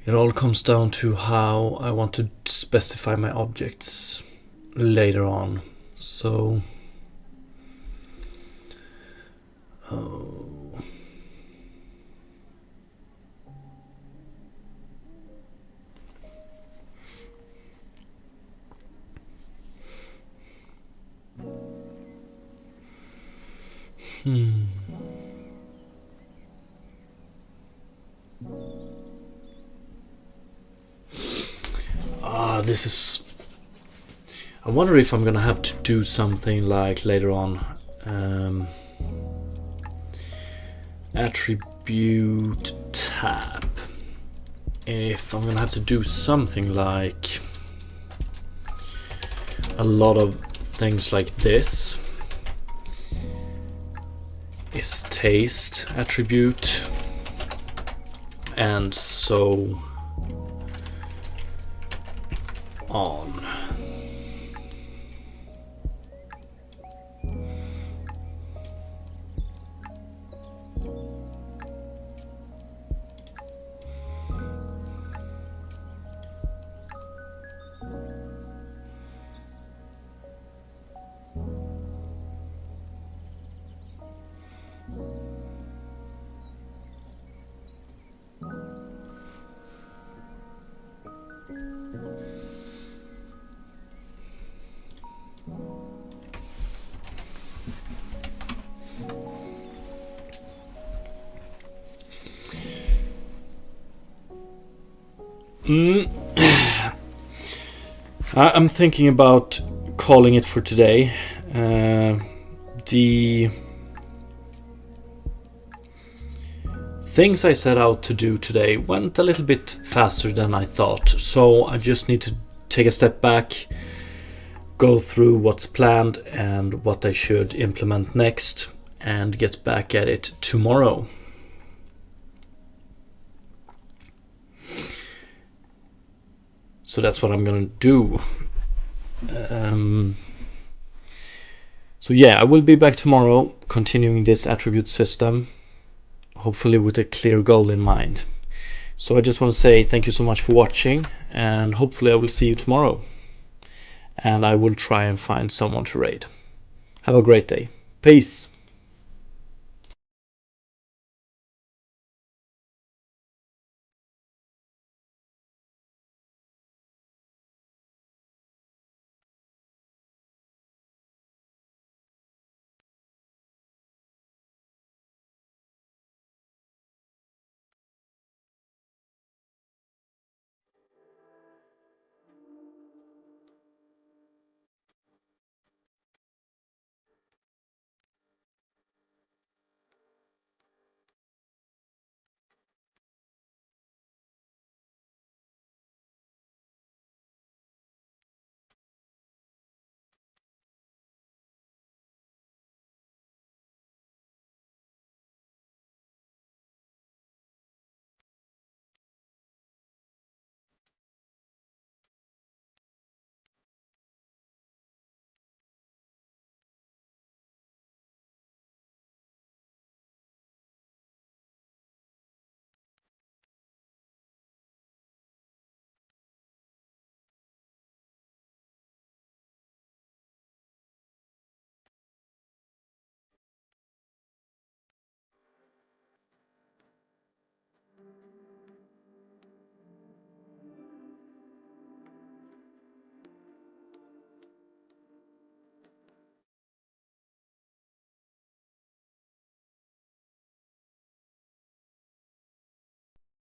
It all comes down to how I want to specify my objects later on. So, this is. I wonder if I'm gonna have to do something like later on. Attribute tab. If I'm gonna have to do something like a lot of things like this, is taste attribute, and so on. I'm thinking about calling it for today. The things I set out to do today went a little bit faster than I thought, so I just need to take a step back, go through what's planned and what I should implement next, and get back at it tomorrow. So that's what I'm gonna do. So yeah, I will be back tomorrow continuing this attribute system, hopefully with a clear goal in mind. So I just want to say thank you so much for watching, and hopefully I will see you tomorrow, and I will try and find someone to raid. Have a great day. Peace.